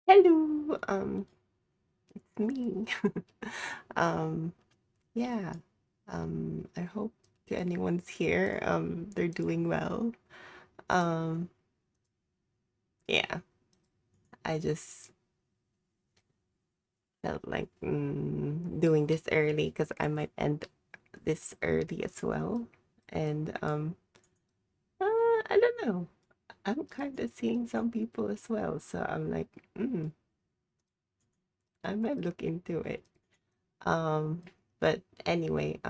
Hello, it's me. Um, yeah. I hope to anyone's here, they're doing well. Um, yeah, I just felt like doing this early because I might end this early as well. And I don't know. I'm kind of seeing some people as well, so I'm like, I might look into it. Um, but anyway,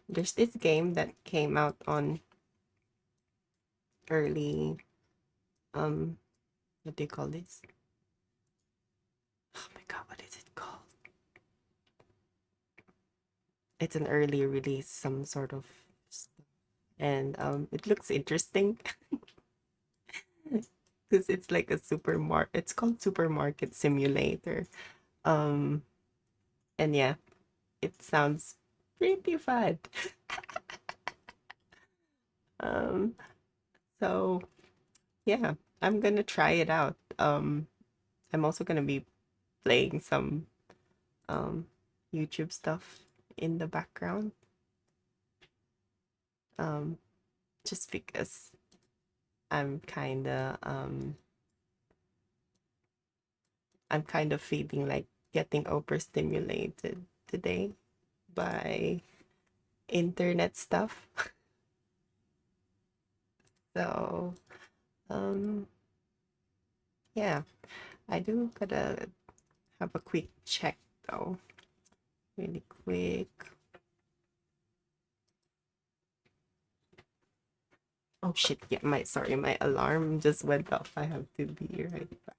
there's this game that came out on early, um, what do you call this? Oh my God, what is it called? It's an early release, some sort of, and it looks interesting because it's like a supermarket. It's called Supermarket Simulator. Um, and yeah, it sounds pretty fun. Um, so yeah, I'm gonna try it out. I'm also gonna be playing some um YouTube stuff in the background. Um, just because I'm kind of feeling like getting overstimulated today by internet stuff. So, um, yeah, I do gotta have a quick check though, really quick. Oh shit, yeah, my alarm just went off. I have to be right back.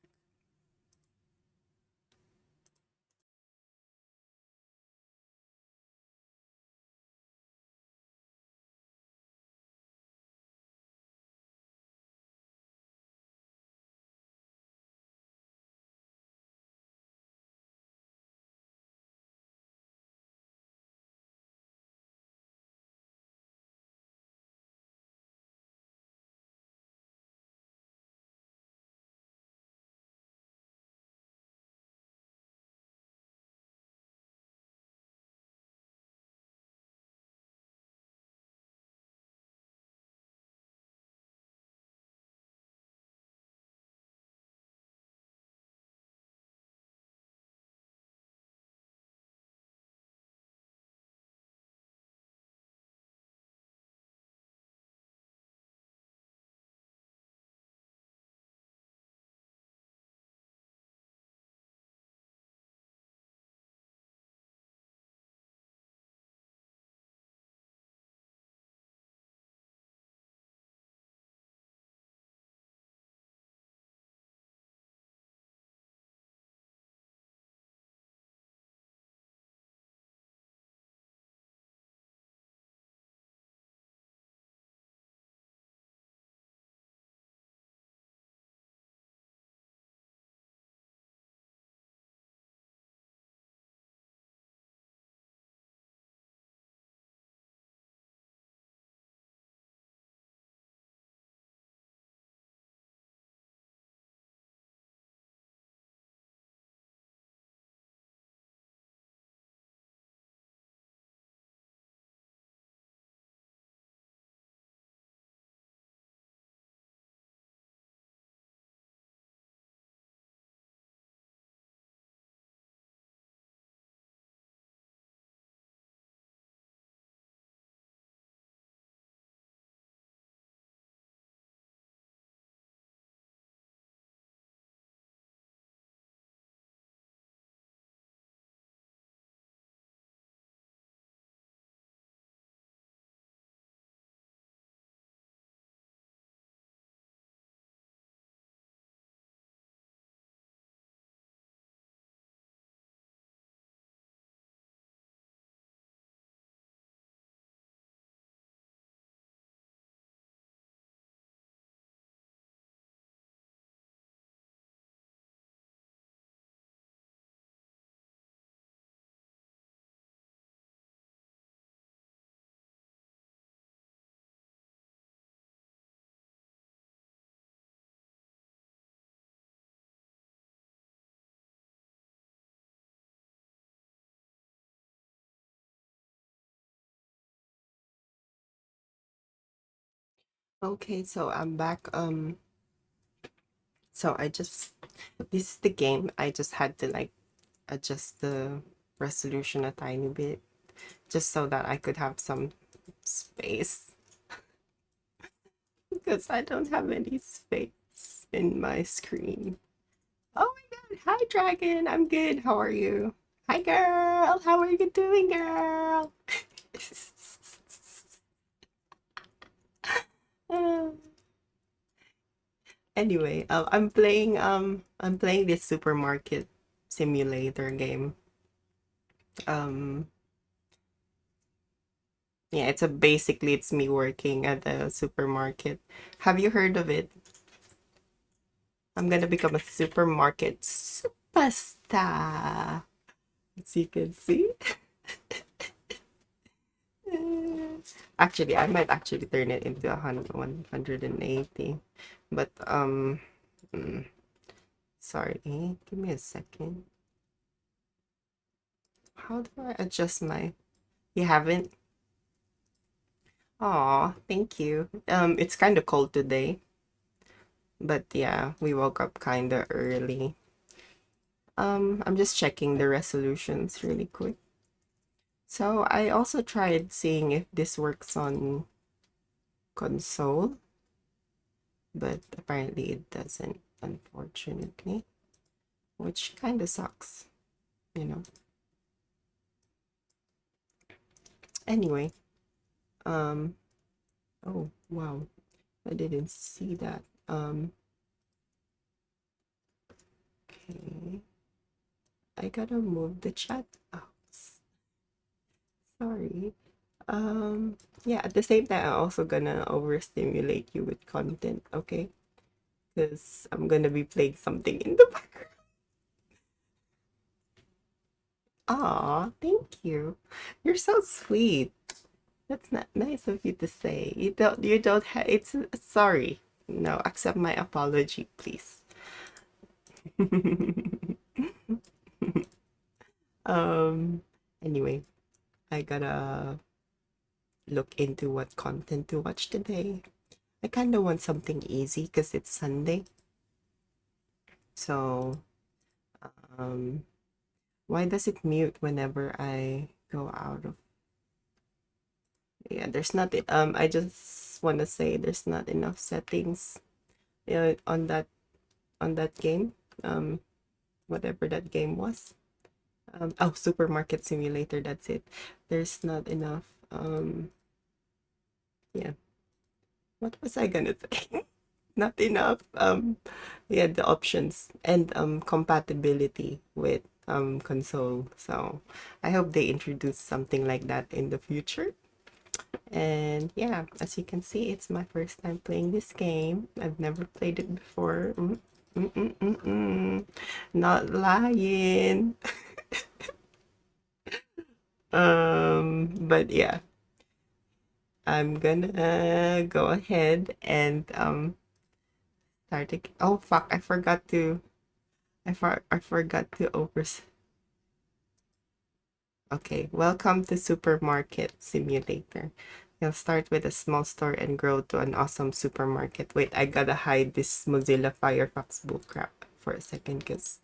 Okay, so I'm back. So I just this is the game. I just had to like adjust the resolution a tiny bit just so that I could have some space because I don't have any space in my screen. Oh my god, hi Dragon. I'm good. How are you? Hi girl. How are you doing, girl? Uh, Anyway, I'm playing this supermarket simulator game. Um yeah, basically it's me working at the supermarket. Have you heard of it? I'm gonna become a supermarket superstar. As you can see. Actually, I might actually turn it into 180. But mm, sorry, give me a second. How do I adjust my You haven't? Aw, thank you. It's kind of cold today, but yeah, we woke up kind of early. I'm just checking the resolutions really quick. So I also tried seeing if this works on console, but apparently it doesn't, unfortunately, which kind of sucks, you know. Anyway, um, oh wow, I didn't see that. Okay, I gotta move the chat out. Sorry. Yeah, at the same time, I'm also gonna overstimulate you with content, okay? Because I'm gonna be playing something in the background. Aw, thank you. You're so sweet. That's not nice of you to say. You don't have, it's, sorry. No, accept my apology, please. Um, anyway, I gotta look into what content to watch today. I kind of want something easy because it's Sunday. So, um, why does it mute whenever I go out of? Yeah, there's not. I just want to say there's not enough settings, on that game. Um, whatever that game was. Oh, supermarket simulator. That's it. There's not enough. Yeah. What was I gonna say? Not enough. Yeah, the options and compatibility with console. So I hope they introduce something like that in the future. And yeah, as you can see, it's my first time playing this game. I've never played it before. Not lying. But yeah, I'm gonna go ahead and start it. Oh fuck, I forgot to Okay, welcome to Supermarket Simulator. You'll start with a small store and grow to an awesome supermarket. Wait, I gotta hide this Mozilla Firefox book crap for a second because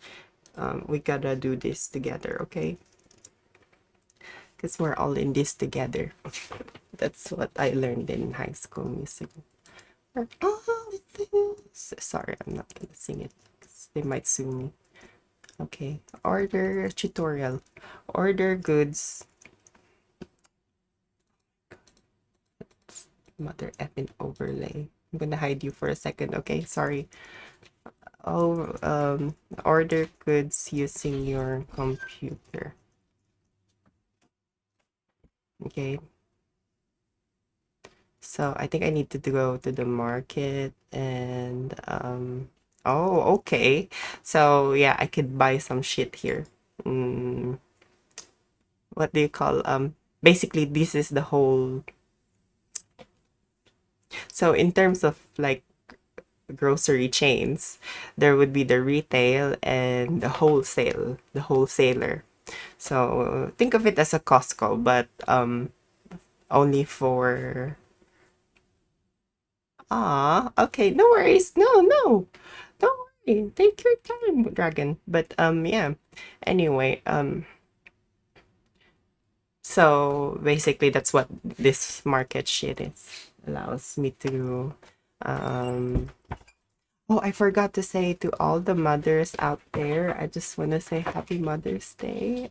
we gotta do this together, okay? Because we're all in this together. That's what I learned in high school music. We're all in this. Sorry, I'm not gonna sing it because they might sue me. Okay, order tutorial. Order goods. Mother effing overlay. I'm gonna hide you for a second, okay? Sorry. Oh, order goods using your computer. Okay. So I think I need to go to the market and oh, okay. So yeah, I could buy some shit here. Mm, what do you call basically this is the whole. So in terms of like grocery chains, there would be the retail and the wholesaler. So think of it as a Costco, but only for Ah, okay, no worries. No, no, don't worry. Take your time, Dragon. But yeah. Anyway, so basically that's what this market shit is. Allows me to, um. Oh, I forgot to say to all the mothers out there. I just want to say Happy Mother's Day.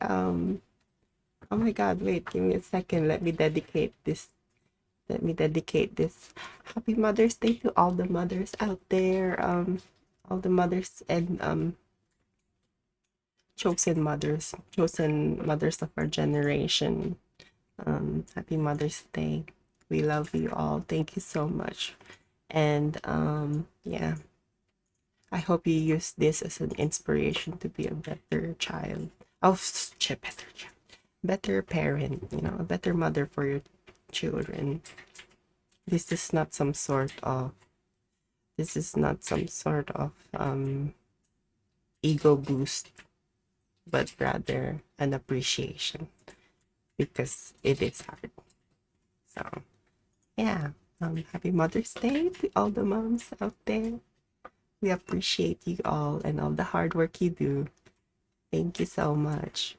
Oh my God, wait, give me a second. Let me dedicate this Happy Mother's Day to all the mothers out there. All the mothers and chosen mothers of our generation. Happy Mother's Day. We love you all. Thank you so much. And yeah, I hope you use this as an inspiration to be a better child. Oh, better child. Better parent, a better mother for your children. This is not some sort of this is not some sort of ego boost, but rather an appreciation because it is hard. So yeah, happy Mother's Day to all the moms out there. We appreciate you all and all the hard work you do. Thank you so much.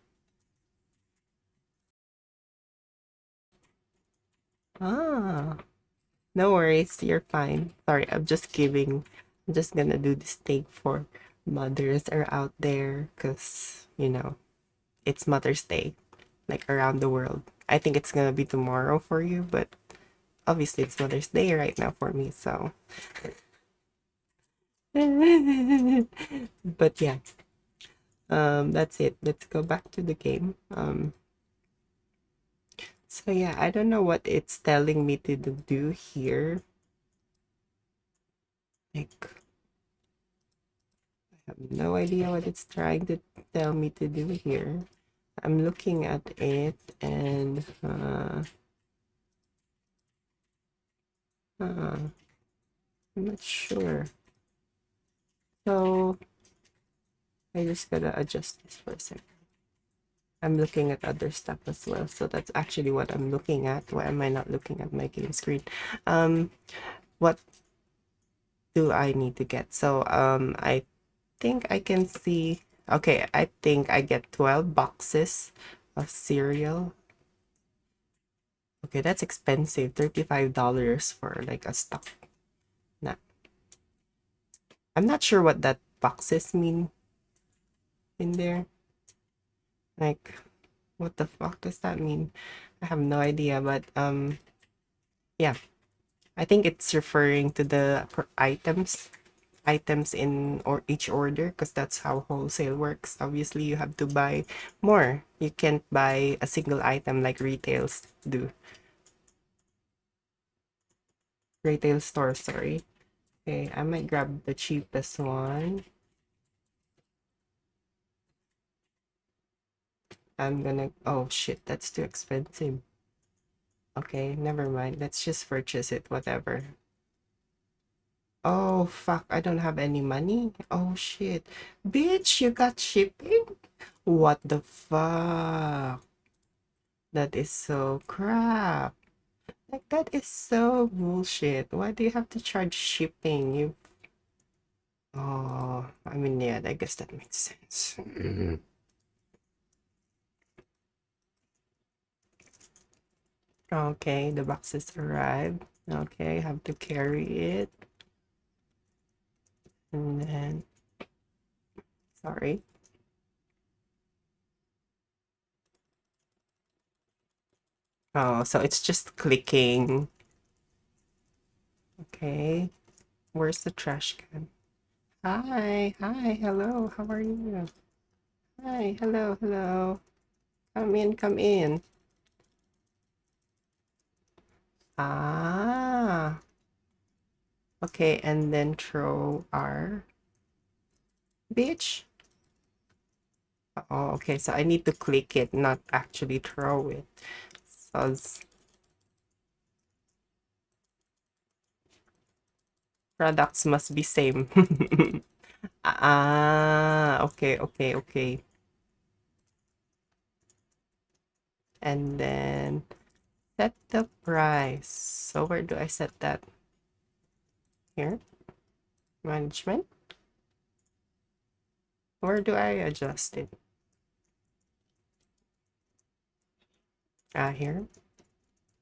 Ah, no worries, you're fine. Sorry, I'm just gonna do this thing for mothers are out there because, it's Mother's Day, like around the world. I think it's gonna be tomorrow for you, but obviously it's Mother's Day right now for me, so. But yeah, that's it. Let's go back to the game. So yeah, I don't know what it's telling me to do here. Like, I have no idea what it's trying to tell me to do here. I'm looking at it and I'm not sure. So I just gotta adjust this for a second. I'm looking at other stuff as well. So that's actually what I'm looking at. Why am I not looking at my game screen? What do I need to get? So I think I can see. Okay, I think I get 12 boxes of cereal. Okay, that's expensive. $35 for like a stock. Nah, I'm not sure what that boxes mean in there. Like, what the fuck does that mean? I have no idea, but yeah. I think it's referring to the items in or each order because that's how wholesale works. Obviously, you have to buy more. You can't buy a single item like retails do. Retail stores, sorry. Okay, I might grab the cheapest one. Oh shit, that's too expensive. Okay, never mind. Let's just purchase it, whatever. Oh fuck, I don't have any money. Oh shit. Bitch, you got shipping? What the fuck? That is so crap. Like, that is so bullshit. Why do you have to charge shipping? Oh, I mean, yeah, I guess that makes sense. Okay, the boxes arrived. Okay, have to carry it. And then, sorry. Oh, so it's just clicking. Okay, where's the trash can? Hi, hello, how are you? Hi, hello, hello. Come in, come in. Ah, okay, and then throw our bitch. Oh, okay, so I need to click it, not actually throw it. So products must be same. Ah, okay, okay, okay. And then set the price. So where do I set that? Here, management. Where do I adjust it? Here.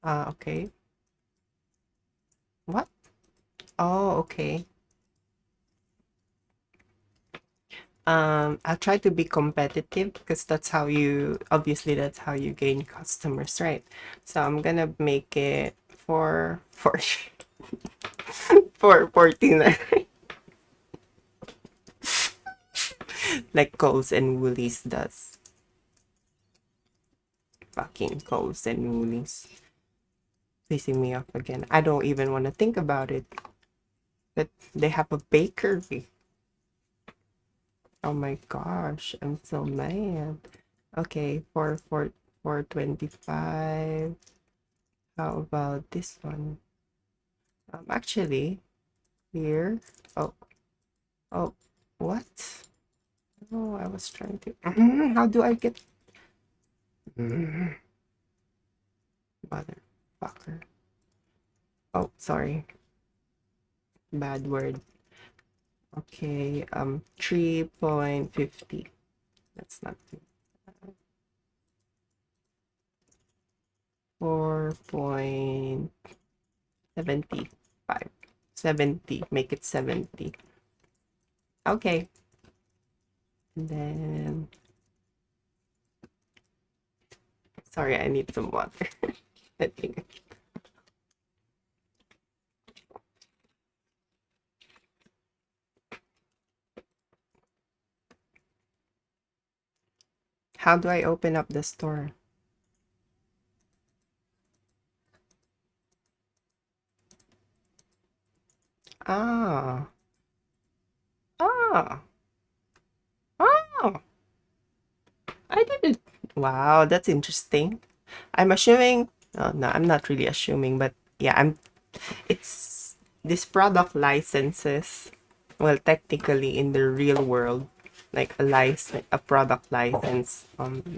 Okay. What? Oh, okay. I'll try to be competitive because obviously that's how you gain customers, right? So I'm gonna make it for 449 like Coles and Woolies does. Fucking Coles and Woolies. Pissing me off again. I don't even want to think about it. That they have a bakery. Oh my gosh, I'm so mad. Okay, 425. How about this one? Actually, here. Oh, oh, what? Oh, I was trying to. How do I get? Motherfucker. Oh, sorry. Bad word. Okay, 3.50. That's not 4.75. 70. Make it 70. Okay. And then, sorry, I need some water. I think. How do I open up the store? Ah, ah, oh, I didn't. Wow, that's interesting. I'm assuming, no, I'm not really assuming, but yeah, it's this product licenses, well, technically in the real world, like a product license,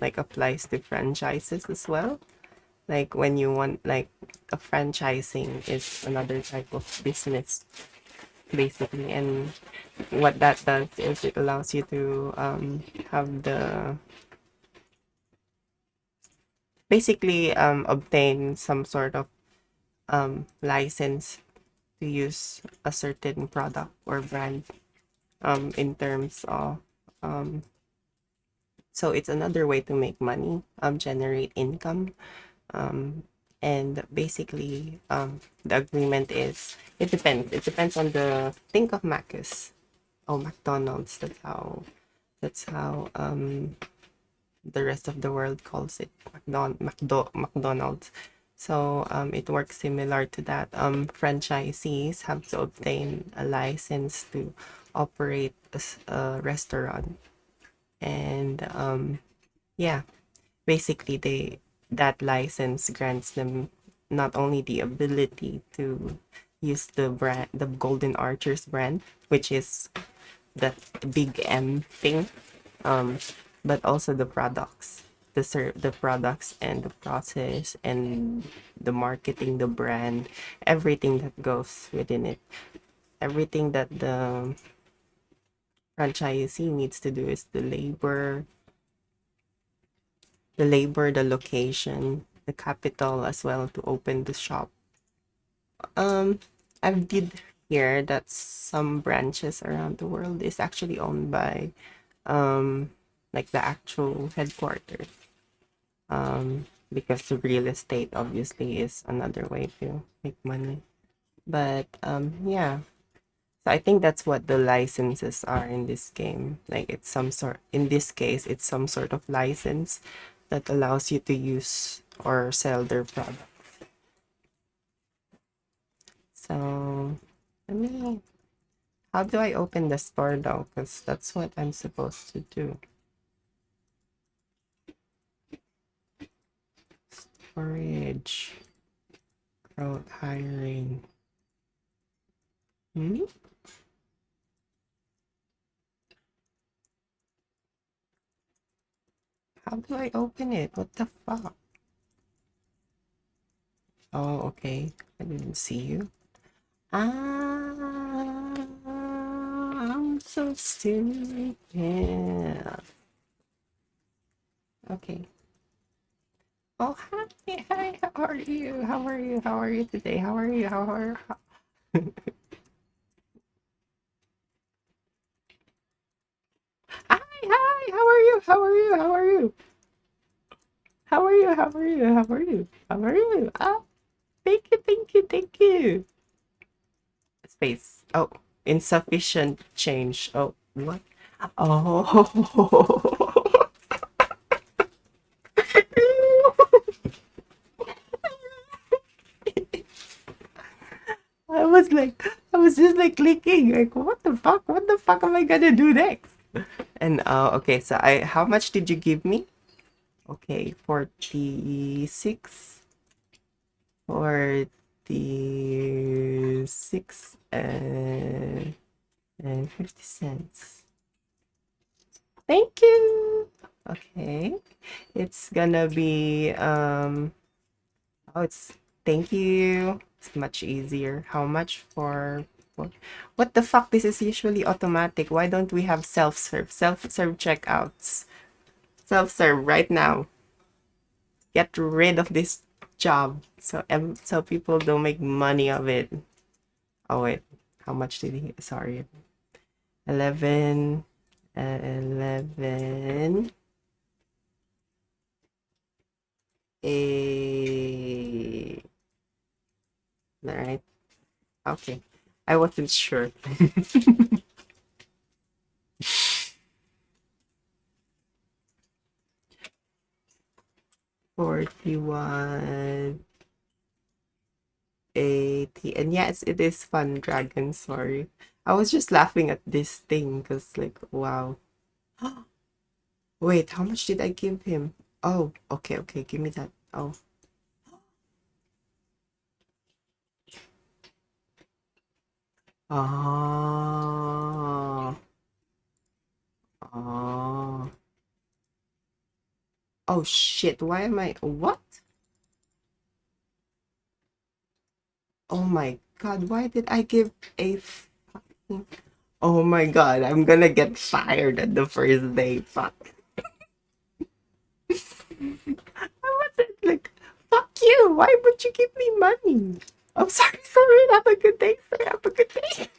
like applies to franchises as well. Like when you want, like a franchising is another type of business, basically. And what that does is it allows you to have the basically obtain some sort of license to use a certain product or brand in terms of um, so it's another way to make money, generate income, um, and basically the agreement is it depends on the think of Mac's. Oh, McDonald's, that's how the rest of the world calls it McDonald's. So it works similar to that. Franchisees have to obtain a license to operate a restaurant, and yeah, basically that license grants them not only the ability to use the Golden Archers brand, which is that big M thing, um, but also the products, the products and the process and the marketing, the brand, everything that goes within it. Everything that the franchisee needs to do is the location, the capital as well to open the shop. Um, I did hear that some branches around the world is actually owned by like the actual headquarters. Because the real estate obviously is another way to make money. But yeah. So I think that's what the licenses are in this game. Like it's some sort in this case it's some sort of license that allows you to use or sell their product. So let me how do I open the store though? Because that's what I'm supposed to do. Storage, crowd hiring. Hmm? How do I open it? What the fuck? Oh, okay. I didn't see you. Ah. so stupid. Yeah. Okay. Oh, hi, hi, how are you? How are you? How are you today? How are you? How are Hi, hi, how are you? How are you? How are you? How are you? How are you? How are you? How are you? Oh, thank you, thank you, thank you. Space. Oh, insufficient change. Oh, what? Oh. I was just like clicking, like, what the fuck? What the fuck am I gonna do next? And okay, so how much did you give me? Okay, 46, 46, and 50 cents. Thank you. Okay, it's gonna be oh, it's thank you. It's much easier. How much for what the fuck? This is usually automatic. Why don't we have self-serve? Self-serve checkouts. Self-serve right now. Get rid of this job so people don't make money of it. Oh wait, how much did he? Sorry, 11, 11, 8. All right. Okay, I wasn't sure. 41, 80, and yes, it is fun, Dragon. Sorry, I was just laughing at this thing because, like, wow. Wait, how much did I give him? Oh, okay, okay, give me that. Oh, ah, ah. Oh shit, why am I? What? Oh my god, why did I give a fucking. Oh my god, I'm gonna get fired at the first day. Fuck. I wasn't like, fuck you. Why would you give me money? I'm sorry, sorry. Have a good day, sir. Have a good day.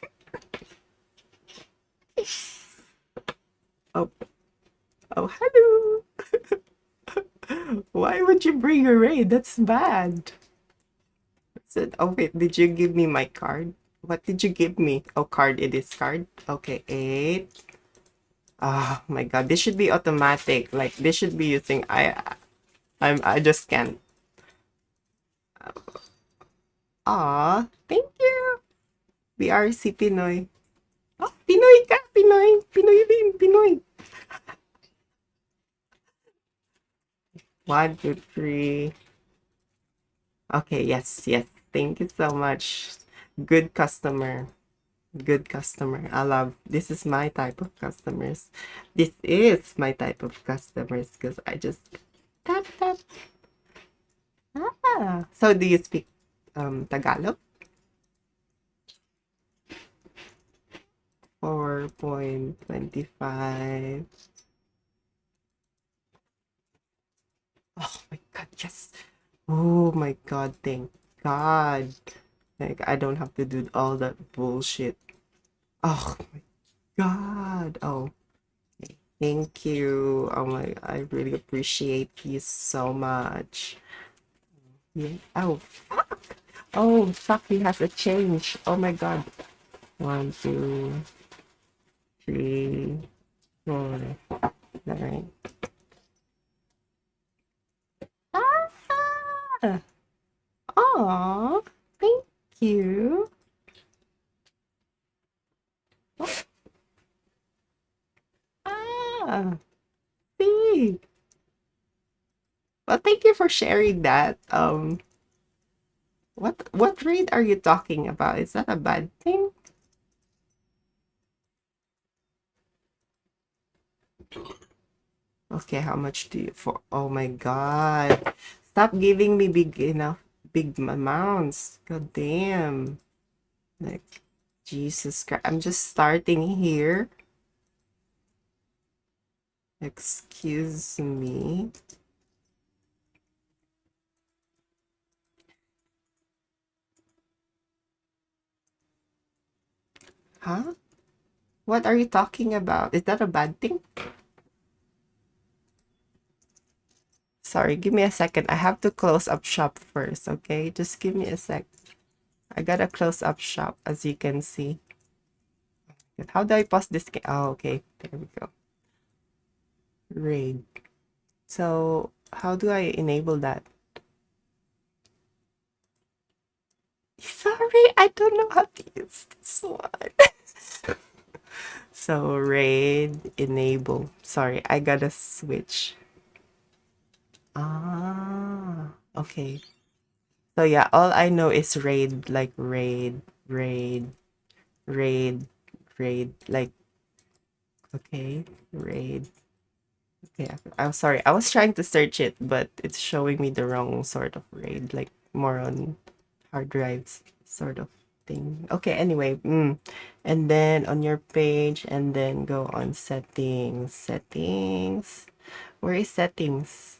Oh, oh, hello. Why would you bring a raid? That's bad. Said, oh wait, did you give me my card? What did you give me? Oh, card. It is card. Okay, 8. Oh my god, this should be automatic. Like this should be using. I just can't. Ah, thank you. BRC Pinoy. Oh, Pinoy ka, Pinoy. Pinoy din, Pinoy. 1, 2, 3. Okay, yes, yes. Thank you so much. Good customer. Good customer. I love this is my type of customers. This is my type of customers because I just tap tap. Ah. So do you speak Tagalog? 4.25. Oh my god, yes. Oh my god, thank God. Like I don't have to do all that bullshit. Oh my god. Oh, thank you. Oh my, I really appreciate you so much. Yeah. Oh fuck. Oh fuck, he has a change. Oh my god. 1, 2, 3, 4. Nine. Ah! Aw, thank you. Ah, see. Well, thank you for sharing that. What rate are you talking about? Is that a bad thing? Okay, how much do you for? Oh my God. Stop giving me big amounts. God damn. Like, Jesus Christ. I'm just starting here. Excuse me. Huh? What are you talking about? Is that a bad thing? Sorry, give me a second. I have to close up shop first, okay? Just give me a sec. I gotta close up shop, as you can see. How do I pause this game? Oh, okay. There we go. Raid. So, how do I enable that? Sorry, I don't know how to use this one. So, raid, enable. Sorry, I gotta switch. Ah, okay. So yeah, all I know is raid, like raid, like, okay, raid. Okay, I'm sorry. I was trying to search it, but it's showing me the wrong sort of raid, like more on hard drives sort of thing. Okay, anyway, and then on your page, and then go on settings. Settings. Where is settings?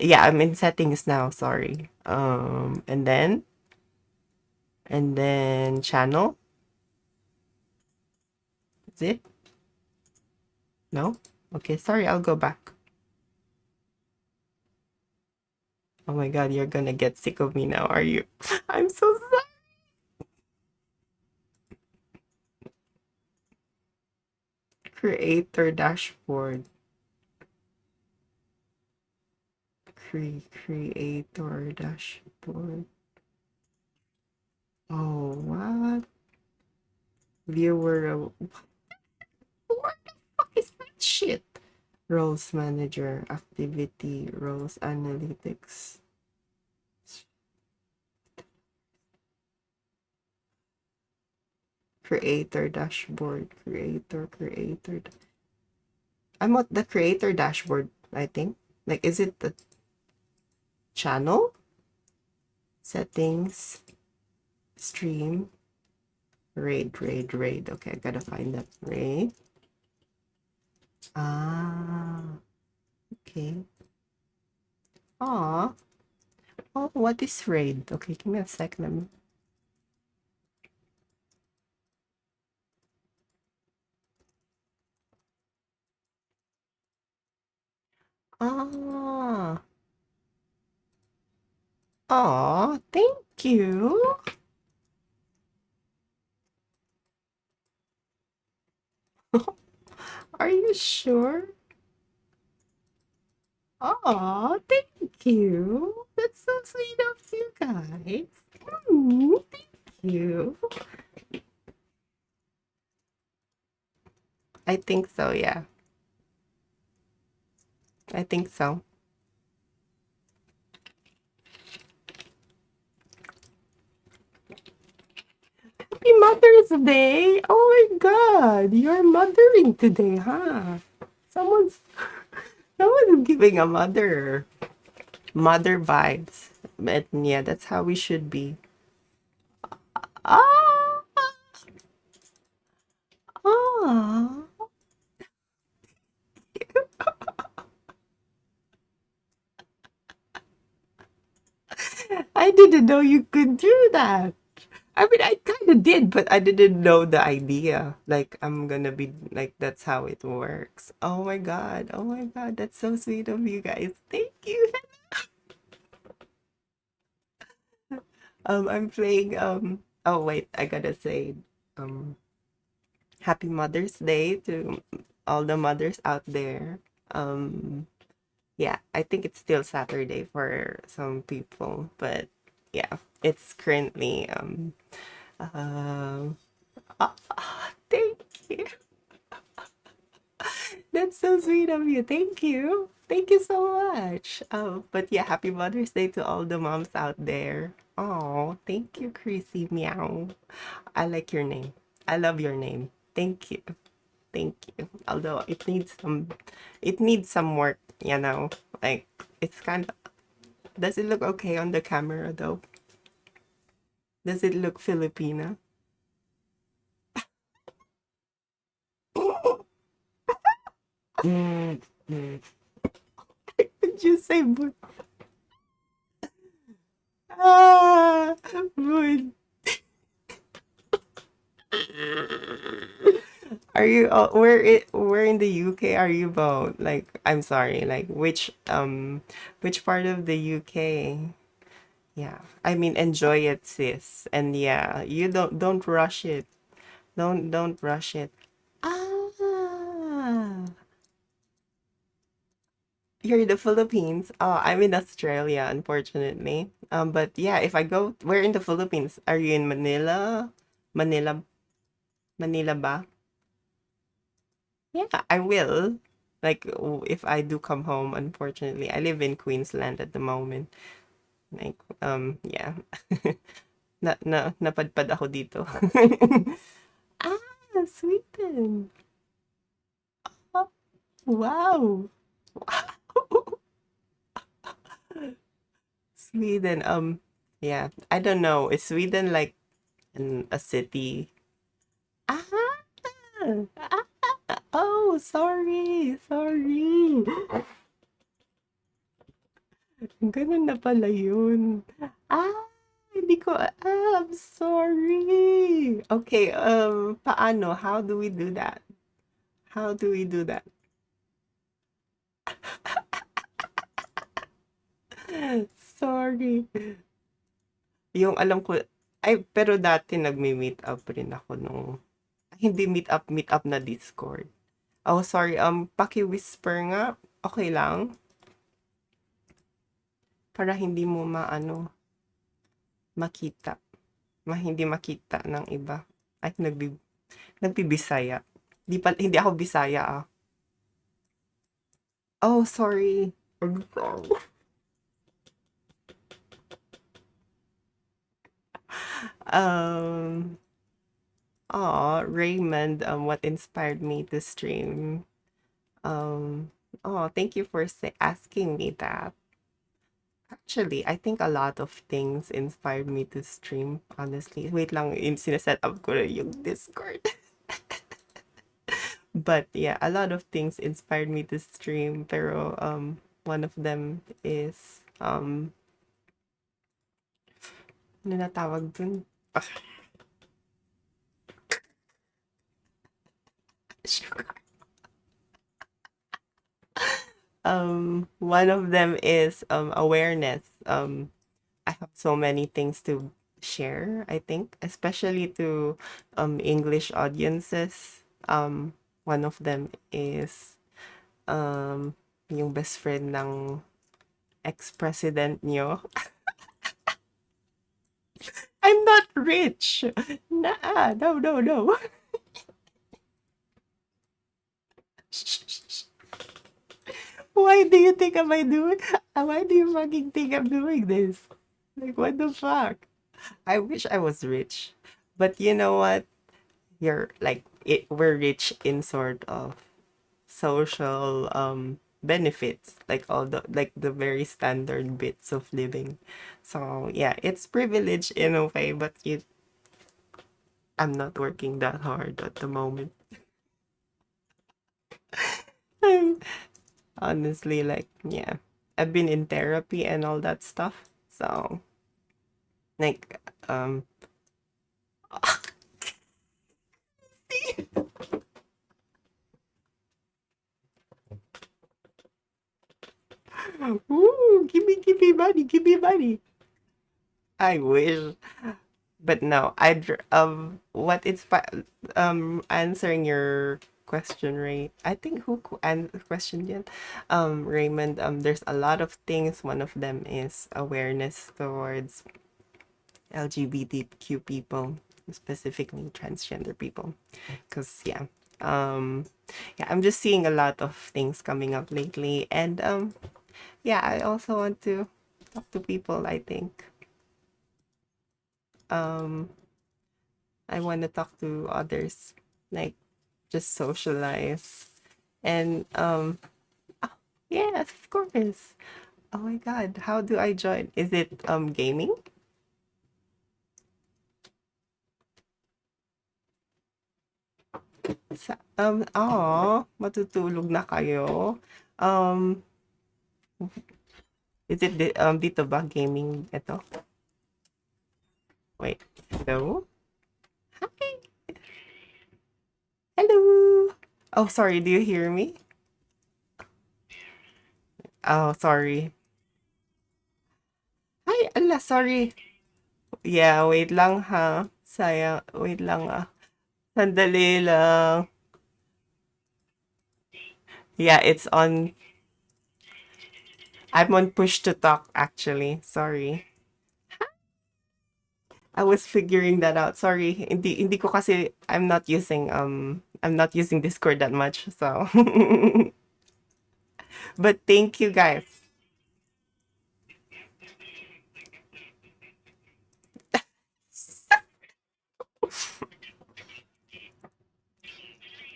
Yeah, I'm in settings now, sorry. And then channel. Is it? No? Okay, sorry, I'll go back. Oh my god, you're gonna get sick of me now, are you? I'm so sorry. Creator dashboard. Creator dashboard. Oh, what? Viewer. What the fuck is that shit? Roles manager, activity, roles analytics. Creator dashboard. Creator. I'm at the creator dashboard, I think. Like, is it the channel? Settings, stream, raid. Okay, I gotta find that. Raid. Ah, okay. Ah, oh, what is raid? Okay, give me a second. Ah, oh, thank you. Are you sure? Oh, thank you. That's so sweet of you guys. Thank you. I think so, yeah. I think so. Happy Mother's Day! Oh my god, you're mothering today, huh? Someone's someone's giving a mother vibes. But yeah, that's how we should be. Ah, ah. I didn't know you could do that. I mean, I kind of did, but I didn't know the idea. Like, I'm gonna be like, that's how it works. Oh my god. Oh my god. That's so sweet of you guys. Thank you. I'm playing, oh wait, I gotta say, um, happy Mother's Day to all the mothers out there. Um, yeah, I think it's still Saturday for some people, but yeah, it's currently, uh, thank you. That's so sweet of you. Thank you. Thank you so much. But yeah, happy Mother's Day to all the moms out there. Oh, thank you, Chrissy Meow. I like your name. I love your name. Thank you. Thank you. Although it needs some work, you know. Like, it's kind of, does it look okay on the camera though? Does it look Filipina? Mm, mm. Did you say boot? Ah, boot. Are you where in the UK are you about? Like, I'm sorry, like which part of the UK? Yeah. I mean, enjoy it, sis. And yeah, you don't rush it. Don't rush it. Ah. You're in the Philippines. Oh, I'm in Australia, unfortunately. But yeah, if I go, where in the Philippines? Are you in Manila? Manila, Manila ba? Yeah, I will. Like, if I do come home, unfortunately, I live in Queensland at the moment. Like, yeah. Napadpad ako dito. Ah, Sweden. Oh, wow. Sweden. Yeah. I don't know. Is Sweden like a city? Ah, oh, sorry. Sorry. Ganun na pala yun. Hindi ko, I'm sorry. Okay, paano? How do we do that? How do we do that? Sorry. Yung alam ko, ay, pero dati nagme-meet up rin ako nung, hindi meet up na Discord. Oh, sorry, paki-whisper nga. Okay lang? Para hindi mo makita. Hindi makita ng iba. Ay, nagbibisaya. Hindi ako Bisaya ah. Oh, sorry. I'm sorry. Um, Raymond, what inspired me to stream? Um, oh, thank you for asking me that. Actually, I think a lot of things inspired me to stream, honestly. Wait lang, sineset up ko na yung Discord. But yeah, a lot of things inspired me to stream. Pero one of them is ano na tawag dun? Sugar. One of them is awareness. I have so many things to share, I think, especially to English audiences. One of them is um yung best friend ng ex-president nyo. I'm not rich. Nah, no, no, no. Why do you think am I doing? Why do you fucking think I'm doing this? Like, what the fuck? I wish I was rich, but you know what? You're like it. We're rich in sort of social benefits, like all the very standard bits of living. So yeah, it's privilege in a way, but I'm not working that hard at the moment. I'm honestly like yeah, I've been in therapy and all that stuff. So like ooh, give me money, give me money. I wish. But no, what answering your question, Ray. I think and questioned it, Raymond. There's a lot of things. One of them is awareness towards LGBTQ people, specifically transgender people. Cause yeah, I'm just seeing a lot of things coming up lately, and yeah, I also want to talk to people. I think um I want to talk to others, like just socialize. And yes, of course. Oh my god, how do I join? Is it gaming? Matutulog na kayo. Um, is it dito ba gaming ito? Wait. Hello? Hi. Hello. Oh, sorry. Do you hear me? Oh, sorry. Hi, ala, sorry. Yeah, wait lang ha. Sayang, wait lang ah. Sandali lang. Yeah, it's on. I'm on push to talk actually. Sorry. I was figuring that out. Sorry. Hindi ko kasi I'm not using Discord that much. So but thank you guys.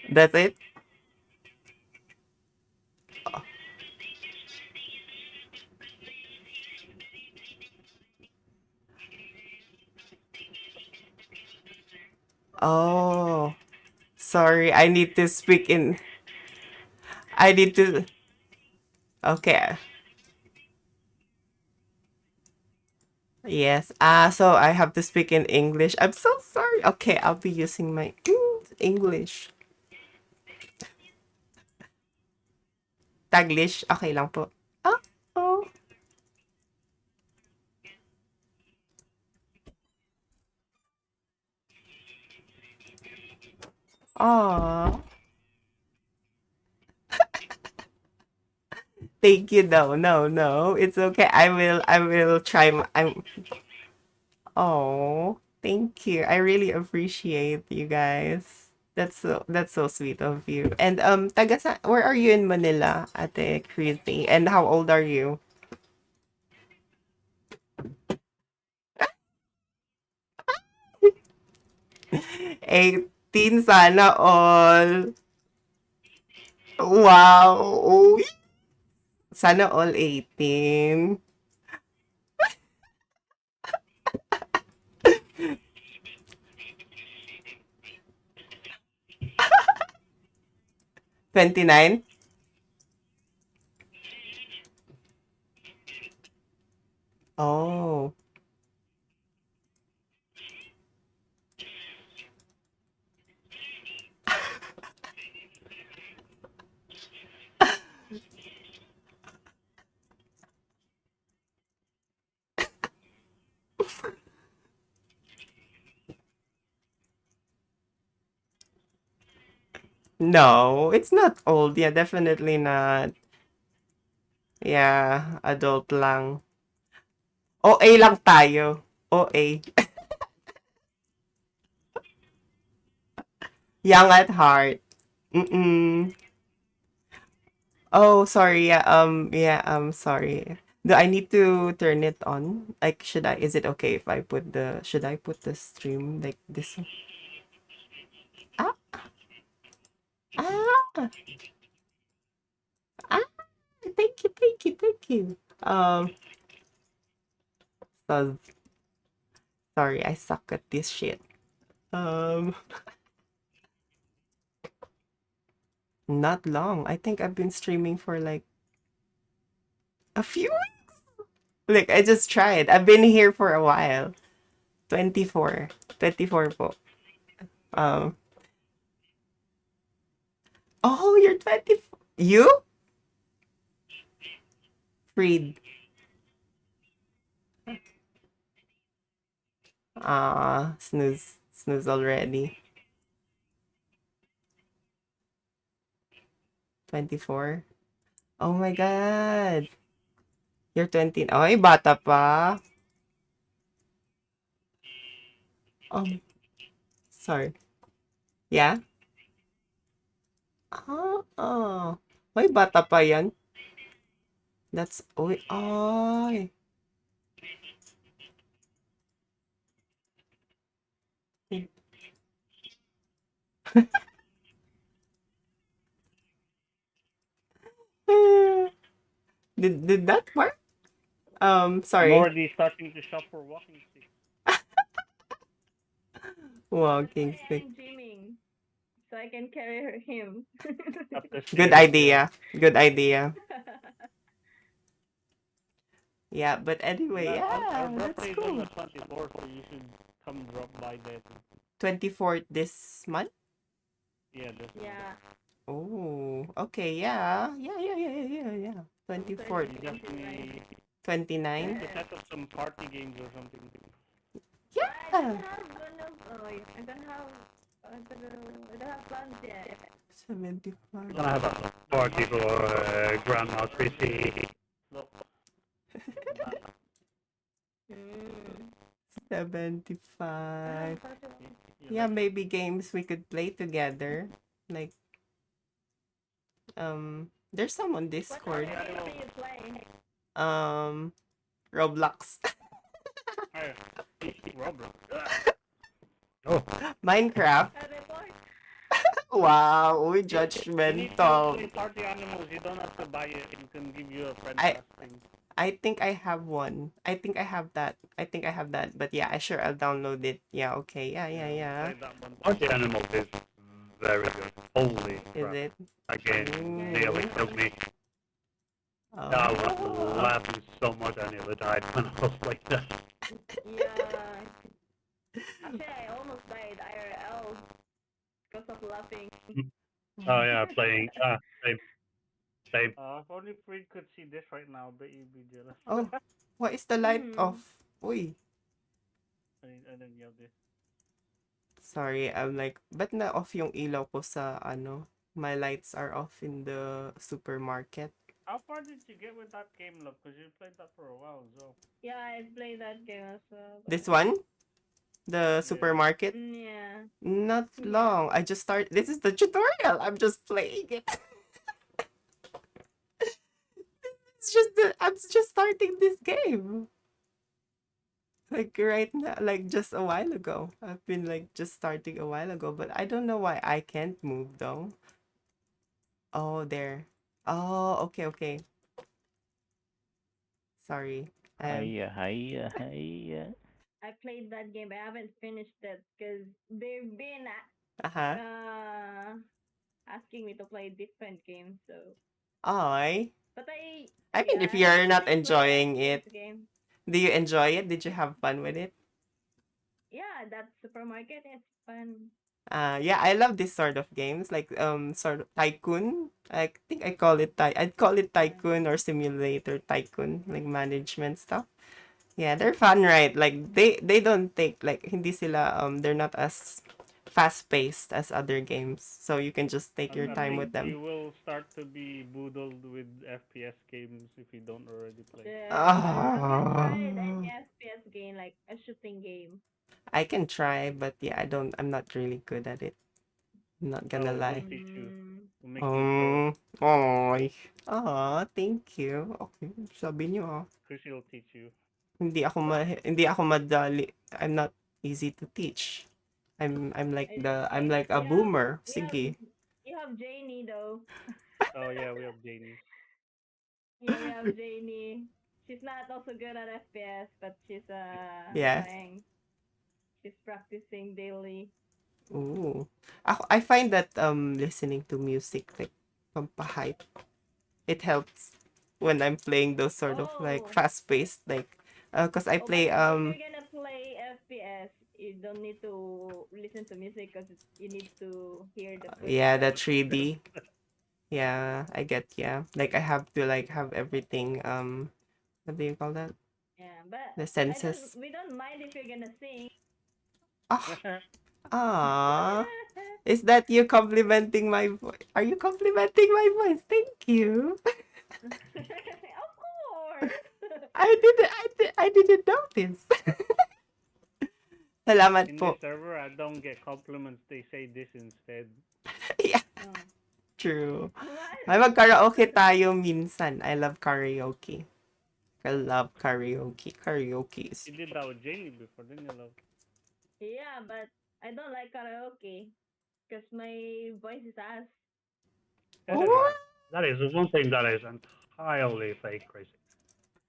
That's it. Oh, sorry. I need to Okay. Yes. So I have to speak in English. I'm so sorry. Okay, I'll be using my English. Taglish. Okay lang po. Ah, oh. Aw. Thank you. No, no, no. It's okay. I will try I'm Oh, thank you. I really appreciate you guys. That's so sweet of you. And where are you in Manila, Ate Christy? And how old are you? 18 sana all. Wow. Uy, sana all 18. 29? Oh. No, it's not old. Yeah, definitely not. Yeah, adult lang. OA lang tayo. OA. Young at heart. Mm-mm. Oh, sorry. Sorry. Do I need to turn it on? Like, is it okay if should I put the stream like this? Ah, ah, ah, thank you, thank you, thank you. So, sorry, I suck at this shit. Um, not long. I think I've been streaming for like a few, like, I just tried. I've been here for a while. 24. 24 po. Um, oh, you're 24. You? Freed. Snooze. Snooze already. 24. Oh my God. You're 20. Ay, bata pa. Sorry. Yeah? Oh. May bata pa yan. Uy, ay. Did that work? I'm Sorry. already starting to shop for walking sticks. Walking stick. Gaming. so I can carry him. Up the Good stairs, idea. Good idea. Yeah, but anyway, Yeah, our yeah, that's birthday is on the cool. 24th, so you should come drop by then. 24th this month? Yeah, this one. Yeah, Oh, okay, yeah. Yeah. from 24th, You 2029. definitely 29. need to set up some party games or something. Yeah, I don't Yeah. have one of. Oh, yeah, I don't have. I don't have plans yet. 75. We're gonna have a party for Grandma's PC. Look, Mm. I 75. have such a. Yeah, like maybe games we could play together. Like, there's some on What type Discord. of games do you play? Roblox. hey, Roblox. Oh, Minecraft. How do they play? Wow, we You need to judgmental. play Party Animals. You don't have to buy it. You can give you a friend I pass thing. I think I have one. I think I have that. But yeah, I'll download it. Yeah, okay. Yeah. Try that one. Party Animals is very good. Holy Is crap. it? That game Yeah, Ooh. it's nearly funny. killed me. Oh. I was laughing so much I nearly died when I was like that. Yeah. Actually, I almost died IRL because of laughing. Oh yeah, playing. Same. If only Freed could see this right now, but you'd be jealous. Oh, what is the light Mm. off? Uy. I didn't yell this. Sorry, I'm like, ba't na off yung ilaw ko sa ano? My lights are off in the supermarket. How far did you get with that game, love? Because you played that for a while, so. Yeah, I played that game as well. This one? The supermarket? Yeah. Not Yeah. long. I just start. This is the tutorial. I'm just playing it. I'm just starting this game. Like right now, like just a while ago. I've been like just starting a while ago, but I don't know why I can't move though. Oh, there. Oh, okay. Sorry. Hiya. I played that game, but I haven't finished it because they've been Uh-huh. asking me to play different games. So, I but I mean, if I you're don't not really play enjoying it, FPS game. do you enjoy it? Did you have fun with it? Yeah, that supermarket is fun. Yeah, I love this sort of games, like sort of tycoon. I think I'd call it tycoon or simulator tycoon, like management stuff. Yeah, they're fun, right? Like they don't take like hindi sila they're not as fast paced as other games. So you can just take your I time think with them. you will start to be boodled with FPS games if you don't already play. I haven't tried Oh, any FPS game like a shooting game. I can try, but yeah, I'm not really good at it. I'm not gonna Oh, we'll lie. teach you. Mm, We'll make you pro. Oy. Thank you. Okay, sabi niyo Chrissy will teach you. Hindi ako madali. I'm not easy to teach. I'm like a we have boomer. we have Sige. you have Janie though. Oh yeah, we have Janie. Yeah, we have Janie. She's not also good at FPS, but she's Yeah. trying. She's practicing daily. Ooh. I find that listening to music like pampahype, it helps when I'm playing those sort of like Oh, fast-paced like cause I oh, play but if you're gonna play FPS, you don't need to listen to music because you need to hear the yeah, the footsteps. 3D. Yeah, I get, yeah. Like I have to like have everything what do you call that? Yeah, but The I don't. senses. We don't mind if you're gonna sing. Ah, ah. Is that you complimenting my voice? Are you complimenting my voice? Thank you. Of course. I didn't notice. Salamat In this po. server, I don't get compliments. They say this instead. Yeah, Oh. true. What? Ay, mag-karaoke tayo minsan. I love karaoke. I love karaoke. Karaoke is... You did that with Janie before, didn't you, love? Yeah, but I don't like karaoke because my voice is ass. What? That is one thing that is entirely fake crazy.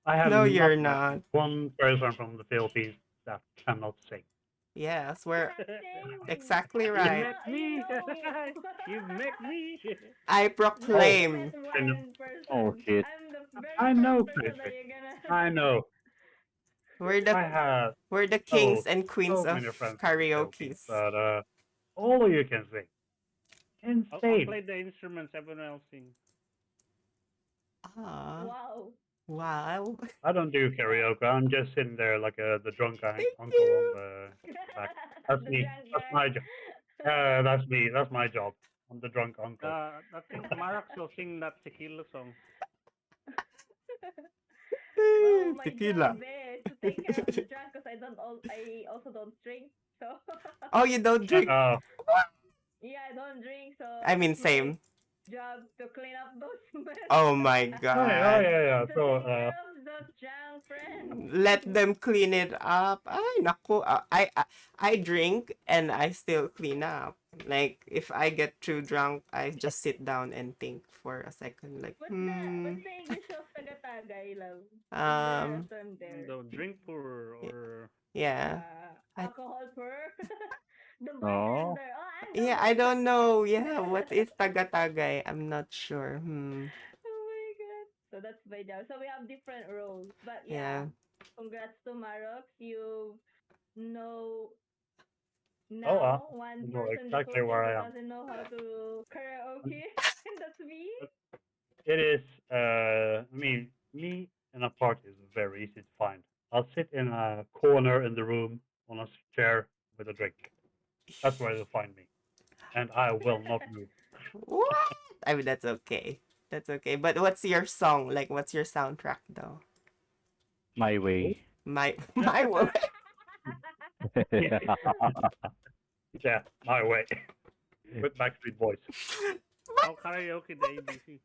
I have No, you're not met not. one person from the Philippines that cannot sing. Yes, You're we're not saying. exactly You right. met me. You met me. I No, you proclaim. met one Oh person. shit. I'm the very I first know, person that Chrissy. you're gonna. I know. We're the I have kings and so queens of many friends in the Philippines, karaoke's. but all of you can sing. I'll Insane. play the instruments. Everyone else sing. Ah, Wow. wow. I don't do karaoke. I'm just sitting there like the drunk Thank uncle on you. the back. That's The me. drunk That's guy. my job. That's me. That's my job. I'm the drunk uncle. I think Marax will sing that tequila song. Well, my Tequila. job is to take care of the drunk because I also don't drink. So Oh, you don't drink? Uh, yeah, I don't drink. So I mean, it's my same. job to clean up those mess Oh my oh God. yeah. and to So take care of those drunk friends. Let them clean it up. Ay, naku. I drink and I still clean up. Like, if I get too drunk, I just sit down and think for a second. Like, What's the English of taga-tagay, love? Is there a um, term there? The drink pour or yeah. I, Alcohol for the oh, bartender. Oh, I'm the yeah, I don't bartender. know. Yeah, what is taga-tagay? I'm not sure. Oh my god. So that's my job. So we have different roles. But Yeah. yeah, congrats to Marox. You know oh, now one I know person in the exactly Philippines where that I am. doesn't know how to karaoke. And that's me. It is. I mean, me in a party is very easy to find. I'll sit in a corner in the room on a chair with a drink. That's where you'll find me, and I will not move. What? I mean, that's okay. That's okay. But what's your song? Like, what's your soundtrack though? My way. My word. Yeah, my way with Backstreet Boys. I'll karaoke the ABC.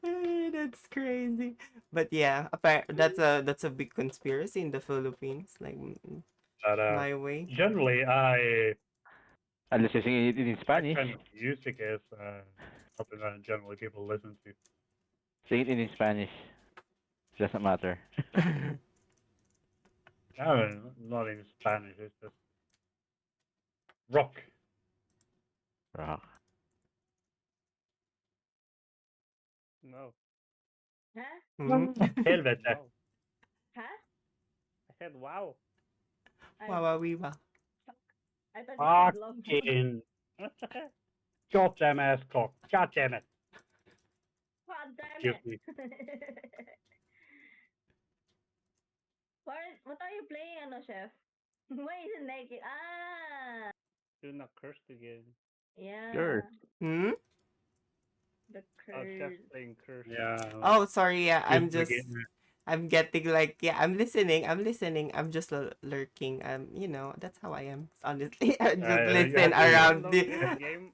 That's crazy. But yeah, that's a big conspiracy in the Philippines. Like, But my way. generally, Unless you sing it in that Spanish. kind of music is something that generally people listen to. Sing it in Spanish. Doesn't matter. No, not in Spanish. It's just rock. Rock. No. Huh? Mhm. Helvete. Wow. Huh? I said wow. Wawawiwa. I thought you said love. Fucking goddamn ass cock. God damn it. God damn Excuse it. me. What are you playing, ano, chef? Why is it naked? Ah, Do not curse again. yeah. Sure. Hmm? The Chef's curse. playing curse. Yeah. Oh, sorry. Yeah, Excuse me again. I'm getting like, yeah, I'm listening. I'm just lurking. That's how I am. Honestly, I just You listen have to Even around though the. this game,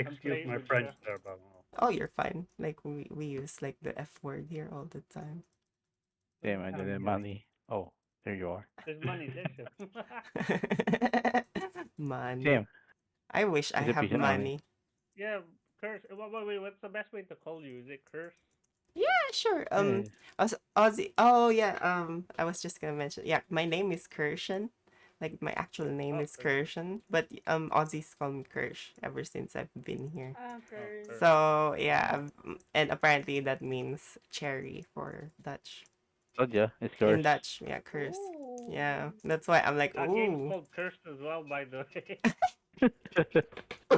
I'm excuse playing my with French Chef. there, but Oh, you're fine. Like, we use like the F word here all the time. Damn, I didn't money. Oh, there you are. There's money there, Chef. Money. Same. I wish I It's a have piece of money. money. Yeah, curse. Wait, what's the best way to call you? Is it curse? Yeah, sure. Yes. Ozzy. Oh yeah. I was just gonna mention. Yeah, my name is Kirshen. Like, my actual name Oh, is curse. Kirshen, but Aussies call me Kirsch ever since I've been here. Ah, Oh, curse. curse. So yeah, and apparently that means cherry for Dutch. Told ya, it's In cursed. Dutch, yeah, curse. Ooh. Yeah, that's why I'm like, That game's ooh. called Cursed as well, by the way.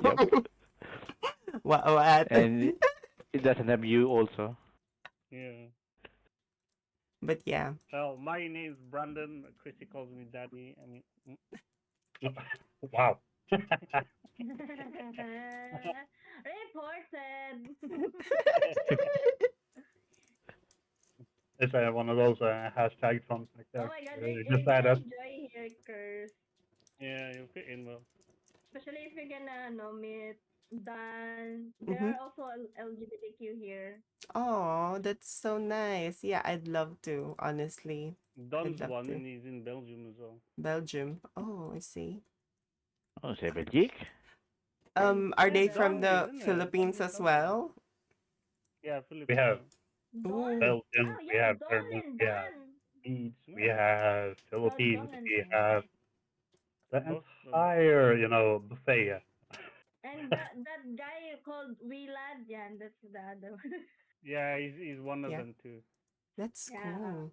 Yep. What? And it doesn't have you also. Yeah. But yeah. Well, my name's Brandon. Chrissy calls me Daddy. I mean, wow. Reported. It's one of those hashtag songs like Oh that. my god, You you're just add gonna us. enjoy here, curse. yeah, you fit in well. Especially if you're gonna meet Dan. There Mm-hmm. are also LGBTQ here. Oh, that's so nice. Yeah, I'd love to, honestly. Don's I'd love one, to. and he's in Belgium as well. Belgium. Oh, I see. Oh, c'est Belgique? Are Yeah, they Don from is, the isn't it? Don Philippines is as Belgium. well? Yeah, We have Filipino. Don? Ooh. Belgian, Oh, we yeah, have Don German, and we have Dan. Philippines, we Yeah, have Philippines, we Luzon. have the both of entire, buffet. And that guy you called Willad, yeah, that's the other one. yeah, he's one of Yeah, them too. that's Yeah. cool.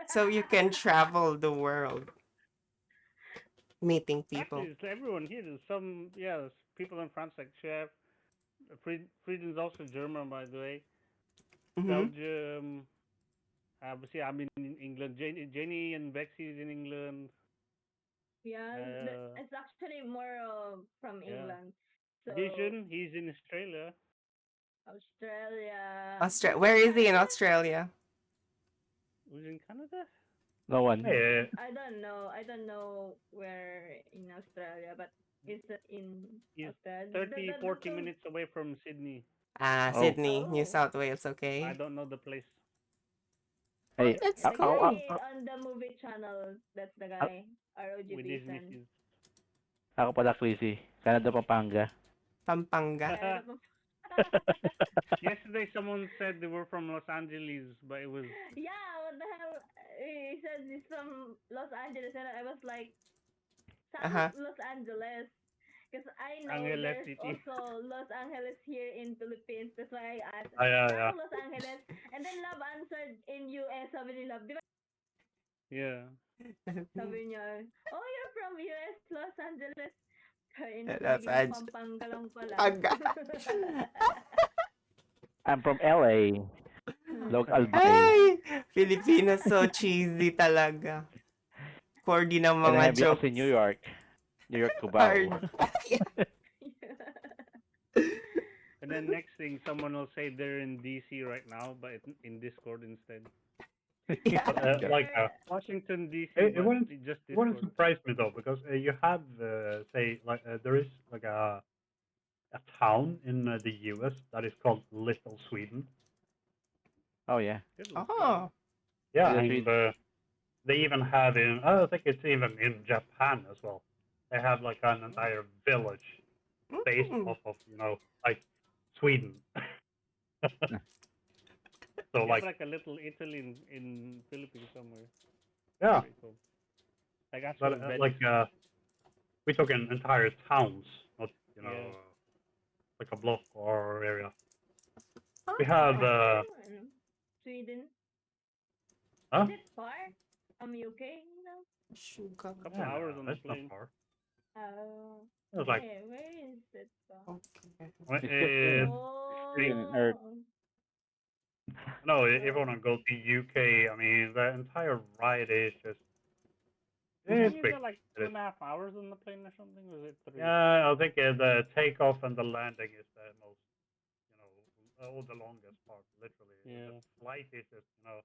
So you can travel the world meeting Actually, people. it's everyone here. There's some, yeah, there's people in France like Chef. Frieden's also German, by the way. Mm-hmm. Belgium. But yeah, I'm in England. Jenny and Bexy is in England. Yeah, Uh, it's actually more from yeah. England. So Vision, he's in Australia. Australia. Who's Where in is he in Canada? Australia? Who's in Canada? No one. Hey, I don't know. I don't know where in Australia, but it's in He's Australia. 30, The 40 two. minutes away from Sydney. Oh, Sydney, New Oh, South Wales. I Okay. don't know the place. hey, That's the cool. guy on the movie channel. That's the ako, guy. ROG With his Vision. missus. ako pala, Chrissy. Canada, Pampanga. Pampanga. Canada. Yesterday, someone said they were from Los Angeles, but it was Yeah, what the hell? He said he's from Los Angeles, and I was like, South Uh-huh. Los Angeles. Because I know Angeles there's City. also Los Angeles here in Philippines. That's why I asked, yeah. South Los Angeles. And then Love answered in US. Sabi ni Love, di ba? Yeah. Sabi niya, oh, you're from US, Los Angeles. Kaya That's narinig niya, Pampanga lang pala. Pampanga. I'm from LA. Local boy. Ay, Filipino so cheesy talaga. Cordy ng And I mga have you also in jokes. New York. New York, Cubao. Hard. And then next thing, someone will say they're in DC right now, but in Discord instead. Yeah. But Yeah. Washington DC, it but wouldn't just it wouldn't Discord. surprise me though because you have say like there is like a town in the U.S. that is called Little Sweden. Oh, yeah. Little Sweden. Oh. Yeah, Little and Sweden. they even have in I think it's even in Japan as well. They have like an Oh. entire village based Mm. off of like Sweden. So You have like like a little Italy in Philippines somewhere. yeah, Pretty cool. Like actual but Venice. like we took in entire towns, not Yeah. like a block or area. Oh. We have Sweden. huh? Is it far from UK, you know? Sugar. Couple Yeah, no, hours on the that's not plane. far. Oh, It was like where is it from? Okay. It's just in, pretty. in Earth. Oh, No, if you oh. want to go to UK, I mean the entire ride is just Didn't it's you quick. get like It two is. and a half hours on the plane or something? Was it 3? Yeah, I think the takeoff and the landing is the most, or the longest part. Literally, the Yeah. flight is just you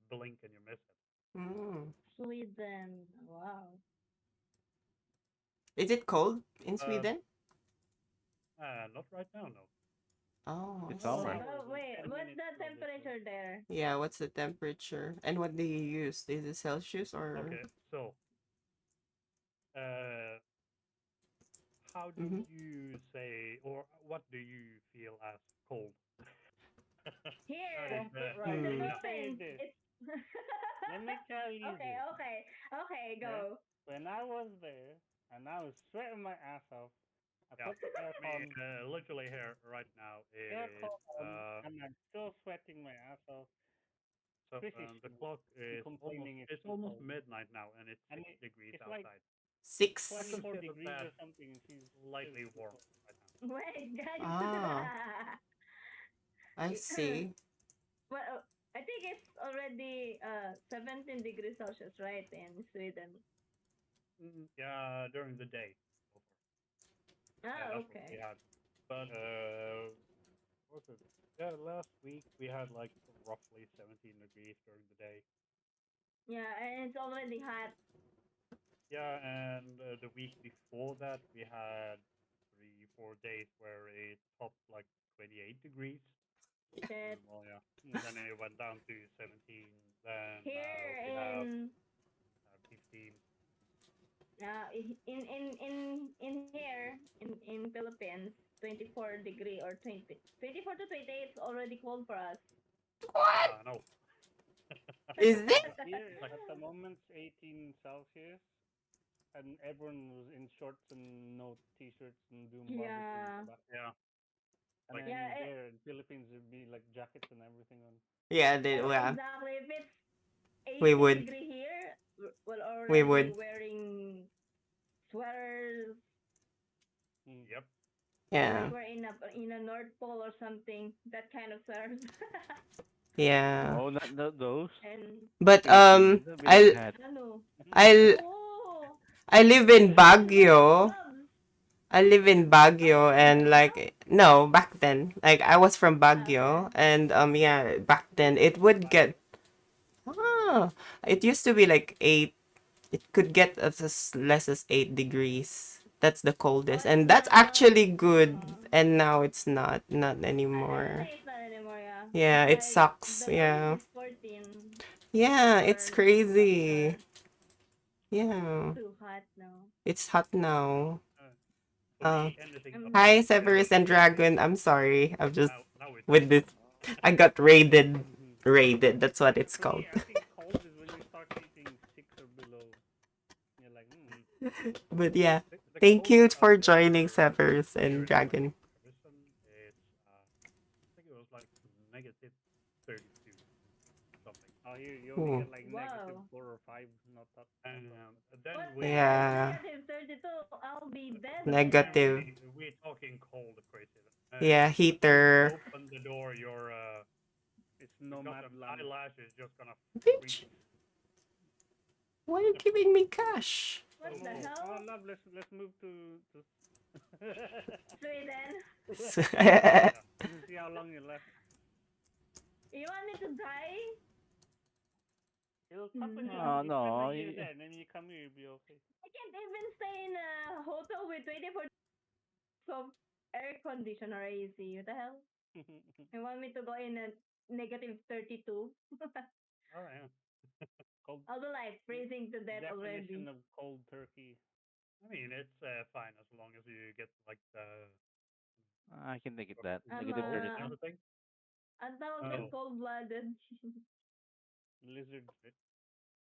blink and you miss it. Mm. Sweden. Wow. Is it cold in Uh, Sweden? not right now, no. Oh, I It's Oh, summer. see. wait, 10 what's minutes the from this one. temperature there? Yeah, what's the temperature? And what do you use? Is it Celsius or? Okay, so uh, how do Mm-hmm. you say, or what do you feel as cold? That is Here, Let in the me Hmm. say Philippines, this. it's. Let me tell you Okay, this. okay, okay, Yeah. go. When I was there and I was sweating my ass off, I Yeah, put the I mean, aircon literally here right now it is aircon on, and I'm still sweating my ass off. so Chris is the clock is almost complaining it's it's too almost cold. midnight now and it's And 6 degrees it's like outside. I 6. 24 consider degrees that or something, and she's still slightly too warm cold. right now. Wait, guys. Ah, I see. Well, I think it's already 17 degrees Celsius, right, in Sweden. Yeah, during the day so far. Ah, That's what we okay. had. But what was it? Yeah, last week we had like roughly 17 degrees during the day. Yeah, and it's already hot. Yeah, and the week before that we had 3 4 days where it topped like 28 degrees. Shit. Well, yeah. Mm. Then it went down to 17. Then now Here we have in 15. in here in Philippines, 24 degree or 20, 24 to 28 is already cold for us. What? Yeah, I know. Is it? Here at the moment, 18 Celsius, and everyone was in shorts and no t-shirts and doing barbecues. Yeah. Yeah. And Like- then Yeah, there in Philippines, it'd be like jackets and everything on. Yeah, they, oh, yeah, exactly. If it's we 80 would. degree here, we're We already would. wearing sweaters, Yep. Yeah. like we're in a North Pole or something. That kind of sweaters. Yeah. Oh, not those. And But 80. That'd be like hot. ano? I Oh, I live in you should wear Baguio. gloves. I live in Baguio Right and now? like no, back then. Like I was from Baguio Okay. and yeah, back then it would get it used to be like 8. It could get as less as 8 degrees. That's the coldest. Oh, it's And that's not. actually good. Uh, And now it's not I'd anymore. say it's not anymore. Yeah. Yeah, It's it like sucks. the lowest Yeah. is 14 Yeah, it's for Baguio. crazy. Yeah. Too hot now. It's hot now. For me, anything up Um, Hi, to Severus and 30 Dragon. I'm sorry. I'm just now we with talk. this. I got raided. Mhm. Raided. That's what it's For called. me, I think cold is when you start hitting 6 or below. You're like, But yeah. The Thank you coldest I've for joining ever Severus and experienced, like Dragon. in person, it's I think it was like negative 32 something. oh, you only Ooh. get like negative Wow. 4 or 5, not that. And then But we Yeah. negative 32, I'll be dead by then then. Negative. we talking cold crazy. Yeah, As soon as you heater. open the door, your It's you got nomad an land. eyelash is just gonna Bitch, freeze. why are you giving me cash? What Come the on. hell? Oh, love, let's move to Sweden. Yeah. see how long you left. You want me to die? It'll cut when you Oh, you spend no. a year there, and then you come here, you'll be okay. I can't even stay in a hotel with 24 of air conditioner AC. What the hell? You want me to go in a negative 32? Oh yeah. Cold I'll be like freezing to death already. definition of cold turkey. I mean, it's fine as long as you get like the I can take it that. I'm Negative cold and 32. everything. I'm Oh. cold-blooded. Lizard.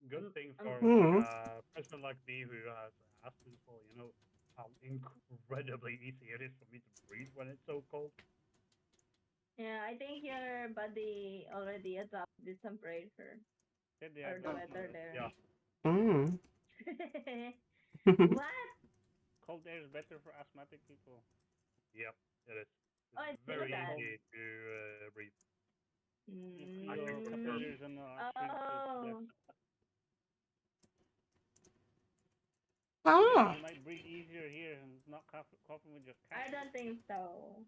Good thing I'm for Hmm. a person like me who has asthma, so you know how incredibly easy it is for me to breathe when it's so cold. Yeah, I think your body already adopted this temperature Yeah, they or the adapt to weather it. there. Yeah. Mm. What? Cold air is better for asthmatic people. Yep. It is. Oh, It's it's very that. easy to breathe. If I your think prefer. Mm. capillaries are not shrink, so it's less. Oh, Maybe Ah. you might breathe easier here and not coughing with your I cat. don't think so.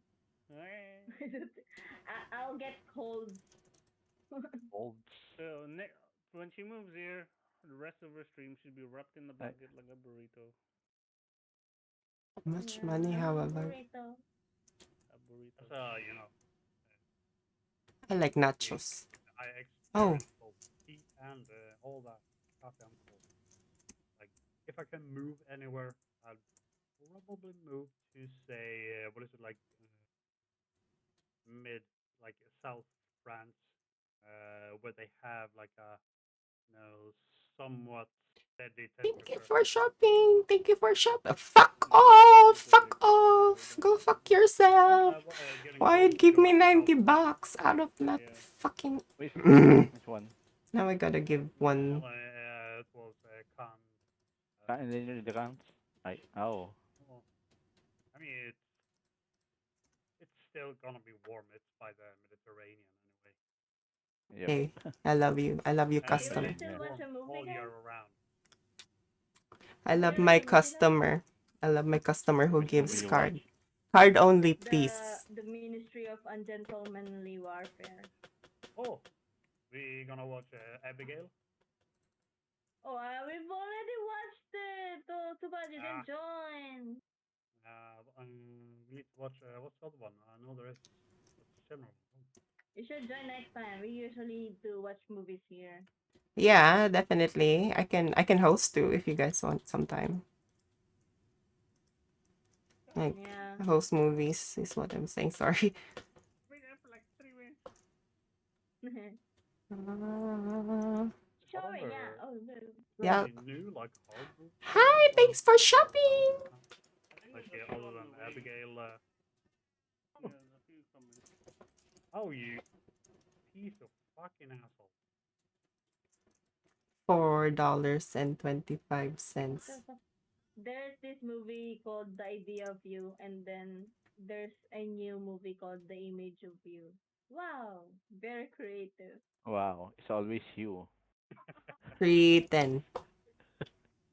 Eh. I'll get cold. Old. So when she moves here, the rest of her stream should be wrapped in a I, blanket like a burrito. Much money, Yeah, however. burrito. A burrito. You know, I like we, nachos. I Oh, experience both heat and all that stuff and cold. Like, if I can move anywhere, I'll probably move to say, what is it like, mid, like South France, where they have like a, you know, somewhat steady thank you temperature. for shopping. Thank you for shopping. Fuck Yeah, it's off. temperature Fuck regulated off. weather. Go fuck Yeah, yourself. getting Why cold give to me like South 90 France. bucks out of that Yeah. fucking. which one? Now I gotta give one. Well, it was Cannes. And then the counts? Oh. Well, I mean, it's still gonna be warm. It's by the Mediterranean anyway. Yep. Hey, I love you. I love you, And You customer. wanna it's still watch warm a movie, all year guys? around. I love You my like a movie now? customer. I love my customer who Which movie gives you card. watch? Card only, please. The Ministry of Ungentlemanly Warfare. Oh, we gonna watch Abigail. Oh, we've already watched it. Oh, too bad you Ah. didn't join. We need to watch what's the other one? I know there is several. You should join next time. We usually do watch movies here. Yeah, definitely. I can host too if you guys want sometime. Like Yeah. host movies is what I'm saying. Sorry. Bring it up for like 3 minutes. Showing, yeah. Other Oh, no. Yeah. really new, like horror Hi, thanks for shopping. I think like there's a few other on than the way. Abigail. Yeah, there's a few coming. Oh, you piece of fucking asshole! $4.25. There's this movie called The Idea of You, and then there's a new movie called The Image of You. Wow, very creative. Wow, it's always you. 310.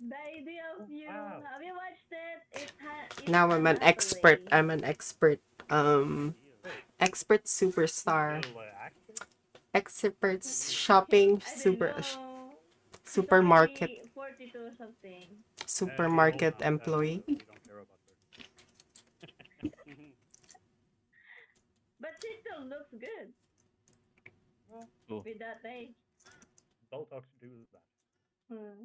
The Idea of Oh, You. wow. Have you watched it? It's Now I'm Anne an expert. Hathaway. I'm an expert. Wait, Expert she's superstar. still active? Expert shopping I don't super know. She's supermarket already 42 or something. She's old supermarket now. employee. We don't care about her. But she still looks good Well, Oh, with that age. Botox do that. Hmm.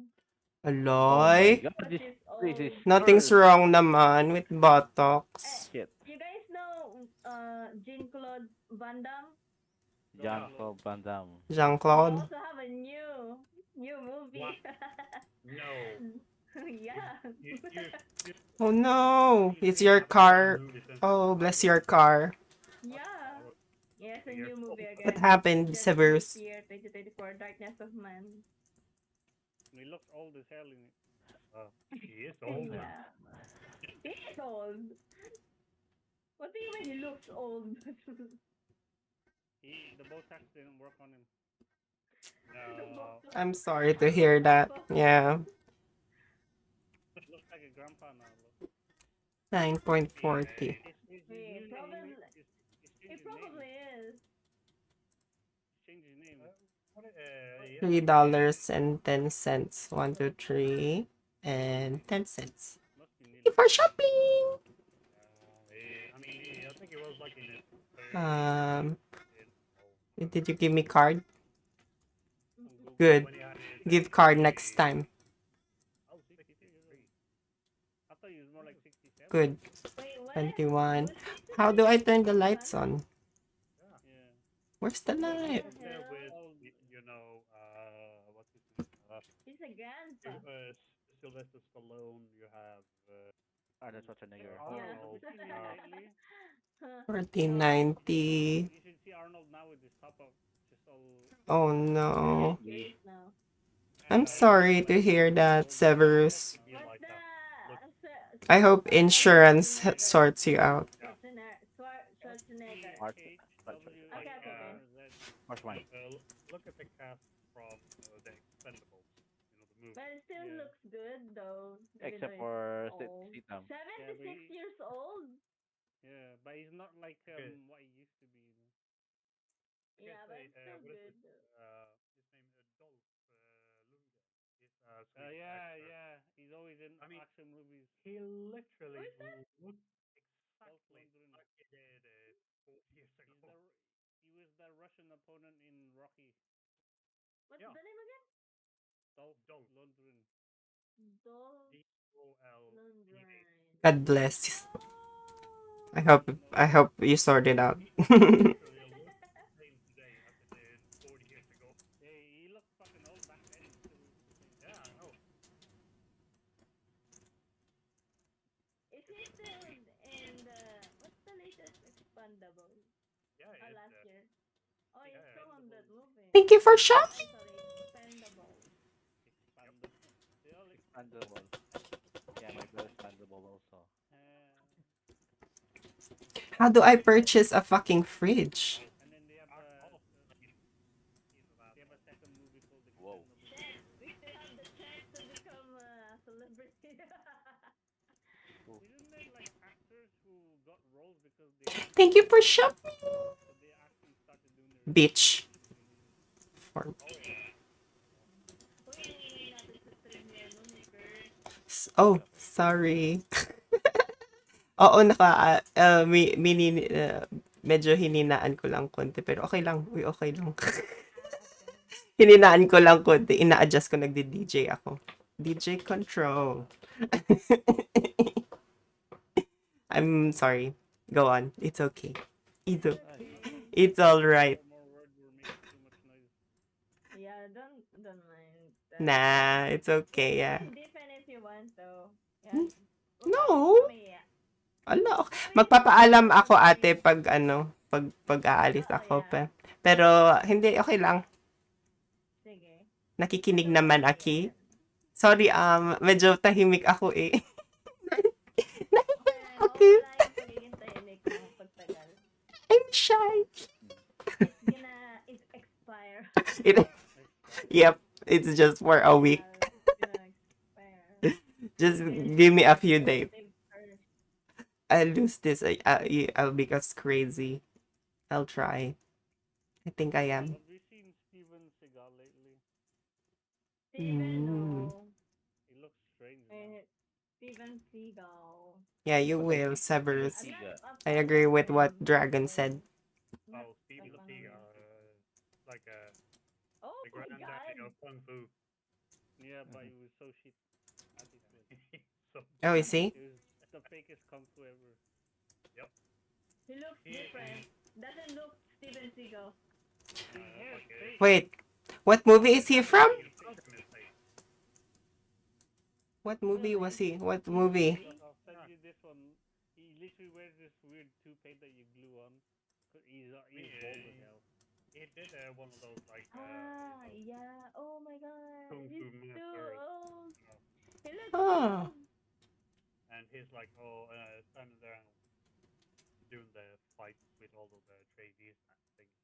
oh my Aloy. God, But this she's place is old. Nothing's cursed. wrong naman with Botox. Shit. You guys know Jean-Claude Van Damme? John Yeah. Claude Van Damme. He Jean-Claude. also have a new What? movie. No. Yeah. You Oh no, it's really your haven't seen a car. movie since Oh, high bless school. your car. What? Yeah. Yes, a Years new old. movie What again. happened, Just this Severus? year, 2024, Darkness of Man. He looks old as hell in it. He is old. Yeah. He is old. What do you mean he looks old? The Botox didn't work on him. The No. Botox. I'm sorry to Looks hear like that. Botox. Yeah. Looks like a grandpa now. Look. 9.40. He's He using probably, he's he changed his name. probably is. He's changed his name. Yeah, $3.10. 1, 2, 3, and 10 cents. Must be Thank you nearly for 40. shopping. I think he was like in his 30s. Um, In, did you give me card? On Google. Good. when he had his Give card next time. Oh, 62 years old. 63. I thought he was more like 67. Good. Wait, what? 21. Who's 63? How do I turn the Jean-Claude lights Van Damme? on? Yeah. Yeah. Where's the Well, light? What the There hell? with, Old. what's his name? He's a grandpa. Sylvester Stallone. You have Arnold Schwarzenegger. Yeah. Arnold. Seen him lately. $14.90. You should see Arnold now with his top up. Just all. Oh He has no. face now. I'm He sorry looks to like hear that, old man Severus. now. Be What's like the that. I hope Arnold insurance Schwarzenegger? sorts you out. Schwarzenegger. Like, Okay, okay. Where's mine? look at the cast from The Expendables. You know the movie. But it still Yeah. looks good though. Even Except though for he's old. Sittam. 76 years old? Yeah, but he's not like Okay. what he used to be. You know? Yeah, but it's still what is good it? though. His name is Dolph Lundgren. He's a Swedish Yeah, actor. yeah. He's always in I mean, action movies. he literally Who's that? looks Dolph exactly Lundgren. like he did 4 years ago. He was the Russian opponent in Rocky. What's Yeah. the name again? Dolph Dolph. Lundgren. Dolph Dolph. Lundgren. God bless. Oh! I hope you sort it out. Literally looks the same today as he did 40 years ago. Yeah, he looked fucking old back then. He still looks the same. Yeah, I know. Is he still in the what's the latest Expandable? Yeah, Oh, it's last year. Oh, yeah, he's still on that movie. Thank you for shopping. I'm sorry, Expandable. Expandable. They all Expandable. Yeah, my girl expandable also. How do I purchase a fucking fridge? And then they have a second movie called Whoa. Expendable. Check. We still have the chance to become a celebrity. Isn't there like actors who got roles because they actually Thank you for shopping. so they actually started doing their Bitch. acting movies. For- oh yeah. Uy, ingay natin sa stream ngayon, ni Kurt. Oh, sorry. Oo, medyo hininaan ko lang konti, pero okay lang. Uy, okay lang. Okay. Hininaan ko lang konti. Ina-adjust ko, nagdi-DJ ako. DJ control. I'm sorry. Go on. It's okay. It's, It's o- okay. it's all right. More words were making too much noise. Don't mind. Nah, it's okay, You yeah. can defend if you want, though. Yeah. Hmm? We'll No. come me, yeah. Ala, I mean, magpapaalam ako for ate free. pag ano, pag aalis Oh, ako yeah. pa. Pero hindi, okay lang. Sige. Nakikinig Ito, naman okay, aki. yan. Sorry, medyo tahimik ako eh. Okay lang. Okay. Mawala yung pagiging tahimik mo pagtagal. I'm shy. It's expire. It, yep, it's just for a week. It's gonna expire. Just Finish give me a your few days. objective first. I'll lose this. I'll become crazy. I'll try. I think I am. Have you seen Steven Seagal lately? Steven, Mm. no. He looks strange, man. Steven Seagal. Yeah, you What is will, it? Severus. Steven Seagal. I agree with what Dragon said. Not Oh, a Steven fan of Seagal, him. like Oh the my granddaddy god! of Kung Fu. Yeah, but he was so shit at it. So Oh, is he? He was the fakest kung fu ever. He looks different. Doesn't look Steven Seagal. His hair's fake. Wait, what movie is he from? What movie Really? was he? What movie? I'll send you this one. He literally wears this weird toupee that you glue on. Cause he's bald as hell. he did one of those like Yeah. Oh my god. Kung Fu He's too masters, old. He looks Oh. old. and he's like standing there and doing the fights with all of the tradies and things.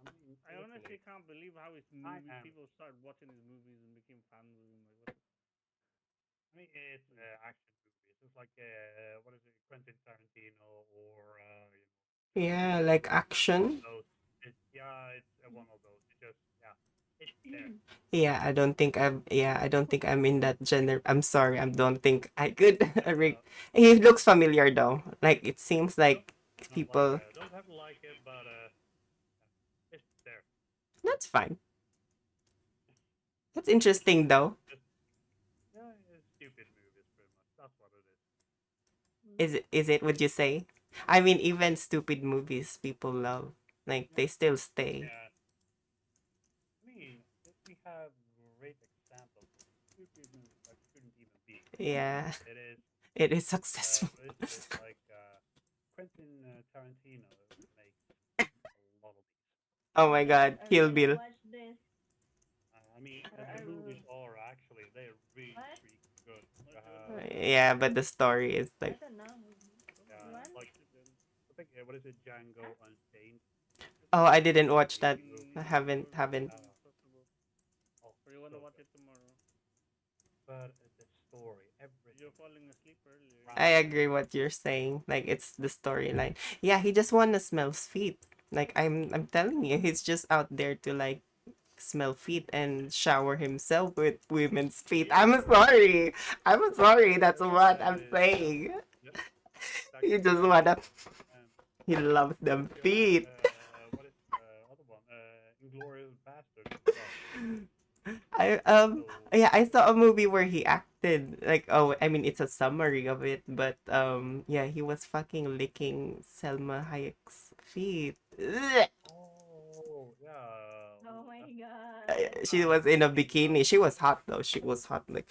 I mean, I honestly literally, can't believe how his I movies. am. People started watching his movies and became fans of him. Like, what the I mean, it's action movies. It's like what is it, Quentin Tarantino or Yeah, like action. those. It's one of those. It's just it's there. Yeah, I don't think I'm in that genre. I'm sorry, I don't think I could. He looks familiar though. Like it seems like people. Don't have to like it, but it's there. That's fine. That's interesting though. Yeah, it's stupid movies, pretty much. That's what it is. Is it? Would you say? I mean, even stupid movies people love. Like they still stay. Yeah. I mean, we have great examples of stupid movies that shouldn't even be. Yeah, It is. it is successful. It's like Quentin Tarantino makes a lot of these. Oh my God, I Kill really Bill. watch this. I mean, the movies are actually they're really What? really good. Yeah, but the story is I like. don't know. What? Like I think what is it, Django Unchained? Oh, I didn't watch that. fuck? I haven't. Possible. Oh, Or you wanna so watch good. it tomorrow? But the story, everything. You're falling asleep earlier. I agree what you're saying. Like it's the storyline. Yeah, he just wanna smell feet. Like I'm telling you, he's just out there to like smell feet and shower himself with women's feet. I'm sorry. I'm sorry. That's what I'm saying. Yep. He just wanna. Um, He loves them feet. what is the other one? Inglorious Bastards. Yeah, I saw a movie where he acted like, oh, I mean it's a summary of it, but yeah, he was fucking licking Selma Hayek's feet. Ugh. Oh yeah. Oh my god. She was in a bikini. She was hot though. She was hot like.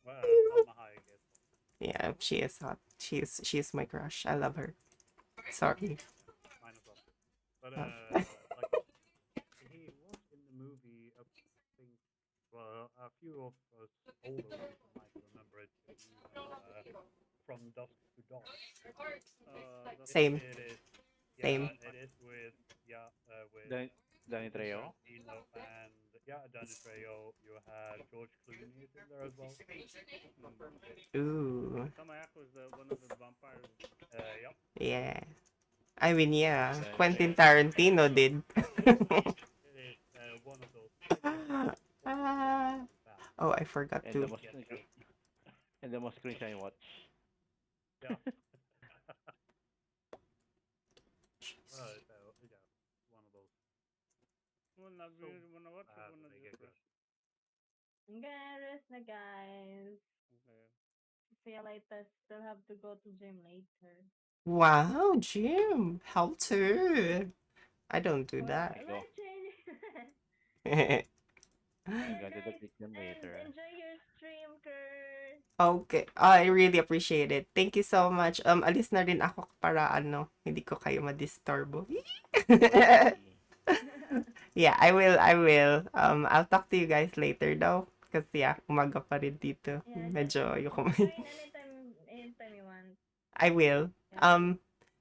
Well, Salma Hayek is Yeah, she is hot. She's my crush. I love her. Sorry. mine as well. But like he was in the movie. I think well, a few of us older ones might remember it. From Dusk to Dawn. Same. It is. Same. It is with with Danny Trejo. Tarantino and Danny Trejo. You had George Clooney is in there as well. Ooh. Tamayak was one of the vampires. Yep. Yeah. I mean, yeah. Danny Quentin Trejo. Tarantino did. It is one of those. Oh, I forgot And to. the most cringe I watch. Yeah. Yeah, one of those. Wanna watch it? Wanna They just get good. rush? I'm gonna rest na, guys. Okay. Feel like I still have to go to gym later. Wow, Jim. How to? I don't do Well, that. let's change. I'm Bye going to guys, depict them and later. enjoy your stream, Kurt. Okay. I really appreciate it. Thank you so much. Alis na rin ako para ano, hindi ko kayo ma-disturbo. Okay. Yeah, I will. I'll talk to you guys later though. Kasi yeah, umaga pa rin dito. Yeah, Medyo ayoko join anytime you want. I will. Yeah.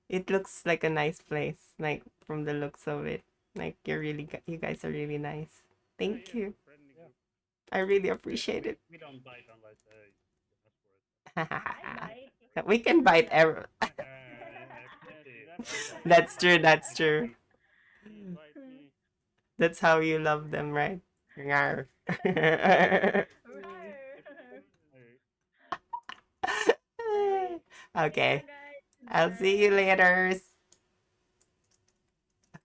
It looks like a nice place, like from the looks of it. Like you guys are really nice. Thank Yeah, you. friendly Yeah. group. I really appreciate it. We don't bite unless you ask for it. I bite. We can bite ever. Yes, that's right. That's true. That's true. Invite me. That's how you love them, right? Rawr. See ya, Okay. guys. I'll see you Goodbye. later.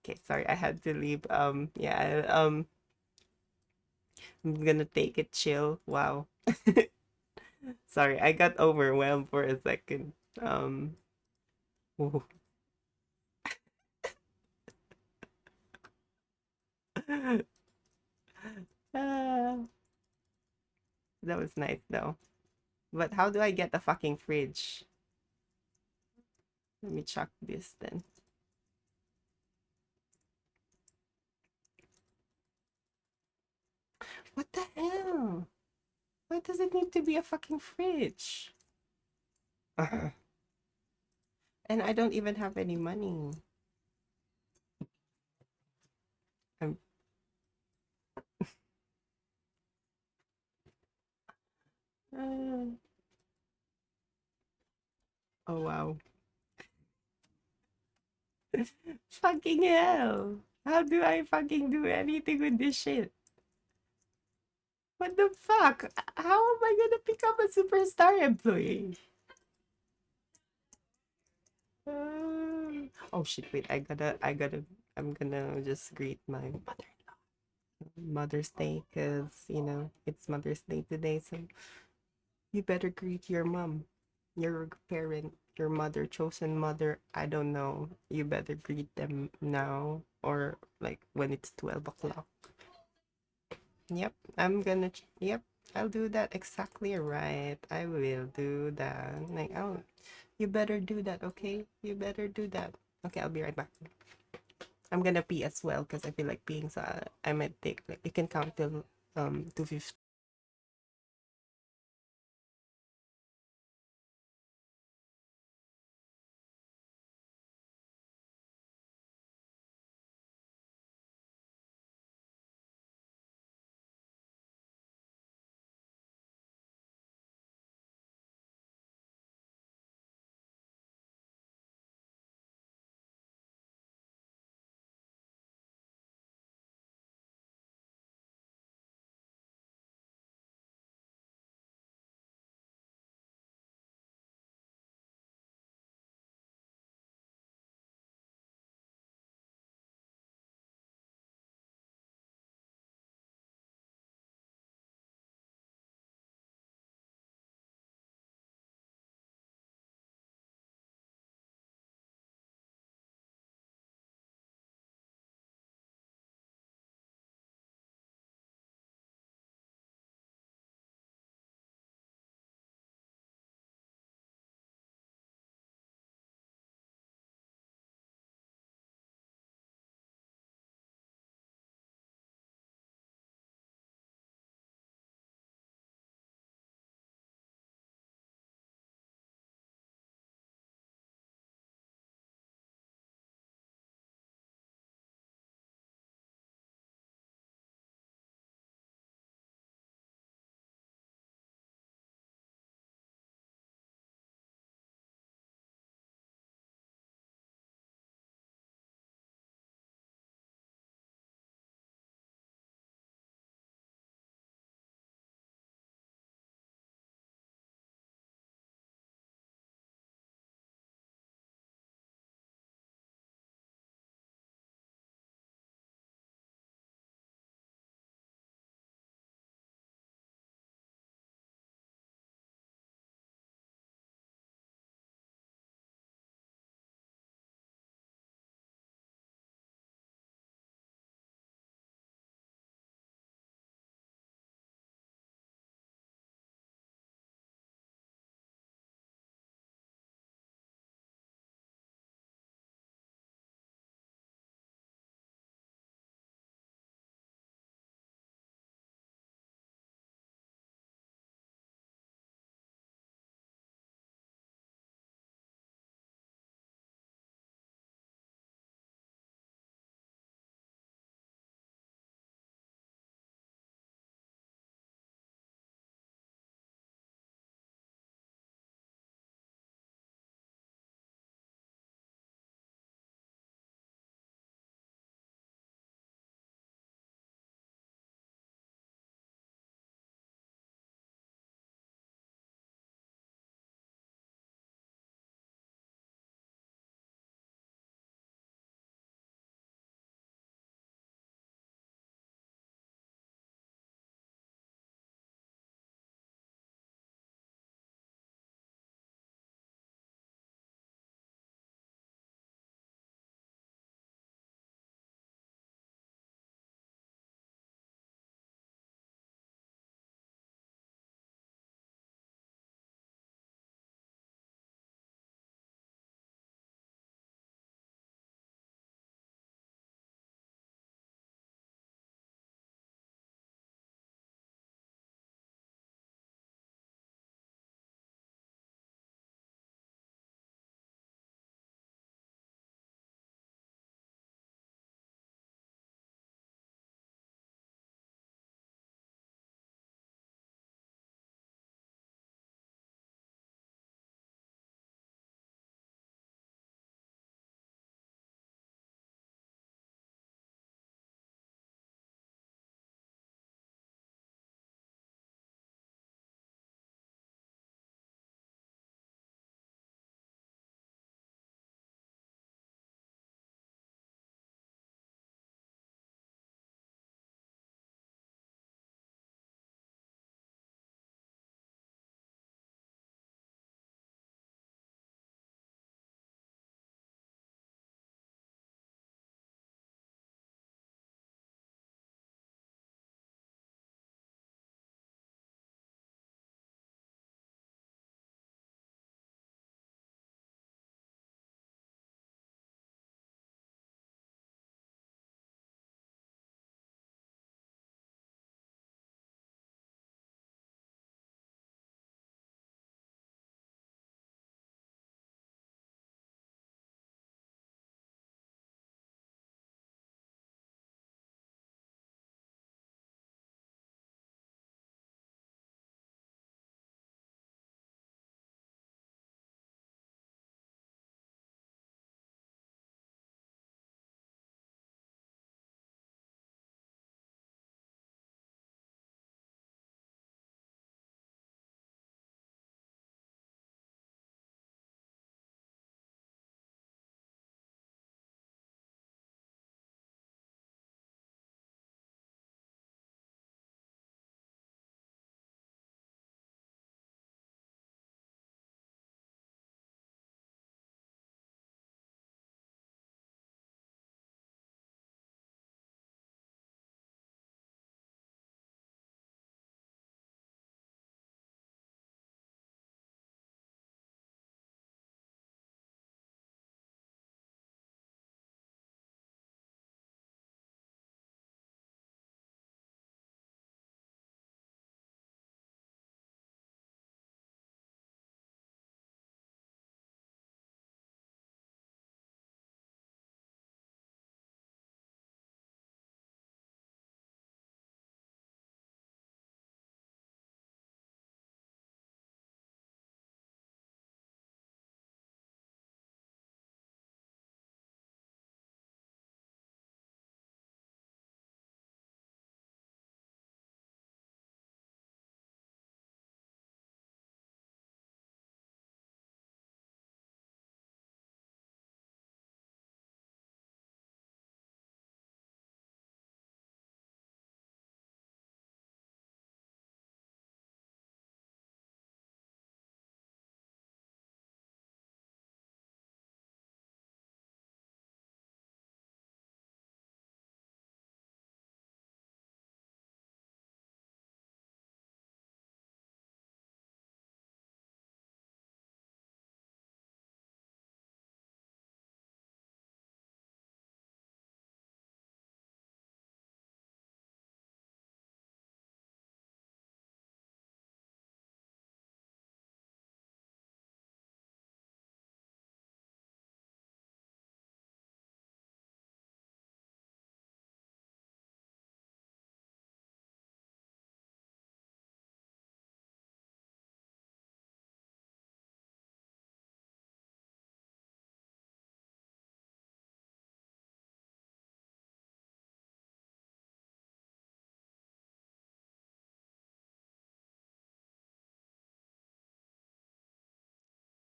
Okay, sorry, I had to leave. Yeah, I'm gonna take it chill. Wow. Sorry, I got overwhelmed for a second. Ooh. Ah, that was nice though. But how do I get the fucking fridge? Let me check this then. What the hell? Why does it need to be a fucking fridge? And I don't even have any money. I'm... Oh wow. Fucking hell. How do I fucking do anything with this shit? What the fuck? How am I gonna become a superstar employee? Oh shit, wait, I'm gonna just greet my Mother's Day, because, you know, it's Mother's Day today, so you better greet your mom, your parent, your mother, chosen mother. I don't know. You better greet them now, or like when it's 12 o'clock. Yep, yep, I'll do that exactly right. I will do that. Like, oh, you better do that, okay? You better do that. Okay, I'll be right back. I'm gonna pee as well because I feel like peeing, so I might take, like, you can count till 250.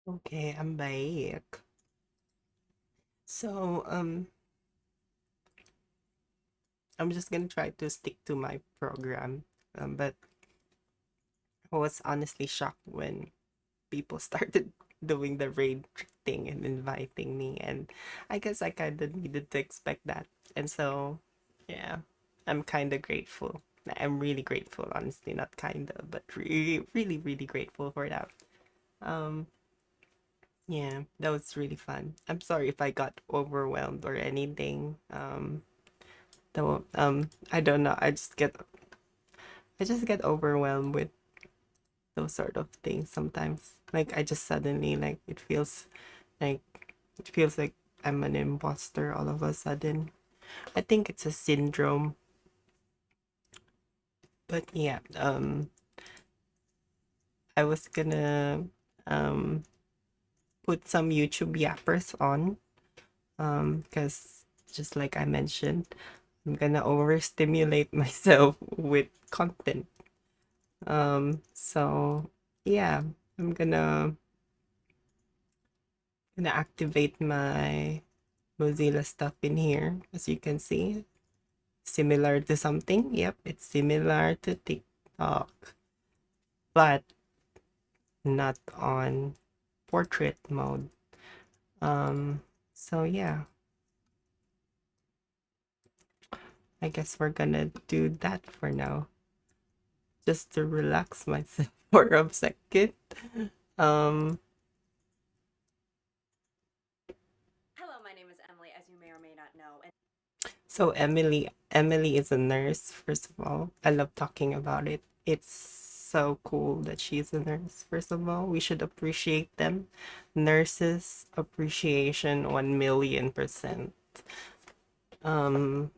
Okay, I'm back. So, I'm just gonna try to stick to my program. But I was honestly shocked when people started doing the raid thing and inviting me, and I guess I kind of needed to expect that. And so, yeah, I'm kind of grateful. I'm really grateful, honestly, not kind of, but really, really, really grateful for that. Um, yeah, that was really fun. I'm sorry if I got overwhelmed or anything. Though, I don't know. I just get overwhelmed with those sort of things sometimes. Like I just suddenly like like it feels like I'm an imposter all of a sudden. I think it's a syndrome. But yeah, I was gonna um put some YouTube yappers on. Because just like I mentioned, I'm gonna overstimulate myself with content. So yeah, I'm gonna activate my Mozilla stuff in here, as you can see. Similar to something. Yep, it's similar to TikTok, but not on portrait mode. So yeah, I guess we're gonna do that for now, just to relax myself for a second. Um, Hello, my name is Emily, as you may or may not know. And so Emily is a nurse, first of all. I love talking about it. It's so cool that she's a nurse, first of all. We should appreciate them. Nurses appreciation 1,000,000%.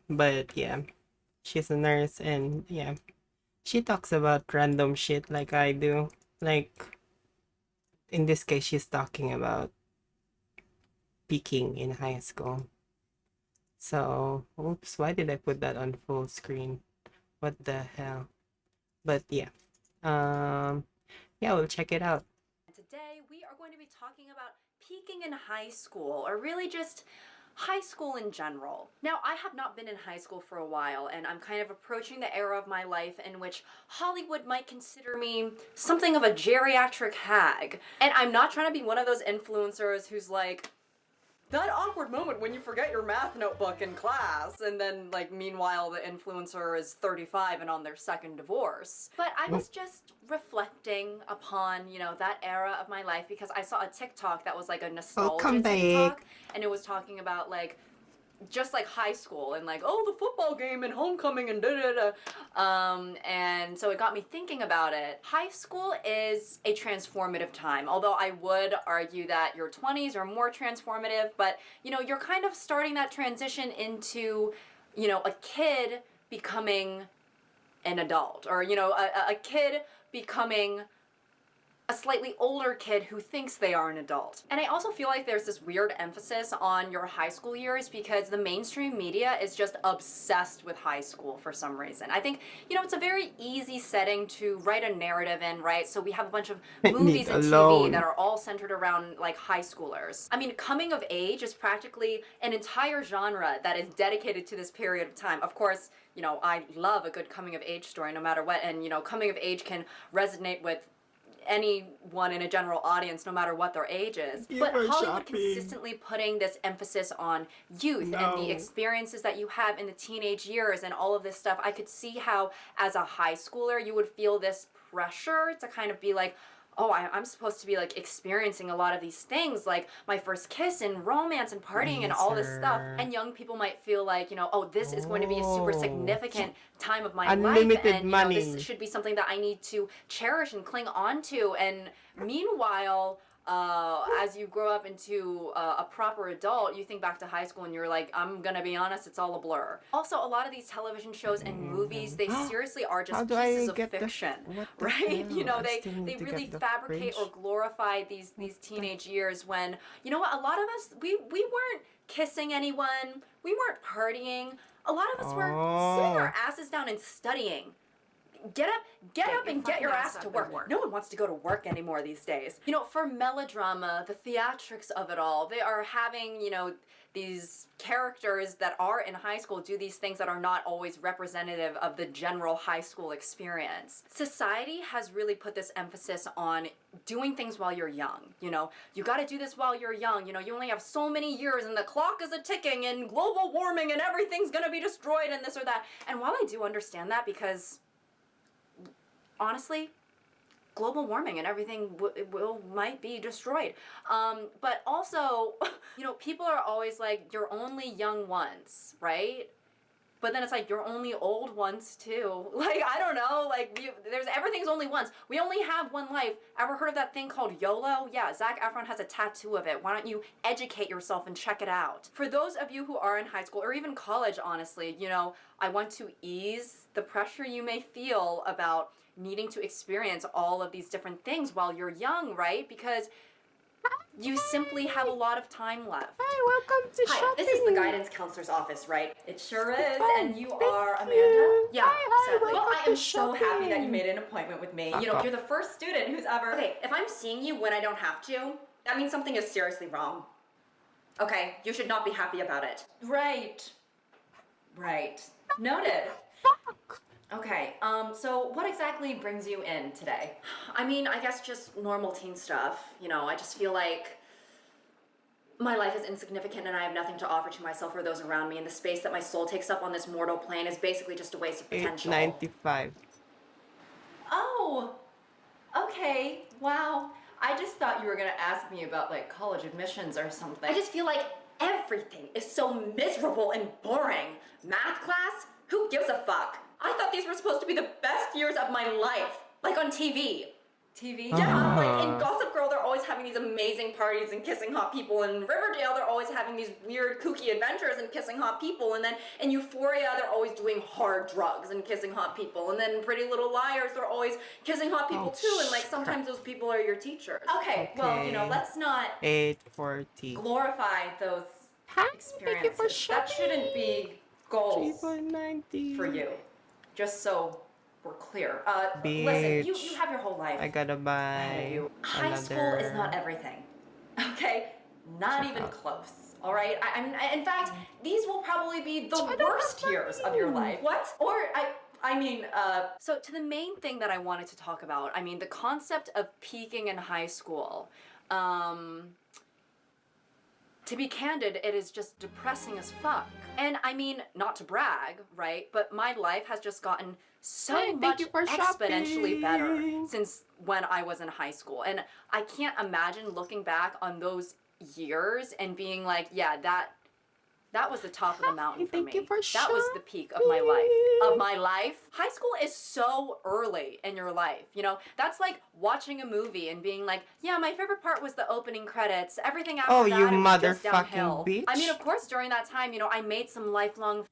But yeah, she's a nurse and yeah, she talks about random shit like I do. Like in this case, she's talking about peaking in high school. So, oops, why did I put that on full screen? What the hell? But yeah, um, yeah, we'll check it out. today we are going to be talking about peaking in high school, or really just high school in general. Now, I have not been in high school for a while, and I'm kind of approaching the era of my life in which Hollywood might consider me something of a geriatric hag. And I'm not trying to be one of those influencers who's like, that awkward moment when you forget your math notebook in class, and then, like, meanwhile the influencer is 35 and on their second divorce. But I was just reflecting upon, that era of my life because I saw a TikTok that was like a Welcome nostalgia back. TikTok, and it was talking about, like, just like high school and like, oh, the football game and homecoming and da da da. And so it got me thinking about it. High school is a transformative time, although I would argue that your 20s are more transformative, but you're kind of starting that transition into, a kid becoming an adult, or, a kid becoming a slightly older kid who thinks they are an adult. And I also feel like there's this weird emphasis on your high school years because the mainstream media is just obsessed with high school for some reason. I think, it's a very easy setting to write a narrative in, right? So we have a bunch of I movies need and a TV that loan. are all centered around like high schoolers. I mean, coming of age is practically an entire genre that is dedicated to this period of time. Of course, I love a good coming of age story no matter what, and coming of age can resonate with anyone in a general audience, no matter what their age is. Give But her Hollywood shopping. consistently putting this emphasis on youth and the No. experiences that you have in the teenage years and all of this stuff. I could see how, as a high schooler, you would feel this pressure to kind of be like, oh, I'm supposed to be like experiencing a lot of these things, like my first kiss and romance and partying and all this stuff. Laser. And young people might feel like, oh, this is going to be a super Oh. significant time of my life, Unlimited and money. this should be something that I need to cherish and cling on to. And meanwhile, as you grow up into a proper adult, you think back to high school and you're like, I'm gonna be honest, it's all a blur. Also, a lot of these television shows and movies, they seriously are How just do I pieces of get fiction, what the right? hell? I still They need to really get the fabricate or fridge. glorify these teenage years when, you know what, a lot of us, we weren't kissing anyone, we weren't partying. A lot of us were sitting our asses down and studying, get up and get your ass to work. No one wants to go to work anymore these days. You know, for melodrama, the theatrics of it all, they are having, you know, these characters that are in high school do these things that are not always representative of the general high school experience. Society has really put this emphasis on doing things while you're young. You know, you got to do this while you're young. You know, you only have so many years and the clock is a-ticking and global warming and everything's gonna be destroyed and this or that. And while I do understand that, because honestly, global warming and everything might be destroyed. But also, you know, people are always like, you're only young once, right? But then it's like, you're only old once too. Like, I don't know, like, everything's only once. We only have one life. Ever heard of that thing called YOLO? Yeah, Zac Efron has a tattoo of it. Why don't you educate yourself and check it out? For those of you who are in high school, or even college, honestly, you know, I want to ease the pressure you may feel about needing to experience all of these different things while you're young, right? Because you simply have a lot of time left. Hi, welcome to Hi, shopping. this is the guidance counselor's office, right? It sure is. Oh, And you thank are Amanda? you. Yeah, Hi, sadly. Well, welcome I am to so happy that you shopping. made an appointment with me. Fuck You know, off. you're the first student who's ever... Okay, if I'm seeing you when I don't have to, that means something is seriously wrong. Okay, you should not be happy about it. Right. Right. Noted. Fuck. Okay, so what exactly brings you in today? I mean, I guess just normal teen stuff. You know, I just feel like my life is insignificant and I have nothing to offer to myself or those around me, and the space that my soul takes up on this mortal plane is basically just a waste of potential. 895. Oh, okay, wow. I just thought you were gonna ask me about like college admissions or something. I just feel like everything is so miserable and boring. Math class? Who gives a fuck? I thought these were supposed to be the best years of my life. Like on TV. TV? Yeah, like in Gossip Girl, they're always having these amazing parties and kissing hot people. In Riverdale, they're always having these weird, kooky adventures and kissing hot people. And then in Euphoria, they're always doing hard drugs and kissing hot people. And then in Pretty Little Liars, they're always kissing hot people too. And like sometimes those people are your teachers. Okay, well, you know, Okay. let's not 840. glorify those Hi, thank you for experiences. That shouldn't be goals 3.90. for you. Just so we're clear. Listen, Bitch. you have your whole life. I gotta ahead of buy you. High school is not everything. Okay? Not Shut even up. close. All right? In fact, these will probably be the worst years of your life. What? Or so to the main thing that I wanted to talk about, I mean, the concept of peaking in high school. To be candid, it is just depressing as fuck. And I mean, not to brag, right? But my life has just gotten so Hey, thank much you for exponentially better shopping. since when I was in high school. And I can't imagine looking back on those years and being like, yeah, that was the top of the mountain for Thank me. you for That was the peak of my life. High school is so early in your life, you know? That's like watching a movie and being like, yeah, my favorite part was the opening credits. Everything after Oh, that, you it was just motherfucking downhill. bitch. I mean, of course, during that time, you know, I made some lifelong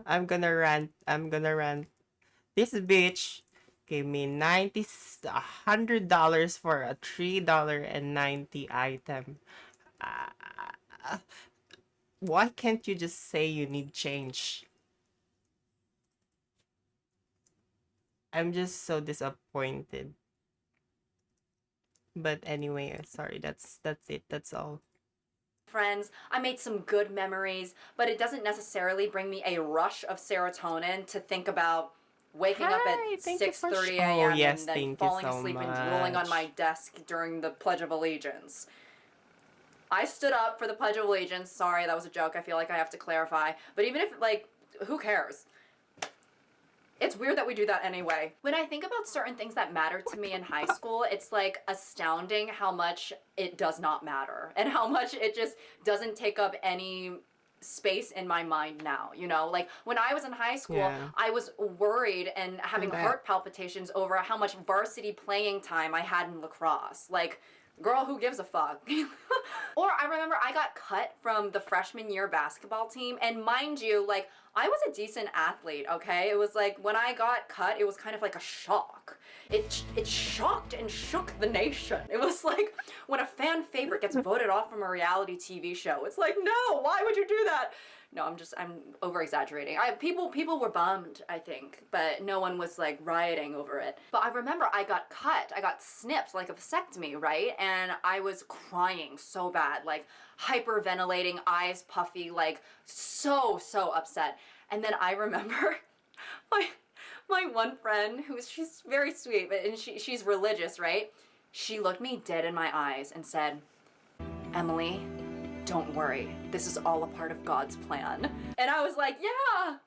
I'm gonna rant. This bitch gave me $100 for a $3.90 item. Why can't you just say you need change? I'm just so disappointed. But anyway, sorry, that's it. That's all. friends. I made some good memories, but it doesn't necessarily bring me a rush of serotonin to think about waking up Hi, at thank you for 6:30 oh, a.m. yes, and then thank you falling so asleep and drooling on my much. desk during the Pledge of Allegiance. I stood up for the Pledge of Allegiance. Sorry, that was a joke. I feel like I have to clarify. But even if, like, who cares? It's weird that we do that anyway. When I think about certain things that mattered to me in high school, it's like astounding how much it does not matter and how much it just doesn't take up any space in my mind now, you know? Like when I was in high school, Yeah. I was worried and having that. heart palpitations over how much varsity playing time I had in lacrosse. Like, girl, who gives a fuck? Or I remember I got cut from the freshman year basketball team, and mind you, like, I was a decent athlete, okay? It was like, when I got cut, it was kind of like a shock. It shocked and shook the nation. It was like when a fan favorite gets voted off from a reality TV show. It's like, no, why would you do that? No, I'm over exaggerating. People were bummed, I think, but no one was like rioting over it. But I remember I got snipped, like a vasectomy, right? And I was crying so bad, like hyperventilating, eyes puffy, like so upset. And then I remember my one friend she's very sweet, and she's religious, right? She looked me dead in my eyes and said, "Emily, don't worry, this is all a part of God's plan." And I was like, yeah,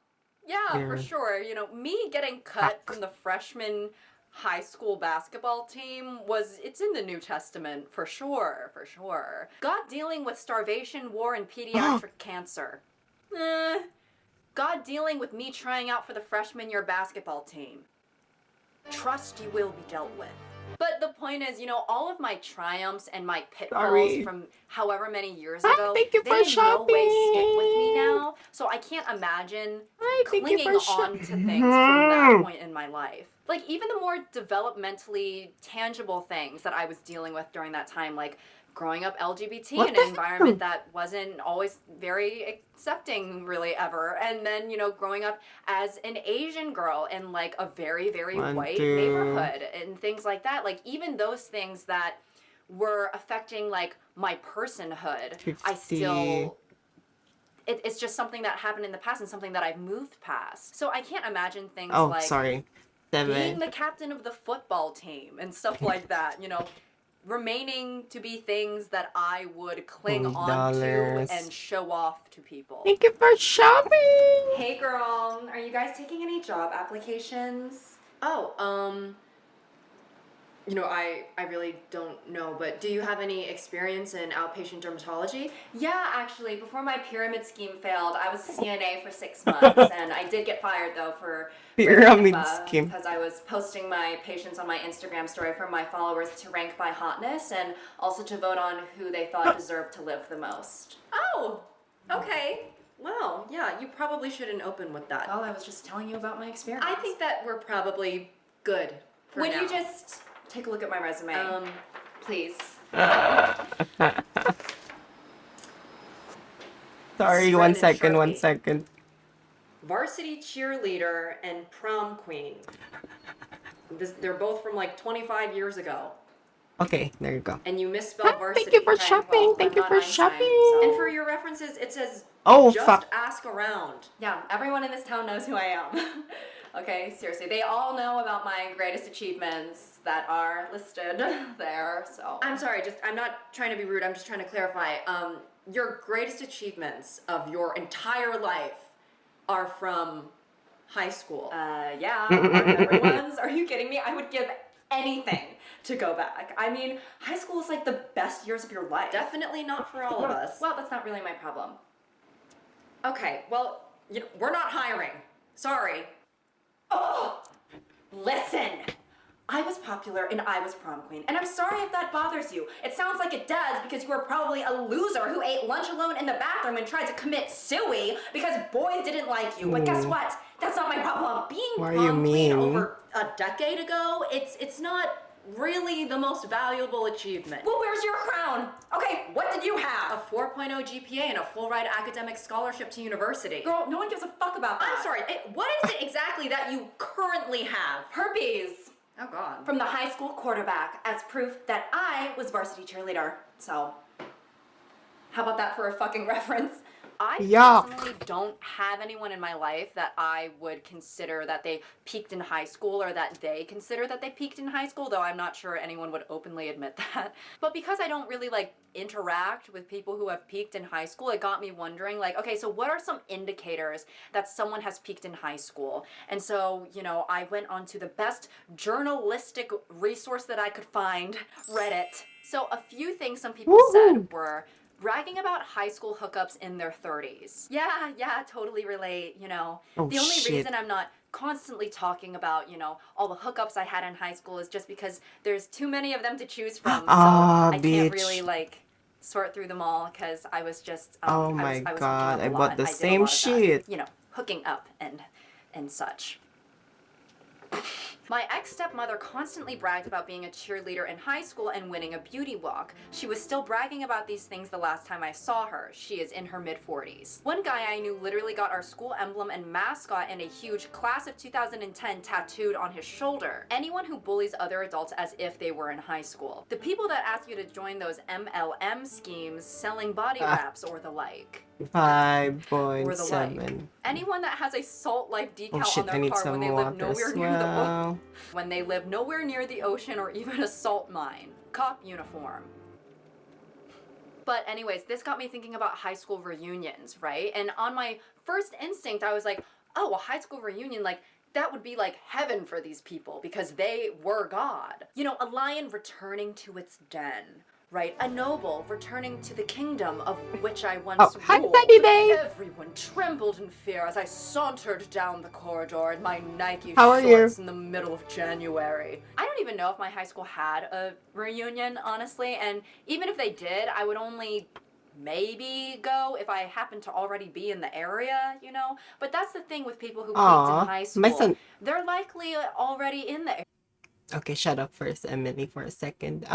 for sure. You know, me getting cut from the freshman high school basketball team it's in the New Testament, for sure. God dealing with starvation, war, and pediatric cancer. God dealing with me trying out for the freshman year basketball team. Trust you will be dealt with. But the point is, you know, all of my triumphs and my pitfalls from however many years ago, thank you they for in no way stick with me shopping. now. So I can't imagine Thank you clinging for on to things from that point in my life. Like, even the more developmentally tangible things that I was dealing with during that time, like growing up LGBT What in the an environment that wasn't always very accepting really ever, and then, you know, growing up as an Asian girl in like a very white neighborhood and things like that, like even those things that were affecting like my personhood, 50. I still it's just something that happened in the past and something that I've moved past. So I can't imagine things like sorry. being 7. the captain of the football team and stuff like that, you know, remaining to be things that I would cling on to $20. and show off to people. Thank you for shopping. Hey girl, are you guys taking any job applications? Oh, you know, I really don't know, but do you have any experience in outpatient dermatology? Yeah, actually, before my pyramid scheme failed, I was a CNA for 6 months, and I did get fired, though, for Pyramid HIPAA, scheme. because I was posting my patients on my Instagram story for my followers to rank by hotness, and also to vote on who they thought deserved to live the most. Oh, okay. Well, yeah, you probably shouldn't open with that. Well, I was just telling you about my experience. I think that we're probably good for now. Would you just take a look at my resume? Please. Sorry, Spread 1 and second, 1 Sharpie. second. Varsity cheerleader and prom queen. They're both from like 25 years ago. Okay, there you go. And you misspelled varsity. Thank you for Okay, shopping. well, Thank I'm you not for Einstein, shopping. so. And for your references, it says Oh, just fuck. ask around. Yeah, everyone in this town knows who I am. Okay, seriously, they all know about my greatest achievements that are listed there, so. I'm sorry, I'm not trying to be rude, I'm just trying to clarify. Your greatest achievements of your entire life are from high school. Yeah, aren't everyone's? Are you kidding me? I would give anything to go back. I mean, high school is like the best years of your life. Definitely not for all of us. Well, that's not really my problem. Okay, well, you know, we're not hiring. Sorry. Oh, listen. I was popular and I was prom queen, and I'm sorry if that bothers you. It sounds like it does because you were probably a loser who ate lunch alone in the bathroom and tried to commit suicide because boys didn't like you. But guess what? That's not my problem. Being What do you prom queen mean? over a decade ago, it's not really the most valuable achievement. Well, where's your crown? Okay, what did you have? A 4.0 GPA and a full ride academic scholarship to university. Girl, no one gives a fuck about that. I'm sorry, what is it exactly that you currently have? Herpes. Oh God. From the high school quarterback as proof that I was varsity cheerleader. So, how about that for a fucking reference? I personally don't have anyone in my life that I would consider that they peaked in high school or that they consider that they peaked in high school, though I'm not sure anyone would openly admit that. But because I don't really like interact with people who have peaked in high school, it got me wondering, like, okay, so what are some indicators that someone has peaked in high school? And so, you know, I went onto the best journalistic resource that I could find, Reddit. So a few things some people said were bragging about high school hookups in their 30s. Yeah, totally relate, you know. The only reason I'm not constantly talking about, you know, all the hookups I had in high school is just because there's too many of them to choose from. So I can't really, like, sort through them all because I was just, oh my God, I bought the same shit. You know, hooking up and such. My ex-stepmother constantly bragged about being a cheerleader in high school and winning a beauty walk. She was still bragging about these things the last time I saw her. She is in her mid-40s. One guy I knew literally got our school emblem and mascot and a huge class of 2010 tattooed on his shoulder. Anyone who bullies other adults as if they were in high school. The people that ask you to join those MLM schemes, selling body wraps or the like. 5.7. Anyone that has a Salt Life decal Oh shit, on I their need car some when they live water nowhere as near the well. when they live nowhere near the ocean or even a salt mine. Cop uniform. But anyways, this got me thinking about high school reunions, right? And on my first instinct, I was like, oh, a high school reunion, like, that would be like heaven for these people because they were God. You know, a lion returning to its den, right? A noble returning to the kingdom of which I once Oh, hi, ruled. Sunny Babe! Everyone trembled in fear as I sauntered down the corridor in my Nike How are you? shorts in the middle of January. I don't even know if my high school had a reunion, honestly, and even if they did, I would only maybe go if I happened to already be in the area, you know? But that's the thing with people who peaked in Aw, high my school. son. They're likely already in the Okay, shut up first, Emily, for a second.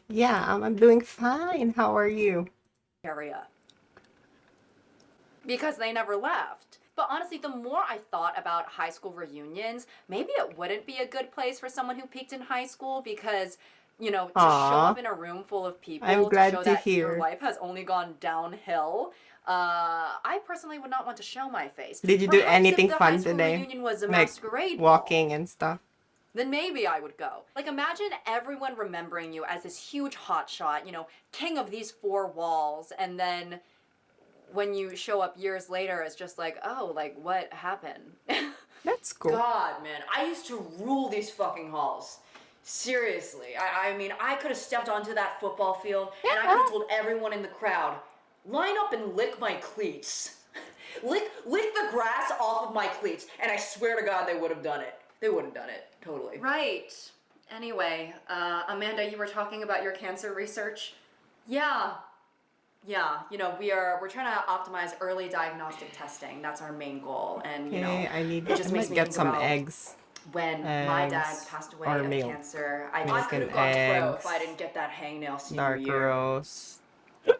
Yeah, I'm doing fine. How are you? area. Because they never left. But honestly, the more I thought about high school reunions, maybe it wouldn't be a good place for someone who peaked in high school because, you know, to show Aw, up in a room full of people I'm to glad show to that your hear. life has only gone downhill, I personally would not want to show my face. Did you do Perhaps if anything the high fun school today? reunion was a Like masquerade walking ball, and stuff? then maybe I would go. Like, imagine everyone remembering you as this huge hotshot, you know, king of these four walls, and then when you show up years later, it's just like, oh, like, what happened? That's cool. God, man, I used to rule these fucking halls. Seriously, I mean, I could have stepped onto that football field and I could have told everyone in the crowd, line up and lick my cleats. lick the grass off of my cleats, and I swear to God they would have done it. They would have done it, totally. Right. Anyway, Amanda, you were talking about your cancer research? Yeah, you know, we're trying to optimize early diagnostic testing. That's our main goal, and you know, Okay, I just might makes me get think some about eggs. when my dad Eggs passed away or of milk. cancer. I Milk could and have gone pro eggs. if I didn't get that hangnail senior Dark year. roast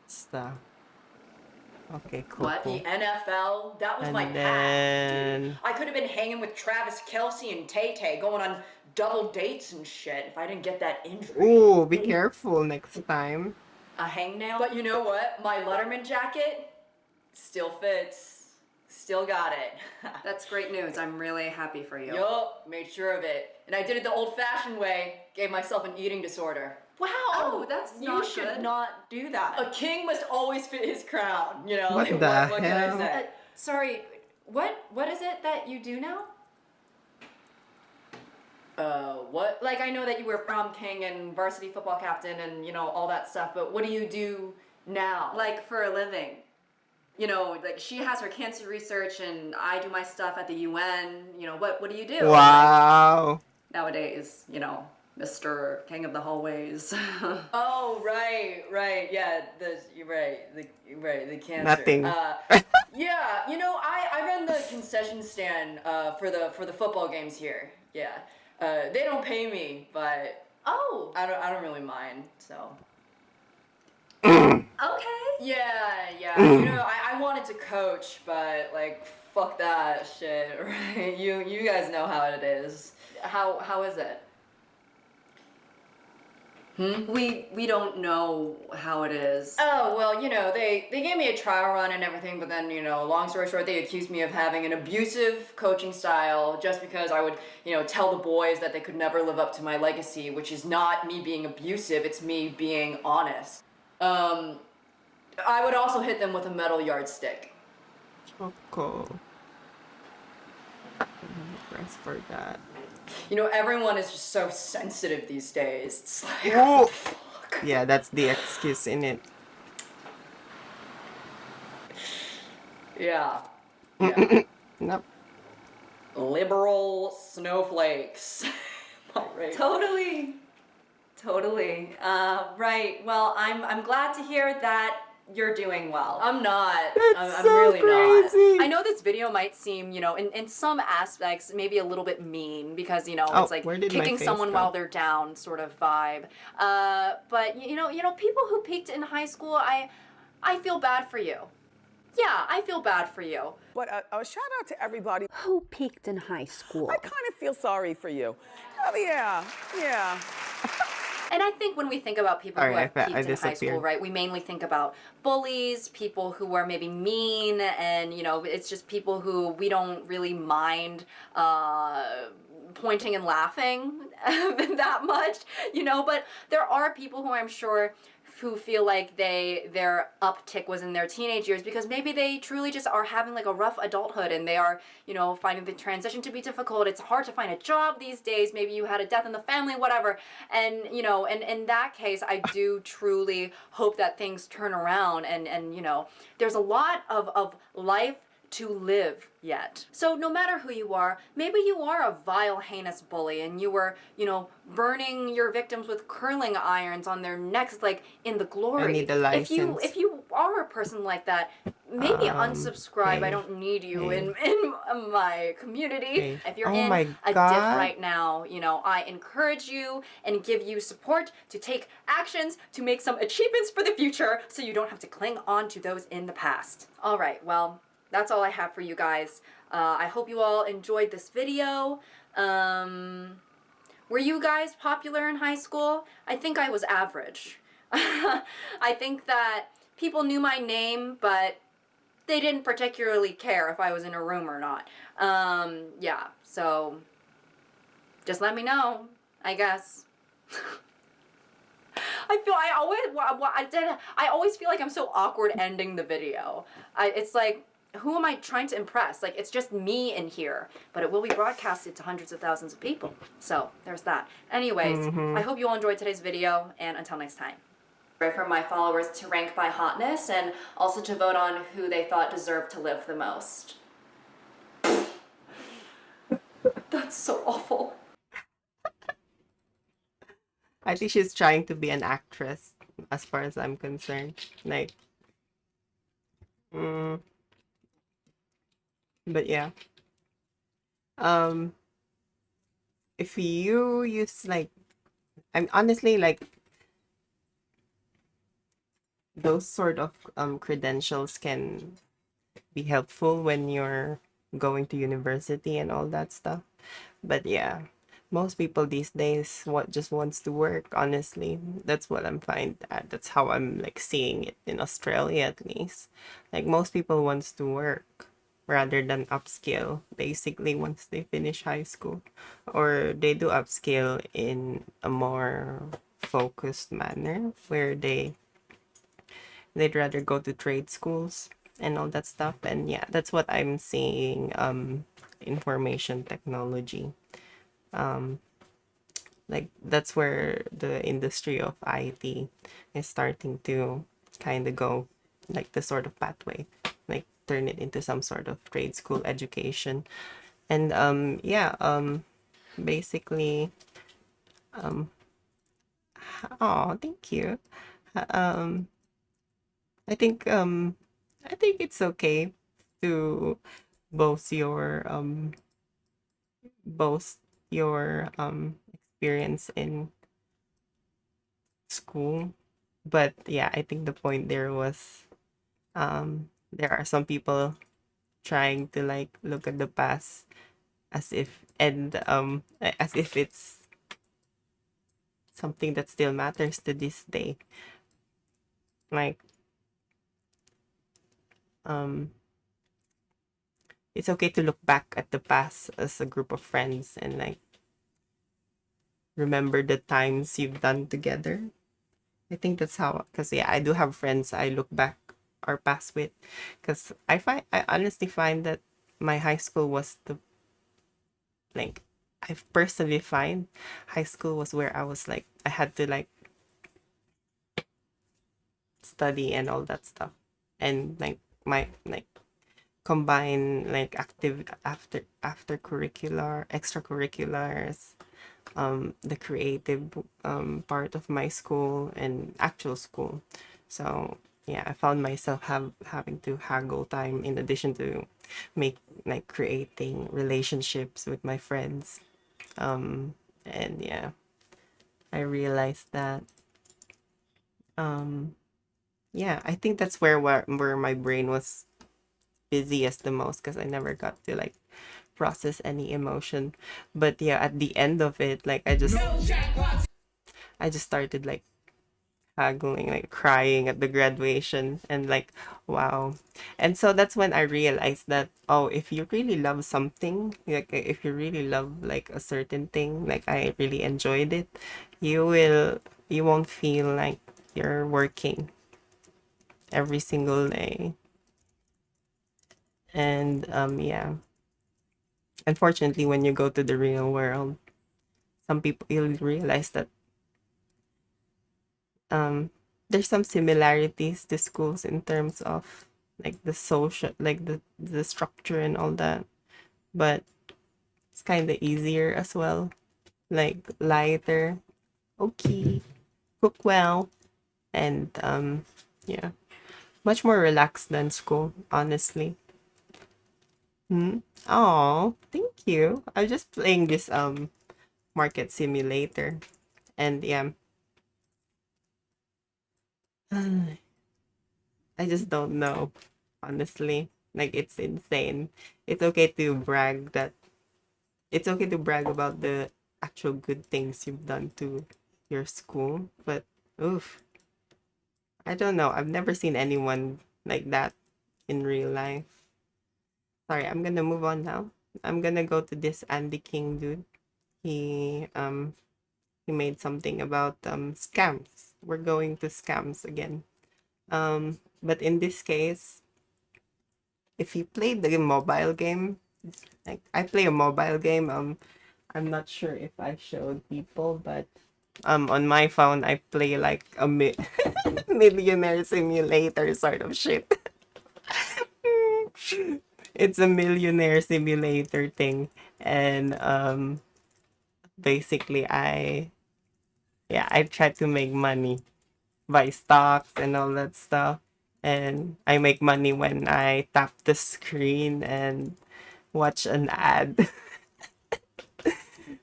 stuff. Okay, cool. What? Cool. The NFL? That was And my path, then dude. I could have been hanging with Travis Kelce and Tay-Tay, going on double dates and shit if I didn't get that injury. ooh, be careful next time. A hangnail? But you know what? My Letterman jacket still fits. Still got it. That's great news. I'm really happy for you. Yup, made sure of it. And I did it the old-fashioned way. Gave myself an eating disorder. Wow! Oh, that's not good. You should not do that. A king must always fit his crown, you know? What Like, the what can I hell? say? Sorry, what is it that you do now? What? Like, I know that you were prom king and varsity football captain and, you know, all that stuff, but what do you do now? Like, for a living? You know, like, she has her cancer research and I do my stuff at the UN. You know, what do you do? Wow. Like, nowadays, you know, Mr. King of the Hallways. Oh, right, yeah, you're right, the cancer. Nothing. Yeah, you know, I run the concession stand for the football games here. Yeah, they don't pay me, but oh, I don't really mind. So. Okay. Yeah. You know, I wanted to coach, but like, fuck that shit, right? You guys know how it is. How is it? We don't know how it is. Oh, well, you know, they gave me a trial run and everything, but then, you know, long story short, they accused me of having an abusive coaching style just because I would, you know, tell the boys that they could never live up to my legacy, which is not me being abusive, it's me being honest. I would also hit them with a metal yardstick. Choco. Press for that. You know, everyone is just so sensitive these days. It's like, Oh. fuck. Yeah, that's the excuse in it. Yeah. Nope. Liberal snowflakes. Right. Totally. Right. Well, I'm glad to hear that you're doing well. I'm not. That's I'm so really crazy. not. I know this video might seem, you know, in some aspects maybe a little bit mean because, you know, Oh, it's like where did my kicking face someone go? while they're down sort of vibe. But you know, people who peaked in high school, I feel bad for you. Yeah, I feel bad for you. But a shout out to everybody Who peaked in high school? I kind of feel sorry for you. Oh, yeah. And I think when we think about people Sorry, who have I peaked in high school, disappeared. right, we mainly think about bullies, people who are maybe mean, and, you know, it's just people who we don't really mind pointing and laughing that much, you know, but there are people who I'm sure who feel like their uptick was in their teenage years because maybe they truly just are having like a rough adulthood and they are, you know, finding the transition to be difficult. It's hard to find a job these days. Maybe you had a death in the family, whatever. And, you know, and in that case, I do truly hope that things turn around and you know, there's a lot of life to live yet. So no matter who you are, maybe you are a vile, heinous bully and you were, you know, burning your victims with curling irons on their necks like in the glory. I need a license. If you are a person like that, maybe unsubscribe. Okay. I don't need you Okay. in my community. Okay. If you're Oh in my a dip God. right now, you know, I encourage you and give you support to take actions to make some achievements for the future so you don't have to cling on to those in the past. All right, well, that's all I have for you guys. I hope you all enjoyed this video. Were you guys popular in high school? I think I was average. I think that people knew my name, but they didn't particularly care if I was in a room or not. Yeah, so just let me know, I guess. I always feel like I'm so awkward ending the video. It's like, who am I trying to impress? Like, it's just me in here, but it will be broadcasted to hundreds of thousands of people. So there's that. Anyways, I hope you all enjoyed today's video, and until next time. For my followers to rank by hotness and also to vote on who they thought deserved to live the most. That's so awful. I think she's trying to be an actress, as far as I'm concerned. Like, but yeah. If you use like, I'm honestly like, those sort of credentials can be helpful when you're going to university and all that stuff. But yeah, most people these days just wants to work, honestly. That's what I'm that's how I'm like seeing it in Australia, at least. Like, most people wants to work rather than upskill, basically, once they finish high school, or they do upskill in a more focused manner where they'd rather go to trade schools and all that stuff. And yeah, that's what I'm seeing. Information technology, like, that's where the industry of IT is starting to kind of go, like, the sort of pathway, like turn it into some sort of trade school education. And yeah, basically, oh, thank you. um I think it's okay to boast your boast your experience in school. But yeah, I think the point there was, there are some people trying to like look at the past as if, and as if it's something that still matters to this day. Like, um it's okay to look back at the past as a group of friends and like remember the times you've done together. I think that's how, because yeah, I do have friends I look back our past with, because I honestly find that my high school was the, like, I personally find high school was where I was like, I had to like study and all that stuff, and like my like combine like active after curricular extracurriculars, the creative part of my school and actual school. So yeah, I found myself having to haggle time in addition to creating relationships with my friends. And yeah, I realized that yeah, I think that's where my brain was busiest the most because I never got to like process any emotion. But yeah, at the end of it, like I just started like haggling, like crying at the graduation and like wow. And so that's when I realized that oh, if you really love something, like if you really love like a certain thing, like I really enjoyed it, you won't feel like you're working every single day. And yeah, unfortunately when you go to the real world, some people you'll realize that um there's some similarities to schools in terms of like the social, like the structure and all that, but it's kind of easier as well, like lighter, okay, cook well, and yeah, much more relaxed than school, honestly. Oh, thank you. I'm just playing this market simulator, and yeah, I just don't know, honestly. Like it's insane. It's okay to brag that it's okay to brag about the actual good things you've done to your school, but oof, I don't know. I've never seen anyone like that in real life. Sorry, I'm gonna move on now. I'm gonna go to this Andy King dude. He um he made something about scams. We're going to scams again. But in this case, if you play the mobile game, like I play a mobile game, I'm not sure if I showed people, but on my phone I play like a millionaire simulator sort of shit. It's a millionaire simulator thing, and basically I try to make money, buy stocks and all that stuff, and I make money when I tap the screen and watch an ad.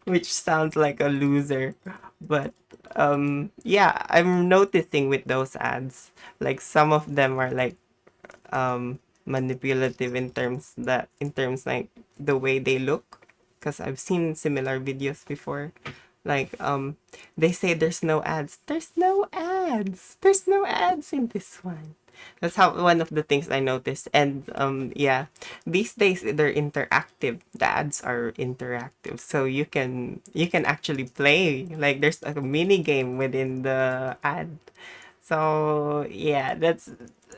Which sounds like a loser, but yeah, I'm noticing with those ads, like some of them are like manipulative in terms like the way they look, because I've seen similar videos before, like they say there's no ads in this one. That's how one of the things I noticed. And yeah, these days they're interactive. The ads are interactive, so you can actually play, like there's like a mini game within the ad. So yeah, that's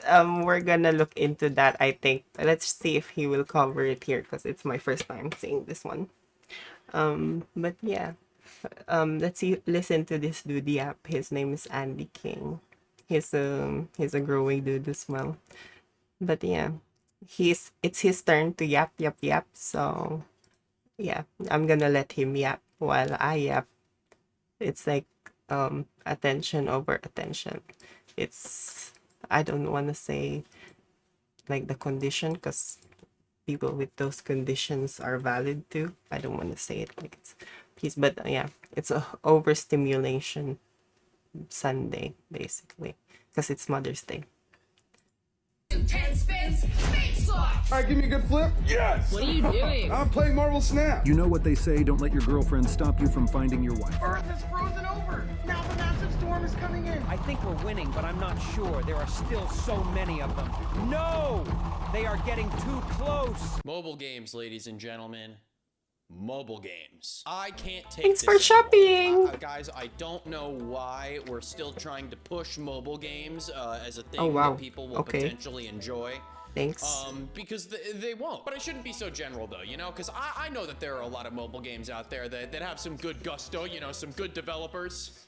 we're gonna look into that, I think. Let's see if he will cover it here because it's my first time seeing this one. But yeah, let's see, listen to this dude yap. His name is Andy King. He's a growing dude as well. But yeah, it's his turn to yap yap yap. So yeah, I'm gonna let him yap while I yap. It's like attention over attention. It's I don't want to say like the condition because people with those conditions are valid too. I don't want to say it like it's peace, but yeah, it's a overstimulation Sunday basically because it's Mother's Day. All right, give me a good flip. Yes! What are you doing? I'm playing Marvel Snap. You know what they say, don't let your girlfriend stop you from finding your wife. Earth is frozen over. Now the massive storm is coming in. I think we're winning, but I'm not sure. There are still so many of them. No! They are getting too close. Mobile games, ladies and gentlemen. Mobile games. I can't take Thanks this for shopping. guys, I don't know why we're still trying to push mobile games as a thing Oh, wow. that people will Okay. potentially enjoy. Thanks. Because they won't. But I shouldn't be so general, though, you know? Because I know that there are a lot of mobile games out there that have some good gusto, you know, some good developers.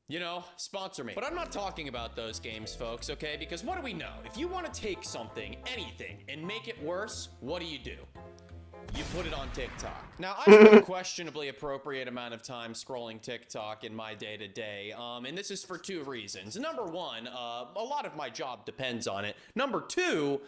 You know, sponsor me. But I'm not talking about those games, folks, okay? Because what do we know? If you want to take something, anything, and make it worse, what do? you put it on TikTok. Now, I spend a questionably appropriate amount of time scrolling TikTok in my day-to-day, and this is for two reasons. Number one, a lot of my job depends on it. Number two,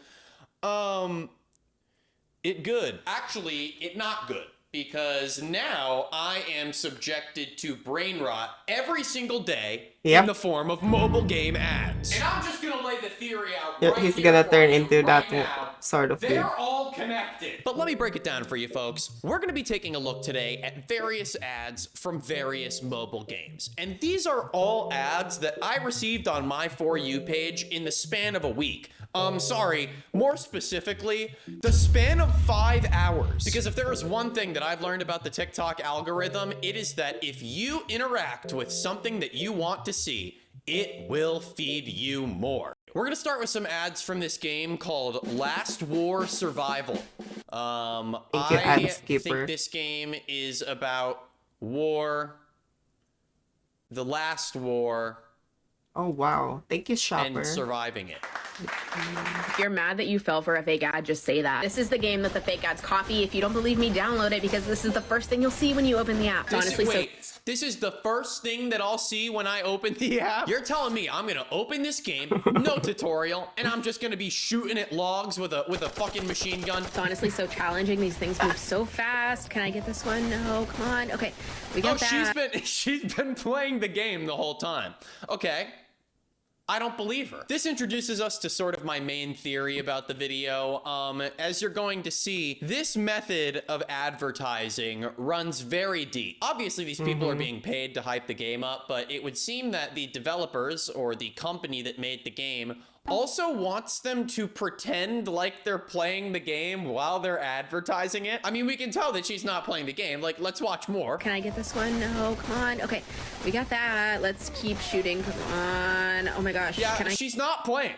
it good. Actually, it not good. Because now I am subjected to brain rot every single day in the form of mobile game ads. And I'm just gonna lay the theory out right He's here gonna for turn you into right that now. sort of dude. They're all connected. But let me break it down for you folks. We're gonna be taking a look today at various ads from various mobile games. And these are all ads that I received on my For You page in the span of a week. Sorry, more specifically, the span of 5 hours. Because if there is one thing that I've learned about the TikTok algorithm, it is that if you interact with something that you want to see, it will feed you more. We're gonna start with some ads from this game called Last War Survival. I think this game is about war, the last war. Oh wow, thank you, Shopper. And surviving it. If you're mad that you fell for a fake ad, just say that. This is the game that the fake ads copy. If you don't believe me, download it because this is the first thing you'll see when you open the app. This is the first thing that I'll see when I open the app? You're telling me I'm gonna open this game, no tutorial, and I'm just gonna be shooting at logs with a fucking machine gun? It's honestly so challenging. These things move so fast. Can I get this one? No, come on. Okay, we got that. She's been playing the game the whole time. Okay. I don't believe her. This introduces us to sort of my main theory about the video. As you're going to see, this method of advertising runs very deep. Obviously, these people are being paid to hype the game up, but it would seem that the developers or the company that made the game also wants them to pretend like they're playing the game while they're advertising it. I mean, we can tell that she's not playing the game. Like, let's watch more. Can I get this one? No, come on. Okay, we got that. Let's keep shooting. Come on. Oh my gosh. Yeah, she's not playing.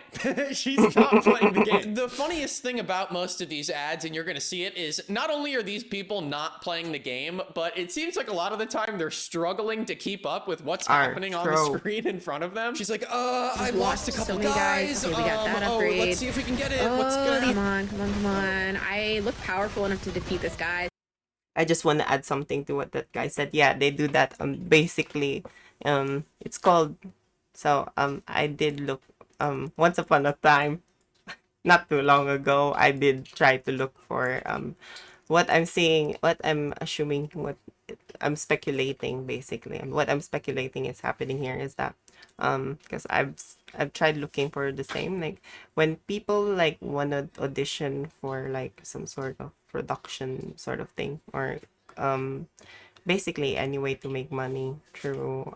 She's not playing the game. The funniest thing about most of these ads, and you're gonna see it, is not only are these people not playing the game, but it seems like a lot of the time they're struggling to keep up with what's happening on the screen in front of them. She's like, I lost a couple guys. Okay, we got that upgrade. Let's see if we can get it. What's gonna happen? Come on. I look powerful enough to defeat this guy. I just want to add something to what that guy said. Yeah, they do that. Basically, it's called. So I did look. Once upon a time, not too long ago, I did try to look for what I'm seeing, what I'm assuming, what I'm speculating. Basically, and what I'm speculating is happening here is that because I've tried looking for the same, like when people like want to audition for like some sort of production sort of thing, or basically any way to make money through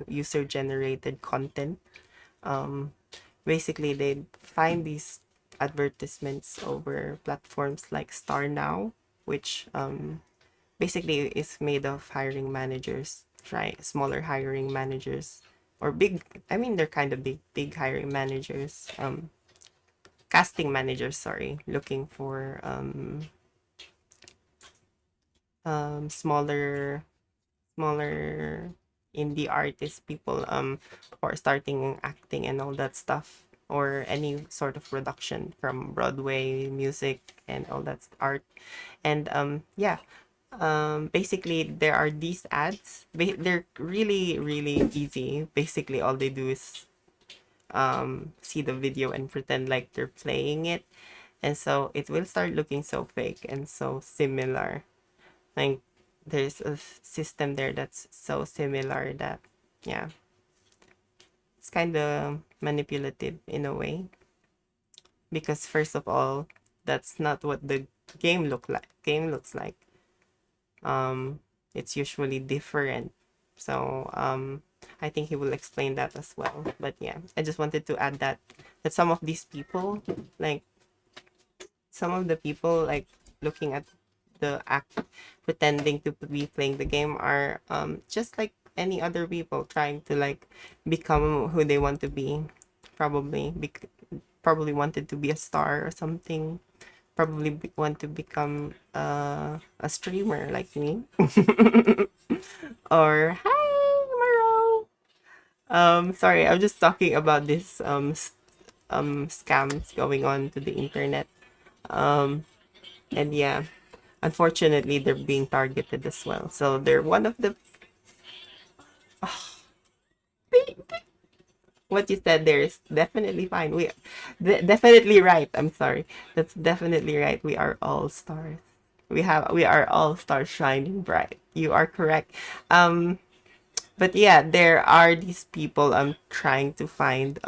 user generated content. Basically they find these advertisements over platforms like Star Now, which basically is made of hiring managers, smaller hiring managers, or big, I mean they're kind of big hiring managers, casting managers, sorry, looking for smaller indie artist people for starting acting and all that stuff, or any sort of production from Broadway music and all that art. And yeah, basically there are these ads. They're really easy. Basically all they do is see the video and pretend like they're playing it, and so it will start looking so fake and so similar. Like there's a system there that's so similar that, yeah, it's kind of manipulative in a way, because first of all, that's not what the game looks like. It's usually different. So I think he will explain that as well. But yeah, I just wanted to add that some of these people, like some of the people like looking at the act, pretending to be playing the game, are just like any other people trying to like become who they want to be. Probably wanted to be a star or something. Probably want to become a streamer like me. Or hi, Maro. Sorry, I'm just talking about this scams going on to the internet. And yeah, unfortunately, they're being targeted as well. So they're one of the. What you said there is definitely fine. Definitely right. I'm sorry. That's definitely right. We are all stars. We are all stars shining bright. You are correct. But yeah, there are these people trying to find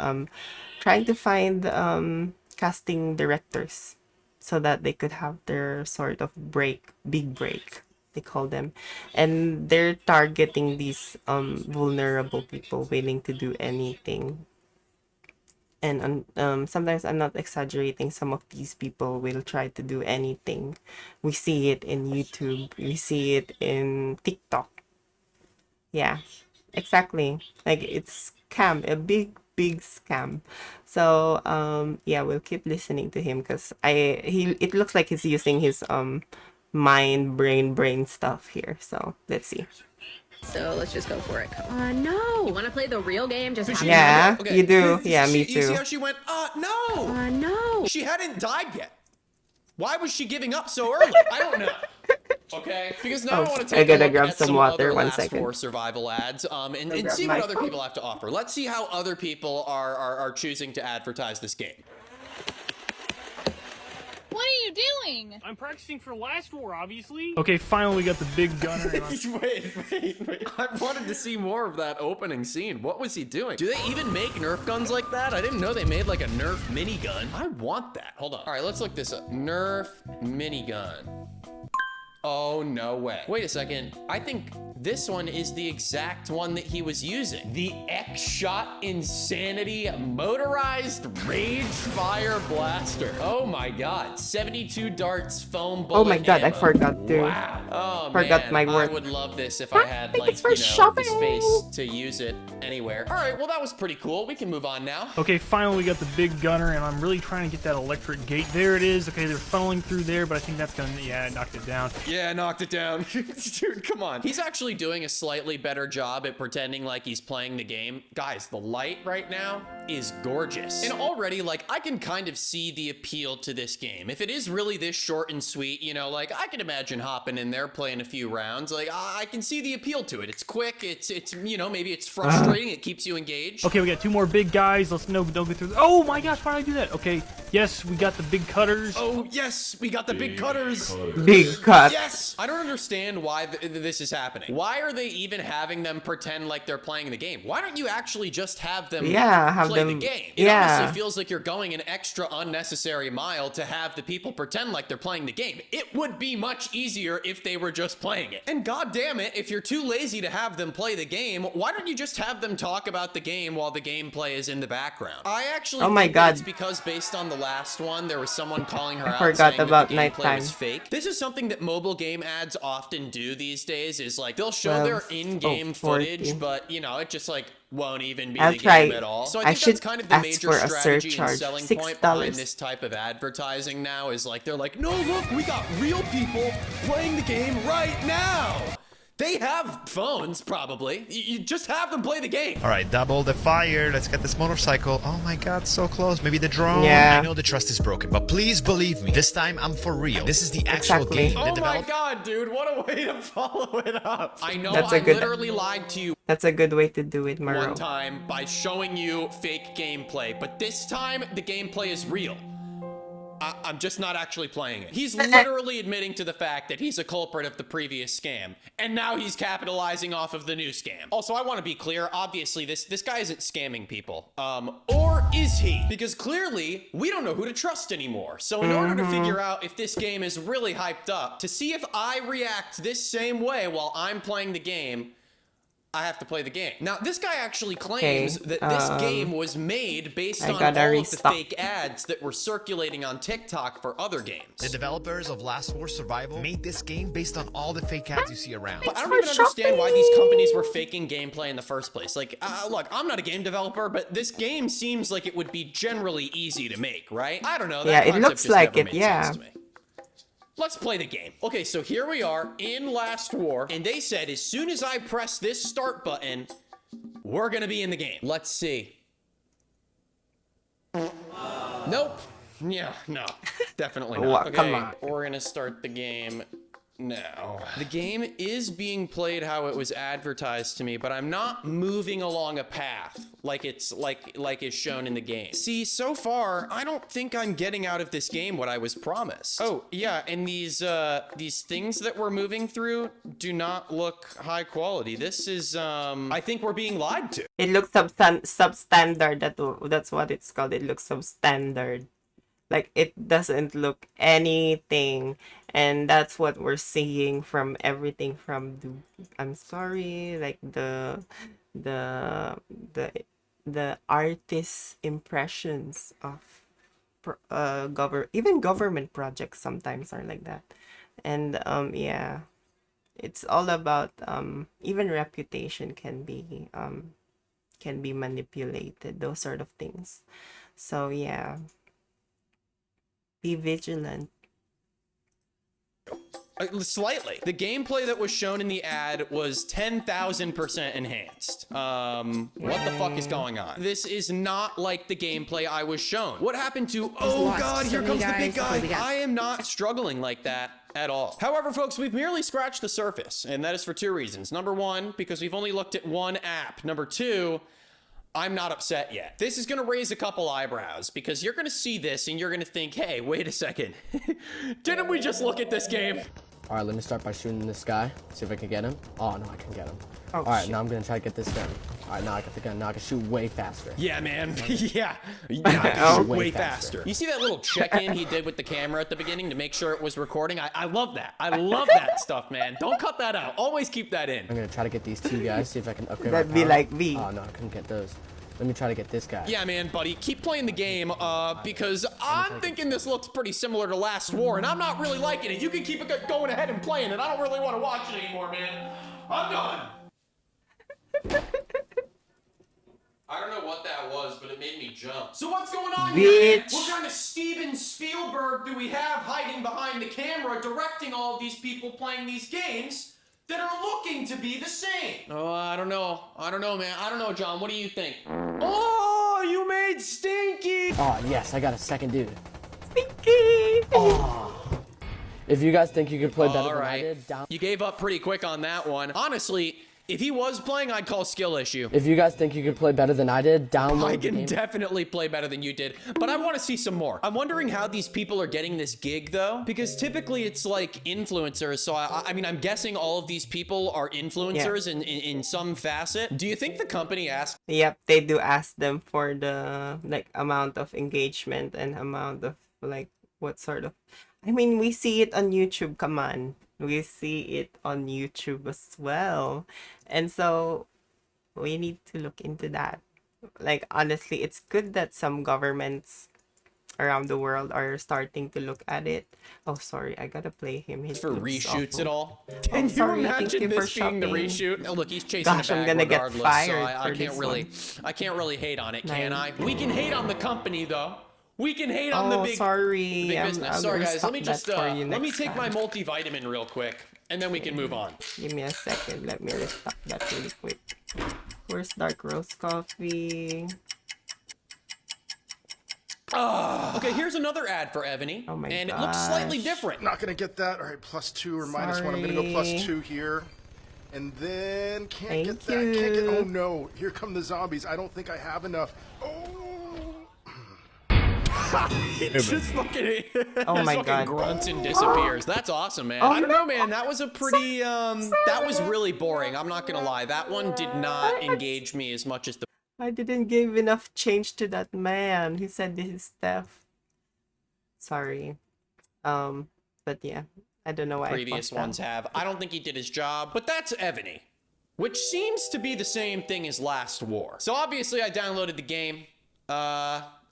casting directors so that they could have their sort of big break, they call them. And they're targeting these vulnerable people willing to do anything. And sometimes I'm not exaggerating, some of these people will try to do anything. We see it in YouTube, we see it in TikTok. Yeah, exactly. Like it's scam, a big scam. So yeah, we'll keep listening to him because it looks like he's using his mind brain stuff here. So let's see. So let's just go for it. Come on, no. You want to play the real game? Just have Yeah, Okay. you do. Yeah, me You see too. how she went, no. no. She hadn't died yet. Why was she giving up so early? I don't know. Okay, because now I want to I take a gotta look grab at some some water, other one Last second. Four survival ads, and grab see my what other phone. people have to offer. Let's see how other people are choosing to advertise this game. What are you doing? I'm practicing for Last War, obviously. Okay, finally we got the big gunner. And Wait. I wanted to see more of that opening scene. What was he doing? Do they even make Nerf guns like that? I didn't know they made like a Nerf minigun. I want that. Hold on. All right, let's look this up. Nerf minigun. Oh, no way. Wait a second. I think this one is the exact one that he was using. The X-Shot Insanity Motorized Rage Fire Blaster. Oh my god. 72 darts foam bullet Oh my god, I ammo. forgot to. Wow. Oh Forgot man, my word. I would love this if I had like, for the shopping. space to use it anywhere. All right, well that was pretty cool. We can move on now. okay, finally we got the big gunner, and I'm really trying to get that electric gate. There it is. Okay, they're funneling through there, but I think that's gonna, yeah, it knocked it down. Yeah, knocked it down. Dude, come on. He's actually doing a slightly better job at pretending like he's playing the game. Guys, the light right now is gorgeous. And already, like, I can kind of see the appeal to this game. If it is really this short and sweet, you know, like, I can imagine hopping in there, playing a few rounds. Like, I can see the appeal to it. It's quick. It's you know, maybe it's frustrating. It keeps you engaged. Okay, we got two more big guys. Let's don't go through. Oh my gosh, why did I do that? Okay, yes, we got the big cutters. Oh, yes, we got the big cutters. Big cut. Yes! I don't understand why this is happening. Why are they even having them pretend like they're playing the game? Why don't you actually just have them play the game? It honestly feels like you're going an extra unnecessary mile to have the people pretend like they're playing the game. It would be much easier if they were just playing it. And god damn it, if you're too lazy to have them play the game, why don't you just have them talk about the game while the gameplay is in the background? I actually think that it's because based on the last one, there was someone calling her out saying that the gameplay was fake. This is something that mobile game ads often do these days, is like they'll show their in-game footage, but you know, it just like won't even be the game at all. So I think that's kind of the major strategy and selling point behind this type of advertising now, is like they're like, no, look, we got real people playing the game right now. They have phones, probably. You just have them play the game. All right, double the fire. Let's get this motorcycle. Oh my god, so close. Maybe the drone. Yeah. I know the trust is broken, but please believe me. This time I'm for real. This is the actual game. Oh my god, dude, what a way to follow it up. I know That's I a good- literally lied to you That's a good way to do it, Maro. one time by showing you fake gameplay, but this time the gameplay is real. I'm just not actually playing it. He's literally admitting to the fact that he's a culprit of the previous scam, and now he's capitalizing off of the new scam. Also, I want to be clear, obviously this guy isn't scamming people. Or is he? Because clearly, we don't know who to trust anymore. So in order to figure out if this game is really hyped up, to see if I react this same way while I'm playing the game, I have to play the game. Now, this guy actually claims that this game was made based on all of the fake ads that were circulating on TikTok for other games. The developers of Last War Survival made this game based on all the fake ads you see around. But I don't even understand why these companies were faking gameplay in the first place. Like, look, I'm not a game developer, but this game seems like it would be generally easy to make, right? I don't know. That Yeah, it concept looks just like never it, made yeah. sense to me. Let's play the game. Okay, so here we are in Last War, and they said as soon as I press this start button, we're gonna be in the game. Let's see. Nope. Yeah, no, definitely What? not. Okay, Come on. we're gonna start the game now. The game is being played how it was advertised to me, but I'm not moving along a path like it's like is shown in the game. See, so far, I don't think I'm getting out of this game what I was promised. Oh, yeah, and these things that we're moving through do not look high quality. This is, I think we're being lied to. It looks substandard. That's what it's called. It looks substandard. Like, it doesn't look anything, and that's what we're seeing from everything from I'm sorry, like the artist's impressions of even government projects sometimes are like that. And yeah, it's all about even reputation can be manipulated, those sort of things. So yeah, be vigilant. Slightly. The gameplay that was shown in the ad was 10,000% enhanced. What the fuck is going on? This is not like the gameplay I was shown. What happened to, oh god, here comes the big guy. I am not struggling like that at all. However, folks, we've merely scratched the surface, and that is for two reasons. Number one, because we've only looked at one app. Number two, I'm not upset yet. This is gonna raise a couple eyebrows because you're gonna see this and you're gonna think, hey, wait a second. Didn't we just look at this game? All right, let me start by shooting this guy. See if I can get him. Oh, no, I can get him. Oh, all right, shit. now I'm going to try to get this gun. All right, now I got the gun. Now I can shoot way faster. Yeah, man. Yeah. Now I can shoot way faster. You see that little check-in he did with the camera at the beginning to make sure it was recording? I love that. I love that stuff, man. Don't cut that out. Always keep that in. I'm going to try to get these two guys, see if I can upgrade That'd my be power. like me. Oh, no, I couldn't get those. Let me try to get this guy. Yeah, man, buddy, keep playing the game, because I'm thinking this looks pretty similar to Last War, and I'm not really liking it. You can keep it going ahead and playing it. I don't really want to watch it anymore, man. I'm done. I don't know what that was, but it made me jump. So what's going on here? What kind of Steven Spielberg do we have hiding behind the camera directing all of these people playing these games that are looking to be the same? Oh, I don't know. I don't know, man. I don't know, John. What do you think? Oh, you made Stinky! Oh, yes, I got a second dude. Stinky! Oh. If you guys think you could play better than I did, You gave up pretty quick on that one. Honestly, if he was playing, I'd call skill issue. If you guys think you could play better than I did, download I the can game. definitely play better than you did, but I want to see some more. I'm wondering how these people are getting this gig, though, because typically it's like influencers, so I mean, I'm guessing all of these people are influencers in some facet. Do you think the company asked? Yep, they do ask them for the like amount of engagement and amount of like what sort of. I mean, we see it on YouTube, come on. We see it on YouTube as well. And so we need to look into that. Like, honestly, it's good that some governments around the world are starting to look at it. Oh, sorry, I gotta play him. He For looks reshoots awful. and all? Oh, Can you sorry, thank imagine you for this being the shopping. reshoot? Oh, look, he's chasing Gosh, a bag I'm gonna get regardless, fired so I for can't this really, one. I can't really hate on it, can I? We can hate on the company, though. We can hate on the big, sorry. big I'm business. Sorry, gonna guys. Let me stop just that for you let me next take my time. multivitamin real quick, and then we can move on. Give me a second. Let me restock that really quick. Where's dark roast coffee? Okay, here's another ad for Evany, and it looks slightly different. Not gonna get that. All right, +2 or -1. I'm gonna go +2 here. And then can't get that. Can't get. Oh no! Here come the zombies. I don't think I have enough. It's just fucking, Oh just my fucking God. grunts and disappears. That's awesome, man. Oh I don't no. know, man. That was a pretty, that was really boring. I'm not gonna lie. That one did not engage me as much as the I didn't give enough change to that man. He said this is theft. Sorry. But yeah, I don't know why previous I fucked ones up. have. I don't think he did his job, but that's Evany, which seems to be the same thing as Last War. So obviously I downloaded the game,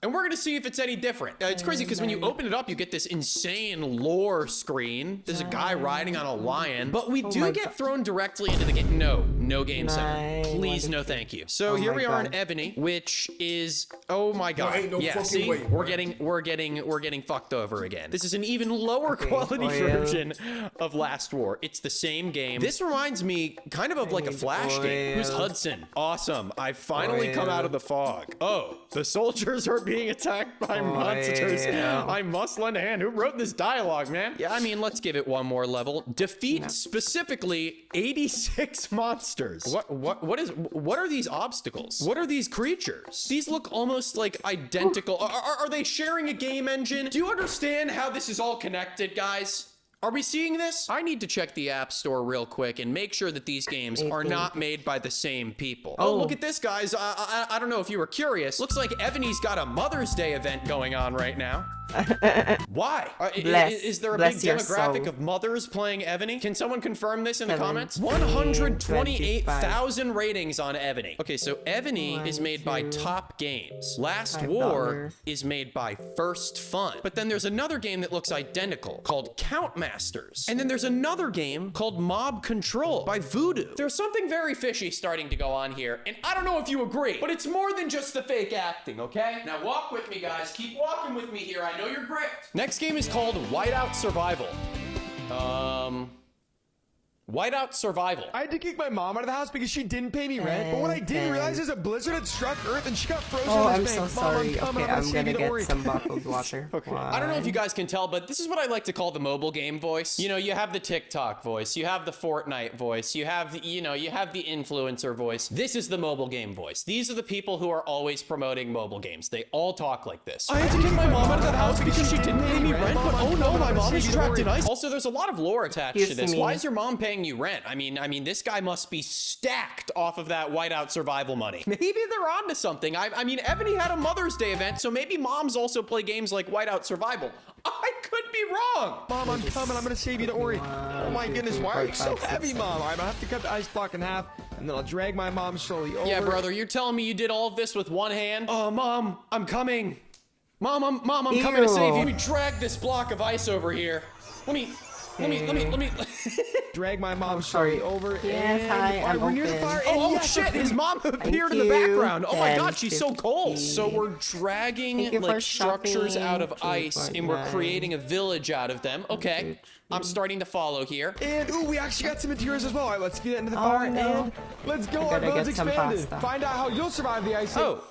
and we're gonna see if it's any different. It's crazy because when you open it up, you get this insane lore screen. There's a guy riding on a lion, but we do get thrown directly into the game. No game center. Please, no thank you. So here we are in Evany, which is, oh my god. ain't no yeah, fucking see, way, we're getting fucked over again. This is an even lower quality version of Last War. It's the same game. This reminds me kind of like a Flash game. Who's Hudson? Awesome. I finally come out of the fog. Oh, the soldiers are being being attacked by monsters. yeah. I must lend a hand. Who wrote this dialogue, man? Yeah, I mean, let's give it one more level. Defeat specifically 86 monsters. What are these obstacles? What are these creatures? These look almost like identical. Are they sharing a game engine? Do you understand how this is all connected, guys? Are we seeing this? I need to check the App Store real quick and make sure that these games are not made by the same people. Oh, look at this, guys. I don't know if you were curious. Looks like Ebony's got a Mother's Day event going on right now. Why? Is there a big demographic of mothers playing Ebony? Can someone confirm this in the comments? 128,000 ratings on Ebony. Okay, so Ebony is made by Top Games. Last War is made by First Fun. But then there's another game that looks identical called Count Masters. And then there's another game called Mob Control by Voodoo. There's something very fishy starting to go on here. And I don't know if you agree, but it's more than just the fake acting, okay? Now walk with me, guys. Keep walking with me here. I know you're great. Next game is called Whiteout Survival. Whiteout Survival. I had to kick my mom out of the house because she didn't pay me rent. But what I didn't realize is a blizzard had struck Earth and she got frozen in I'm this so bank. sorry. Mom, Okay, I'm gonna get some bottled water. Okay. I don't know if you guys can tell, but this is what I like to call the mobile game voice. You know, you have the TikTok voice, you have the Fortnite voice, you have the, you have the influencer voice. This is the mobile game voice. These are the people who are always promoting mobile games. They all talk like this. I had to kick my mom out of the house because she didn't pay me rent, but oh no, my mom is trapped in ice. Also, there's a lot of lore attached to this. Why is your mom paying you rent? I mean, this guy must be stacked off of that Whiteout Survival money. Maybe they're onto something. I mean, Ebony had a Mother's Day event, so maybe moms also play games like Whiteout Survival. I could be wrong. Mom, I'm coming. I'm gonna save you. Don't worry. Oh my goodness, why are you so heavy, Mom? All right, I'll have to cut the ice block in half, and then I'll drag my mom slowly over. Yeah, brother, you're telling me you did all of this with one hand? Oh, Mom, I'm coming. Mom, I'm coming to save you. Let me drag this block of ice over here. Let me drag my mom slowly over. Yes, hi, I'm we're near the fire. Oh, yes, shit, his mom appeared in the background. Oh my god, she's so cold. So we're dragging like structures out of ice and we're creating a village out of them. Okay, I'm starting to follow here. And ooh, we actually got some materials as well. All right, let's get into the fire and let's go. Our village expanded. Find out how you'll survive the ice. Oh.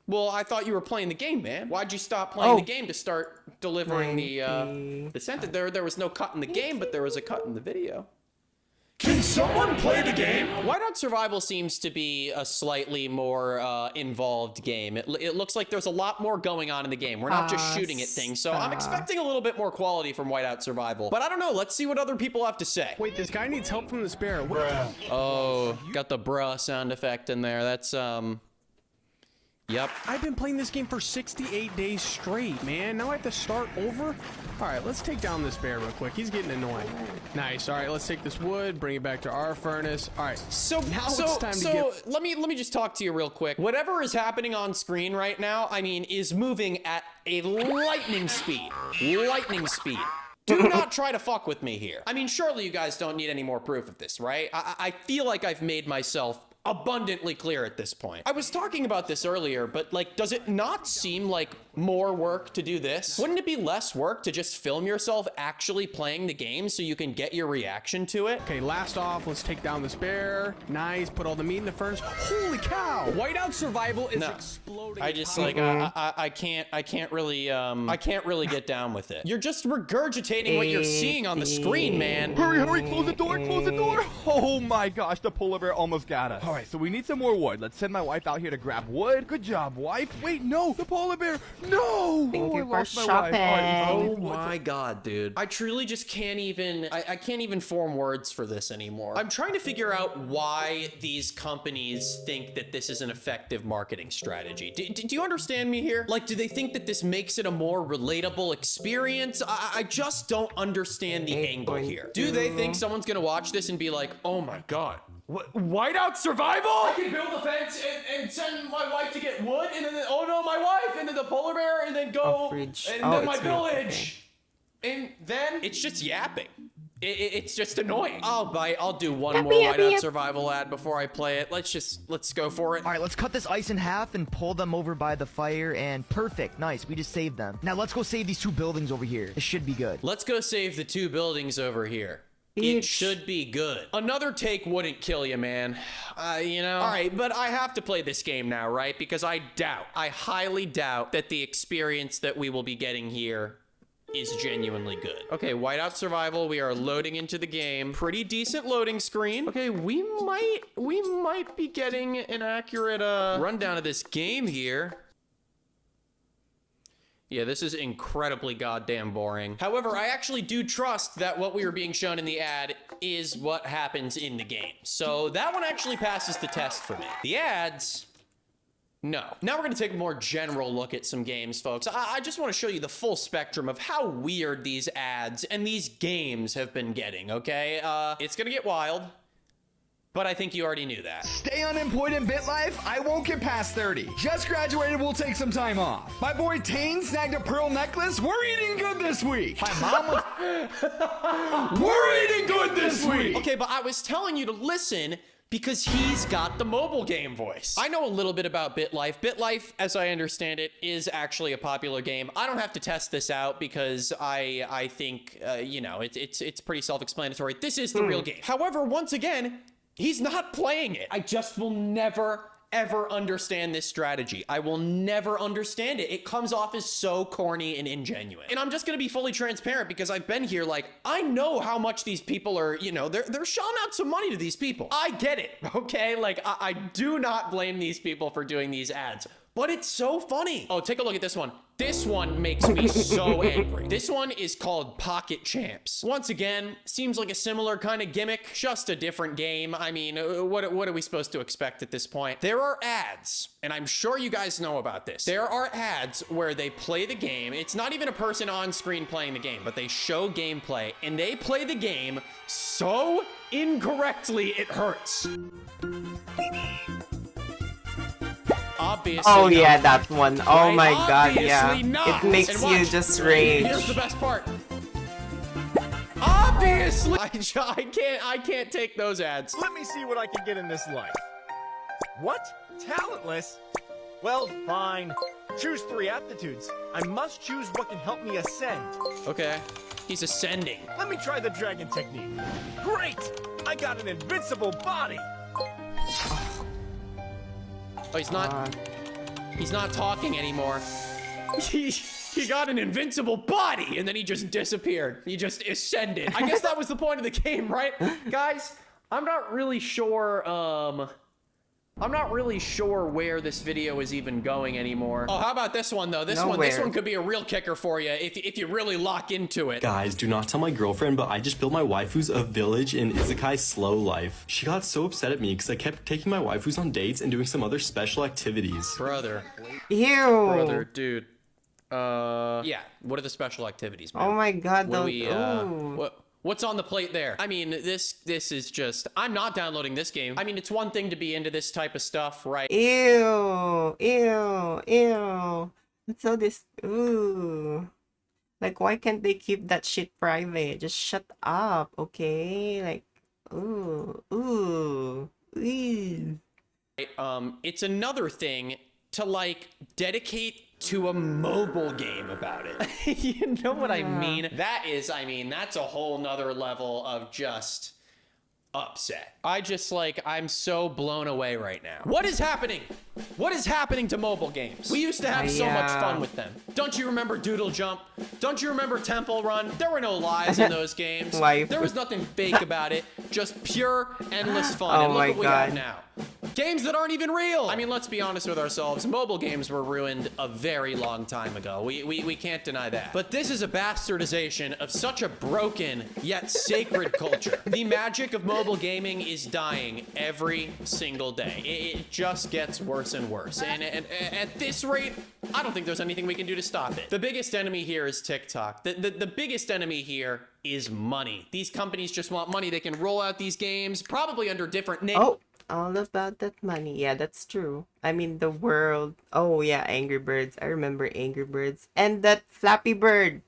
Well, I thought you were playing the game, man. Why'd you stop playing the game to start delivering the sentence? There was no cut in the game, but there was a cut in the video. Can someone play the game? Whiteout Survival seems to be a slightly more involved game. It looks like there's a lot more going on in the game. We're not just shooting at things, so I'm expecting a little bit more quality from Whiteout Survival. But I don't know. Let's see what other people have to say. Wait, this guy needs help from the sparrow. Oh, got the bruh sound effect in there. That's Yep. I've been playing this game for 68 days straight, man. Now I have to start over? All right, let's take down this bear real quick. He's getting annoying. Nice. All right, let's take this wood, bring it back to our furnace. All right. So let me just talk to you real quick. Whatever is happening on screen right now, I mean, is moving at a lightning speed. Lightning speed. Do not try to fuck with me here. I mean, surely you guys don't need any more proof of this, right? I feel like I've made myself abundantly clear at this point. I was talking about this earlier, but like, does it not seem like more work to do this? Wouldn't it be less work to just film yourself actually playing the game so you can get your reaction to it? Okay, last off, let's take down this bear. Nice, put all the meat in the furnace. Holy cow! Whiteout Survival is exploding. I just like, I can't really get down with it. You're just regurgitating what you're seeing on the screen, man. Hurry, close the door, close the door. Oh my gosh, the polar bear almost got us. All right, so we need some more wood. Let's send my wife out here to grab wood. Good job, wife. Wait, no, the polar bear. No. Thank you for my shopping. wife. Oh my god, dude. I truly just can't even, I can't even form words for this anymore. I'm trying to figure out why these companies think that this is an effective marketing strategy. Do you understand me here? Like, do they think that this makes it a more relatable experience? I just don't understand the angle here. Do they think someone's gonna watch this and be like, oh my god, Whiteout Survival? I can build a fence and send my wife to get wood, and then, oh no, my wife, and then the polar bear, and then go, and then my village. And then it's just yapping. It's just annoying. I'll do one more Whiteout Survival ad before I play it. Let's go for it. All right, let's cut this ice in half and pull them over by the fire, and perfect. Nice, we just saved them. Now let's go save these two buildings over here. This should be good. Let's go save the two buildings over here. It should be good. Another take wouldn't kill you, man. You know? All right, but I have to play this game now, right? Because I highly doubt that the experience that we will be getting here is genuinely good. Okay, Whiteout Survival, we are loading into the game. Pretty decent loading screen. Okay, we might be getting an accurate rundown of this game here. Yeah, this is incredibly goddamn boring. However, I actually do trust that what we were being shown in the ad is what happens in the game. So that one actually passes the test for me. The ads, no. Now we're gonna take a more general look at some games, folks. I just wanna show you the full spectrum of how weird these ads and these games have been getting, okay? It's gonna get wild. But I think you already knew that. Stay unemployed in BitLife? I won't get past 30. Just graduated, we'll take some time off. My boy Tane snagged a pearl necklace. We're eating good this week. My mom was... We're eating good this week. Okay, but I was telling you to listen because he's got the mobile game voice. I know a little bit about BitLife. BitLife, as I understand it, is actually a popular game. I don't have to test this out because I think, you know, it's pretty self-explanatory. This is the real game. However, once again, he's not playing it. I just will never, ever understand this strategy. I will never understand it. It comes off as so corny and ingenuine. And I'm just gonna be fully transparent because I've been here, like, I know how much these people are, you know, they're shelling out some money to these people. I get it, okay? Like, I do not blame these people for doing these ads, but it's so funny. Oh, take a look at this one. This one makes me so angry. This one is called Pocket Champs. Once again, seems like a similar kind of gimmick, just a different game. I mean, what are we supposed to expect at this point? There are ads, and I'm sure you guys know about this. There are ads where they play the game. It's not even a person on screen playing the game, but they show gameplay, and they play the game so incorrectly it hurts. Obviously oh yeah, not. that one. Oh Right? my god, yeah. Obviously not. It makes And you watch. just rage. Here's the best part. Obviously, I can't take those ads. Let me see what I can get in this life. What? Talentless? Well, fine. Choose 3 aptitudes. I must choose what can help me ascend. Okay, he's ascending. Let me try the dragon technique. Great! I got an invincible body. Oh, he's not talking anymore. He got an invincible body, and then he just disappeared. He just ascended. I guess that was the point of the game, right? Guys, I'm not really sure, I'm not really sure where this video is even going anymore. Oh, how about this one, though? This one could be a real kicker for you if you really lock into it. Guys, do not tell my girlfriend, but I just built my waifus a village in Isekai Slow Life. She got so upset at me because I kept taking my waifus on dates and doing some other special activities. Brother. Ew. Brother, dude. Yeah, what are the special activities, man? Oh my god, What do we, what's on the plate there? I mean, this is just, I'm not downloading this game. I mean, it's one thing to be into this type of stuff, right? Ew, ew, ew. So this, ooh. Like, why can't they keep that shit private? Just shut up, okay? Like, ooh, ooh, ooh. It's another thing to, like, dedicate to a mobile game about it. You know what I mean? That's a whole nother level of just upset. I'm so blown away right now. What is happening? What is happening to mobile games? We used to have so much fun with them. Don't you remember Doodle Jump? Don't you remember Temple Run? There were no lies in those games. There was nothing fake about it. Just pure, endless fun. And look what we have now. Games that aren't even real. I mean, let's be honest with ourselves. Mobile games were ruined a very long time ago. We can't deny that. But this is a bastardization of such a broken yet sacred culture. The magic of mobile gaming is dying every single day. It just gets worse and worse. And at this rate, I don't think there's anything we can do to stop it. The biggest enemy here is TikTok. The biggest enemy here is money. These companies just want money. They can roll out these games, probably under different names. Oh, all about that money. Yeah, that's true. I mean, the world. Oh, yeah, Angry Birds. I remember Angry Birds. And that Flappy Bird.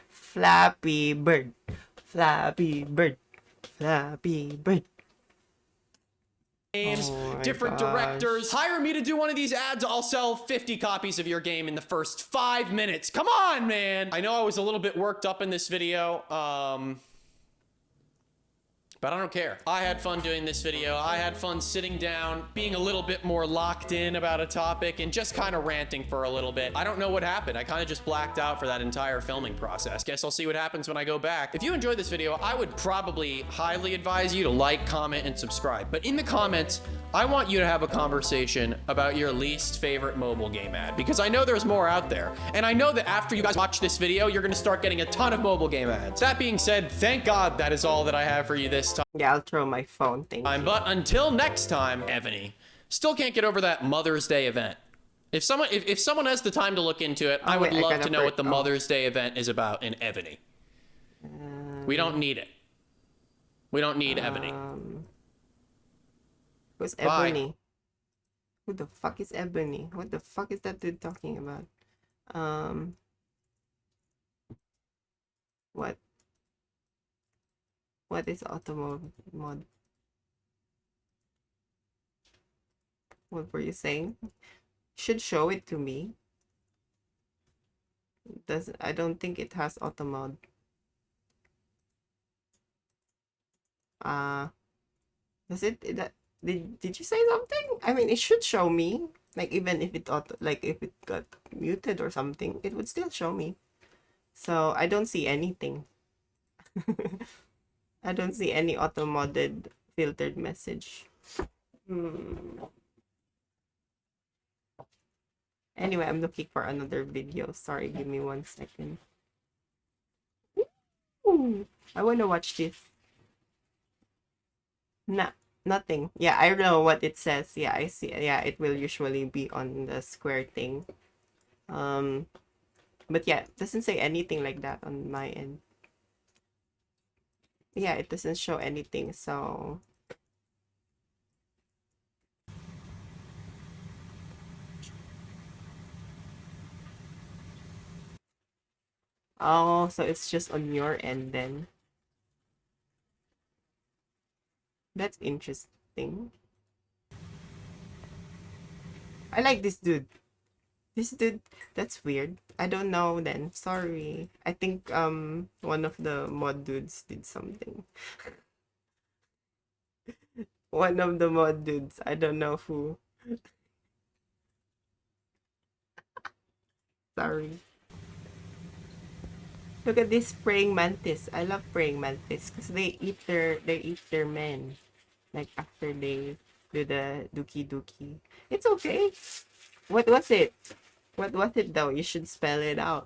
Flappy Bird. Flappy Bird. Flappy Bird. Games, different directors. Hire me to do one of these ads. I'll sell 50 copies of your game in the first 5 minutes. Come on, man. I know I was a little bit worked up in this video. But I don't care. I had fun doing this video. I had fun sitting down, being a little bit more locked in about a topic and just kind of ranting for a little bit. I don't know what happened. I kind of just blacked out for that entire filming process. Guess I'll see what happens when I go back. If you enjoyed this video, I would probably highly advise you to like, comment, and subscribe. But in the comments, I want you to have a conversation about your least favorite mobile game ad, because I know there's more out there. And I know that after you guys watch this video, you're gonna start getting a ton of mobile game ads. That being said, thank God that is all that I have for you this time. Yeah, I'll throw my phone. Thank you. But until next time, Evany, still can't get over that Mother's Day event. If someone has the time to look into it, I would love to know what the Mother's Day event is about in Evany. We don't need it. We don't need Evany. Who's Ebony? Who the fuck is Ebony? What the fuck is that dude talking about? What? What is automobile mod? What were you saying? Should show it to me. I don't think it has auto mod. Does it? Did you say something? I mean, it should show me. Like, even if it if it got muted or something, it would still show me. So I don't see anything. I don't see any auto-modded filtered message. Anyway, I'm looking for another video. Sorry, give me 1 second. Ooh, I want to watch this. Nah, nothing. Yeah, I know what it says. Yeah, I see. Yeah, it will usually be on the square thing. But yeah, it doesn't say anything like that on my end. Yeah, it doesn't show anything, so oh, so it's just on your end then. That's interesting. I like this dude. This dude, that's weird. I don't know then. Sorry. I think one of the mod dudes did something. One of the mod dudes. I don't know who. Sorry. Look at this praying mantis. I love praying mantis because they eat their men. Like after they do the dookie dookie. It's okay. What was it? What was it though? You should spell it out.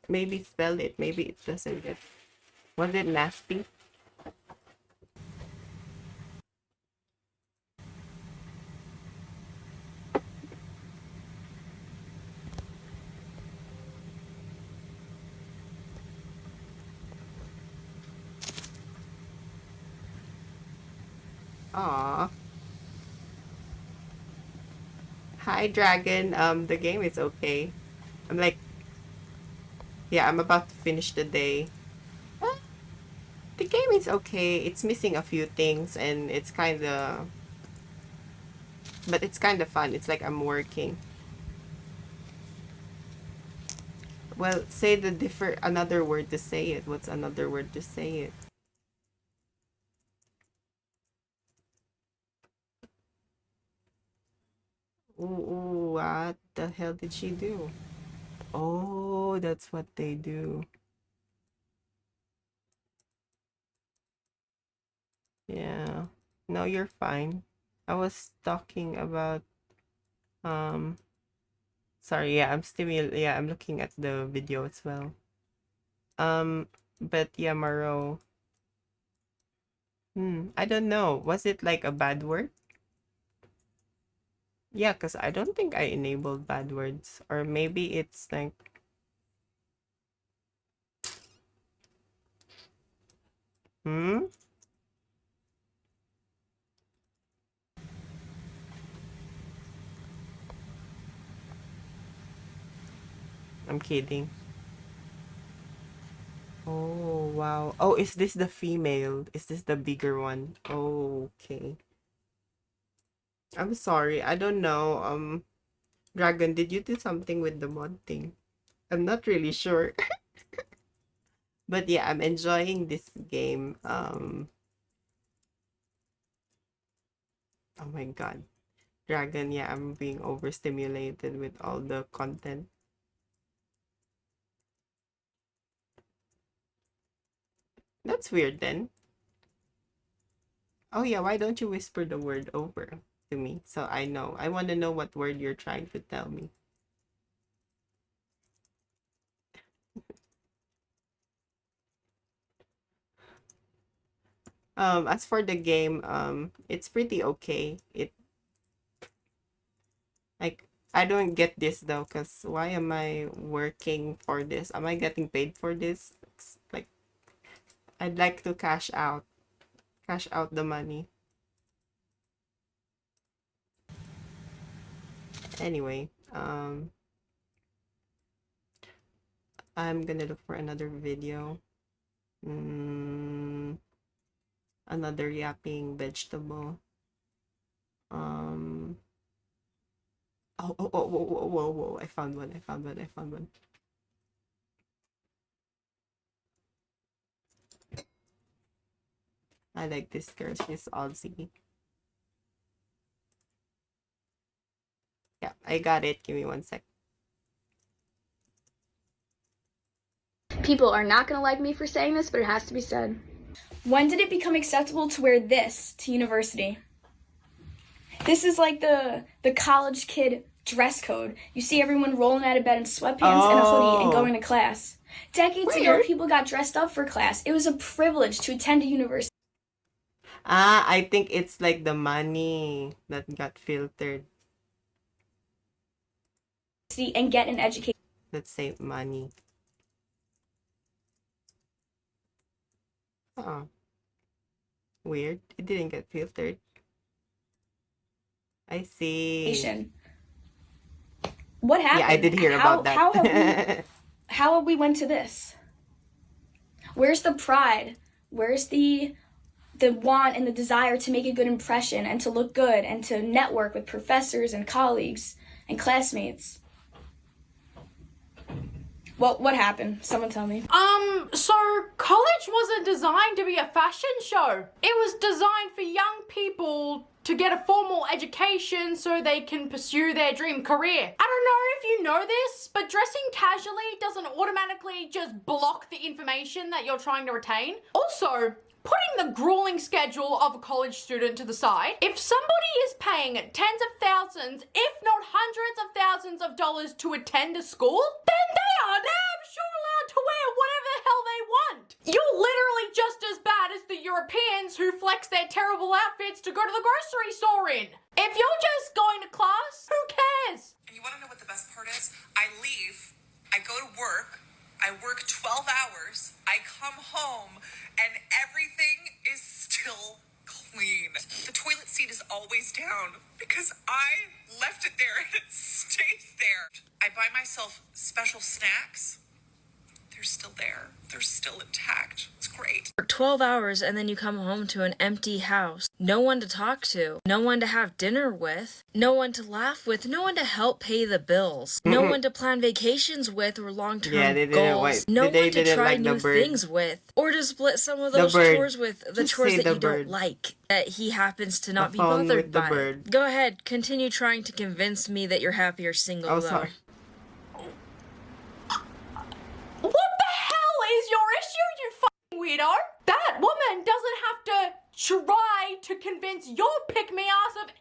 Maybe spell it. Maybe it doesn't get. Was it nasty? Aw. Hi, Dragon. The game is okay. I'm like, yeah, I'm about to finish the day. The game is okay. It's missing a few things, and it's kind of, but it's kind of fun. It's like I'm working. Well, say another word to say it. What's another word to say it? Ooh, what the hell did she do? Oh, that's what they do. Yeah. No, you're fine. I was talking about sorry, yeah, I'm looking at the video as well. But yeah, Maro. I don't know. Was it like a bad word? Yeah, because I don't think I enabled bad words. Or maybe it's like... I'm kidding. Oh, wow. Oh, is this the female? Is this the bigger one? Oh, okay. I'm sorry. I don't know. Dragon, did you do something with the mod thing? I'm not really sure. But yeah, I'm enjoying this game. Oh my god. Dragon, yeah, I'm being overstimulated with all the content. That's weird then. Oh yeah, why don't you whisper the word over to me so I know? I want to know what word you're trying to tell me. As for the game, it's pretty okay. Like, I don't get this though, cause why am I working for this? Am I getting paid for this? Like, I'd like to cash out the money. Anyway, I'm gonna look for another video. Another yapping vegetable. Oh, whoa, I found one. I like this girl, she's Aussie. Yeah, I got it. Give me 1 sec. People are not gonna like me for saying this, but it has to be said. When did it become acceptable to wear this to university? This is like the college kid dress code. You see everyone rolling out of bed in sweatpants and a hoodie and going to class. Decades ago, people got dressed up for class. It was a privilege to attend a university. I think it's like the money that got filtered. And get an education. Let's say money. Oh. Weird. It didn't get filtered. I see. What happened? Yeah, I did hear about that. How have we went to this? Where's the pride? Where's the want and the desire to make a good impression and to look good and to network with professors and colleagues and classmates? What happened? Someone tell me. So college wasn't designed to be a fashion show. It was designed for young people to get a formal education so they can pursue their dream career. I don't know if you know this, but dressing casually doesn't automatically just block the information that you're trying to retain. Also, putting the grueling schedule of a college student to the side, if somebody is paying tens of thousands, if not hundreds of thousands of dollars to attend a school, then they are damn sure allowed to wear whatever the hell they want. You're literally just as bad as the Europeans who flex their terrible outfits to go to the grocery store in. If you're just going to class, who cares? And you want to know what the best part is? I leave, I go to work, I work 12 hours, I come home, and everything is still clean. The toilet seat is always down because I left it there and it stays there. I buy myself special snacks. They're still there. They're still intact. It's great. For 12 hours and then you come home to an empty house. No one to talk to. No one to have dinner with. No one to laugh with. No one to help pay the bills. No one to plan vacations with or long-term goals. No one to try new things with. Or to split some of those chores with the chores that you don't like. That he happens to not be bothered by. Go ahead, continue trying to convince me that you're happier single though. Sorry. What the hell is your issue, you fucking weirdo? That woman doesn't have to try to convince your pick-me-ass of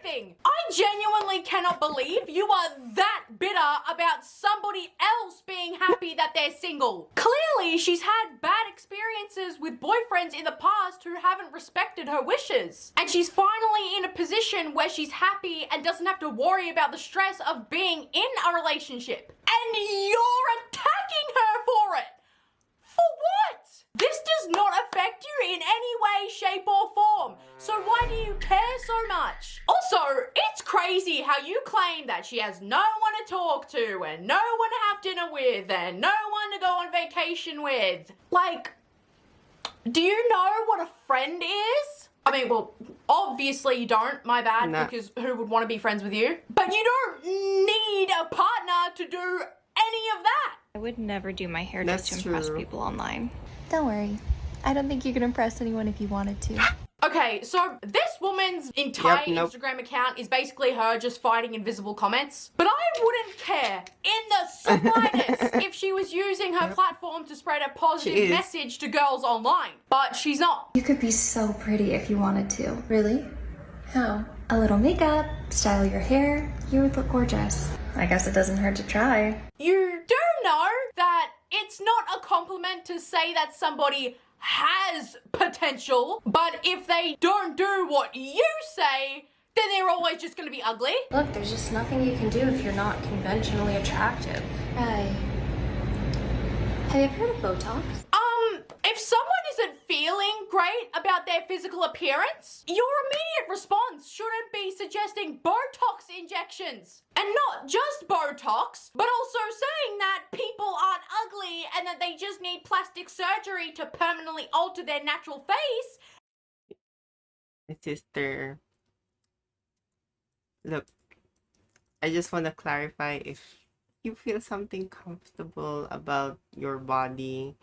anything. I genuinely cannot believe you are that bitter about somebody else being happy that they're single. Clearly, she's had bad experiences with boyfriends in the past who haven't respected her wishes. And she's finally in a position where she's happy and doesn't have to worry about the stress of being in a relationship. And you're attacking her for it. For what? This does not affect you in any way, shape, or form. So why do you care so much? Also, it's crazy how you claim that she has no one to talk to and no one to have dinner with and no one to go on vacation with. Like, do you know what a friend is? I mean, well, obviously you don't, my bad, because who would want to be friends with you? But you don't need a partner to do any of that. I would never do my hair just to impress people online. Don't worry. I don't think you could impress anyone if you wanted to. Okay, so this woman's entire Nope. Instagram account is basically her just fighting invisible comments. But I wouldn't care in the slightest if she was using her platform to spread a positive message to girls online. But she's not. You could be so pretty if you wanted to. Really? How? A little makeup, style your hair, you would look gorgeous. I guess it doesn't hurt to try. You do know that it's not a compliment to say that somebody has potential, but if they don't do what you say, then they're always just gonna be ugly. Look, there's just nothing you can do if you're not conventionally attractive. Right. Have you ever heard of Botox? If someone isn't feeling great about their physical appearance, your immediate response shouldn't be suggesting Botox injections. And not just Botox, but also saying that people aren't ugly and that they just need plastic surgery to permanently alter their natural face. My sister. Look, I just want to clarify, if you feel something comfortable about your body,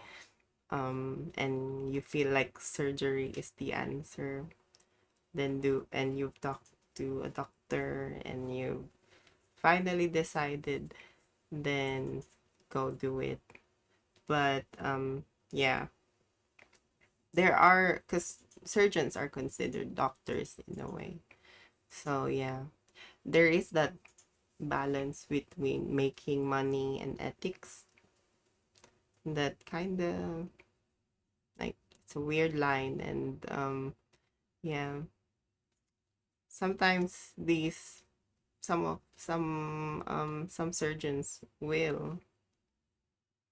and you feel like surgery is the answer, then and you've talked to a doctor and you finally decided, then go do it. But yeah, there are, because surgeons are considered doctors in a way, so yeah, there is that balance between making money and ethics that kind of, like, it's a weird line. And yeah, sometimes some surgeons will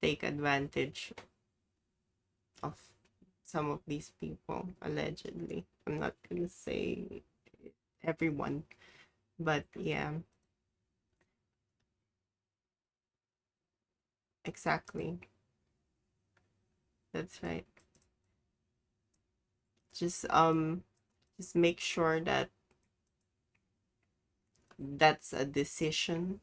take advantage of some of these people, allegedly. I'm not gonna say everyone, but yeah, exactly, that's right. Just make sure that that's a decision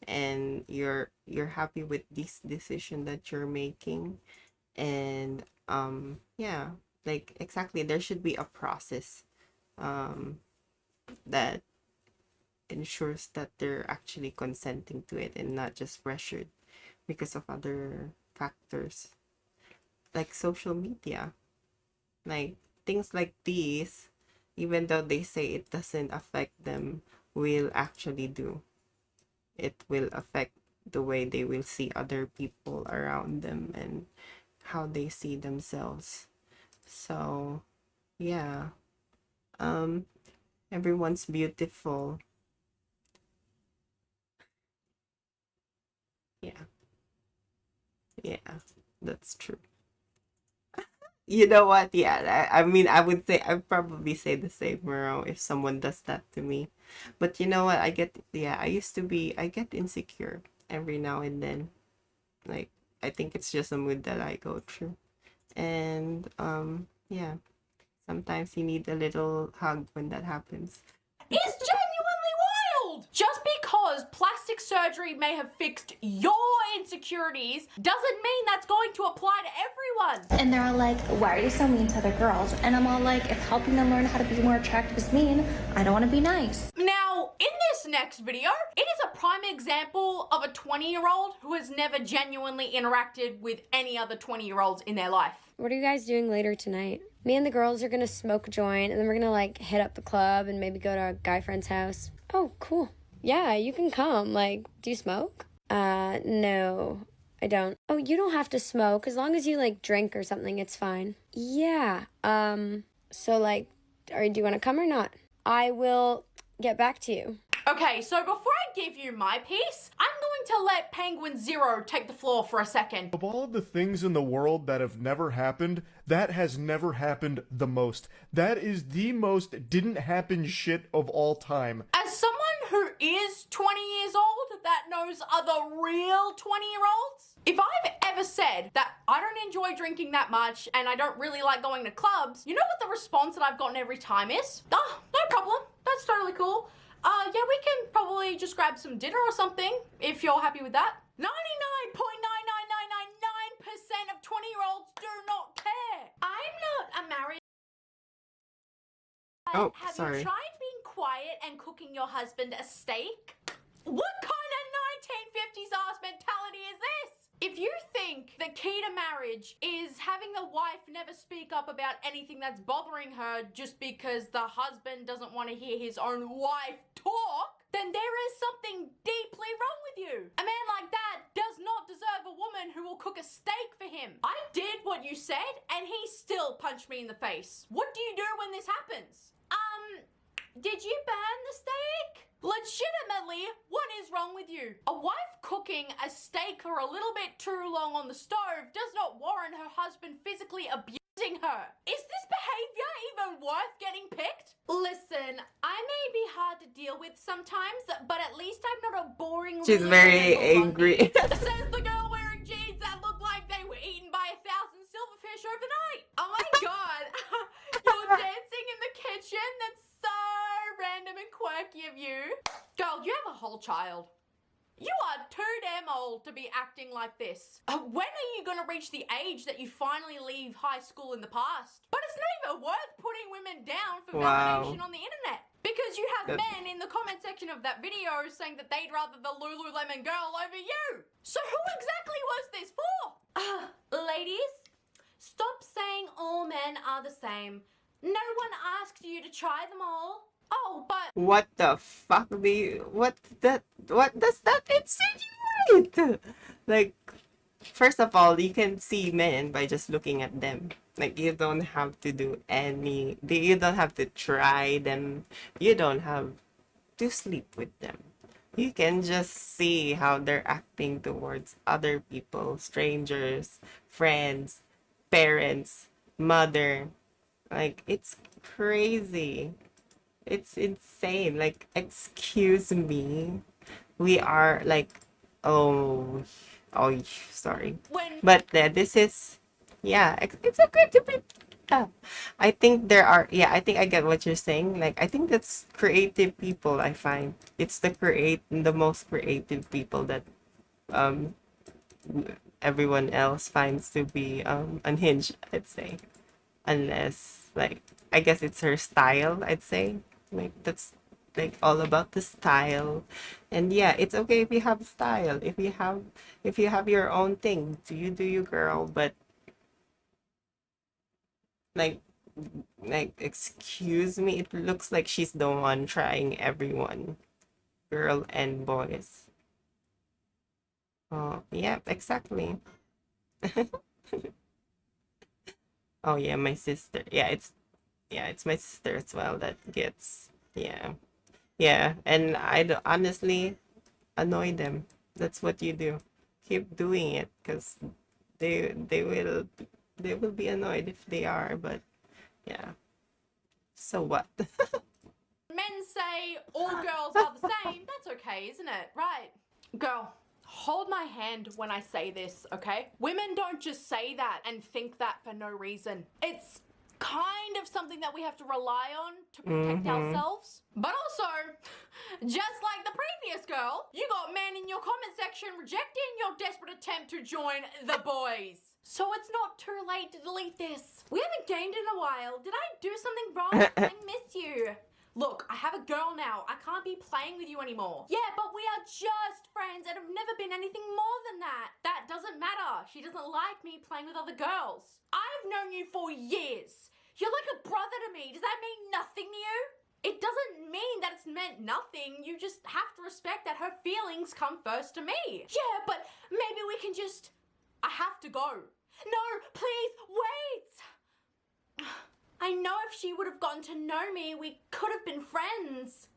and you're happy with this decision that you're making. And yeah, like, exactly, there should be a process that ensures that they're actually consenting to it and not just pressured because of other factors like social media. Like, things like these, even though they say it doesn't affect them, will actually do. It will affect the way they will see other people around them and how they see themselves. So yeah, everyone's beautiful. Yeah, that's true. You know what? Yeah, I mean, I'd probably say the same, Mero, if someone does that to me. But you know what? I get insecure every now and then. Like, I think it's just a mood that I go through. And yeah, sometimes you need a little hug when that happens. Is genuinely wild! Just because plastic surgery may have fixed your insecurities doesn't mean that's going to apply to everyone. And they're all like, why are you so mean to other girls? And I'm all like, if helping them learn how to be more attractive is mean, I don't want to be nice. Now, in this next video, it is a prime example of a 20-year-old who has never genuinely interacted with any other 20-year-olds in their life. What are you guys doing later tonight? Me and the girls are gonna smoke a joint, and then we're gonna, like, hit up the club and maybe go to our guy friend's house. Oh, cool. Yeah, you can come. Like, do you smoke? No, I don't. Oh, you don't have to smoke. As long as you, like, drink or something, it's fine. Yeah, so, like, do you want to come or not? I will get back to you. Okay, so before I give you my piece, I'm going to let Penguin Zero take the floor for a second. Of all of the things in the world that have never happened, that has never happened the most. That is the most didn't happen shit of all time. As someone who is 20 years old that knows other real 20-year-olds, if I've ever said that I don't enjoy drinking that much and I don't really like going to clubs, you know what the response that I've gotten every time is? Oh, no problem. That's totally cool. Yeah, we can probably just grab some dinner or something, if you're happy with that. 99.99999% of 20-year-olds do not care. I'm not a marriage. Oh, Have sorry. you tried being quiet and cooking your husband a steak? What kind of 1950s ass mentality is this? If you think the key to marriage is having the wife never speak up about anything that's bothering her just because the husband doesn't want to hear his own wife talk, then there is something deeply wrong with you. A man like that does not deserve a woman who will cook a steak for him. I did what you said and he still punched me in the face. What do you do when this happens? Did you burn the steak? Legitimately, what is wrong with you? A wife cooking a steak for a little bit too long on the stove does not warrant her husband physically abusing her. Is this behavior even worth getting picked? Listen, I may be hard to deal with sometimes, but at least I'm not a boring She's very angry. Says the girl wearing jeans that look like they were eaten by 1,000 silverfish overnight. Oh my god. You're dancing in the kitchen? That's so random and quirky of you. Girl, you have a whole child. You are too damn old to be acting like this. When are you gonna reach the age that you finally leave high school in the past? But it's not even worth putting women down for validation on the internet. Because you have men in the comment section of that video saying that they'd rather the Lululemon girl over you. So who exactly was this for? Ladies, stop saying all men are the same. No one asked you to try them all. Oh, but What the fuck do you, what does that insinuate? Like, first of all, you can see men by just looking at them. Like, you don't have to do you don't have to try them. You don't have to sleep with them. You can just see how they're acting towards other people, strangers, friends, parents, mother. Like, it's crazy. It's insane. Like, excuse me. We are like, oh, sorry. But this is, yeah, it's okay to be. I think there are, yeah, I think I get what you're saying. Like, I think that's creative people. I find it's the most creative people that um everyone else finds to be unhinged. I'd say, unless, like, I guess it's her style. I'd say, like, that's like all about the style. And yeah, it's okay if you have style, if you have your own thing, do you, girl. But like excuse me, it looks like she's the one trying everyone, girl and boys. Oh yeah, exactly. Oh yeah, my sister, it's my sister as well that gets, yeah, and honestly annoy them. That's what you do. Keep doing it, because they they will they will be annoyed if they are, but yeah. So what? men say all girls are the same, that's okay, isn't it? Right. Girl, hold my hand when I say this, okay? Women don't just say that and think that for no reason. It's kind of something that we have to rely on to protect ourselves. But also, just like the previous girl, you got men in your comment section rejecting your desperate attempt to join the boys. So it's not too late to delete this. We haven't gamed in a while. Did I do something wrong? I miss you. Look, I have a girl now. I can't be playing with you anymore. Yeah, but we are just friends and have never been anything more than that. That doesn't matter. She doesn't like me playing with other girls. I've known you for years. You're like a brother to me. Does that mean nothing to you? It doesn't mean that it's meant nothing. You just have to respect that her feelings come first to me. Yeah, but maybe we can just... I have to go. No, please, wait. I know if she would have gotten to know me, we could have been friends.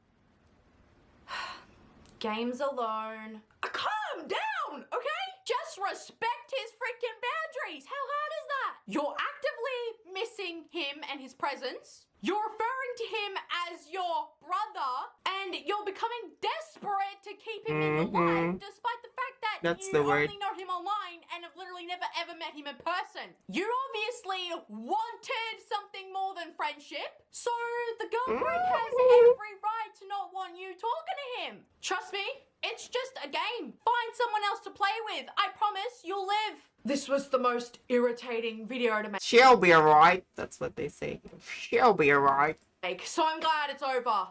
Games alone. Calm down, okay? Just respect his freaking boundaries. How hard is that? You're actively missing him and his presence. You're referring to him as your brother, and you're becoming desperate to keep him in your life, despite the fact that you only know him online and have literally never ever met him in person. You obviously wanted something more than friendship, so the girlfriend has every right to not want you talking to him. Trust me, it's just a game. Find someone else to play with. I promise you'll live. This was the most irritating video to make. She'll be alright. That's what they say. She'll be alright. So I'm glad it's over.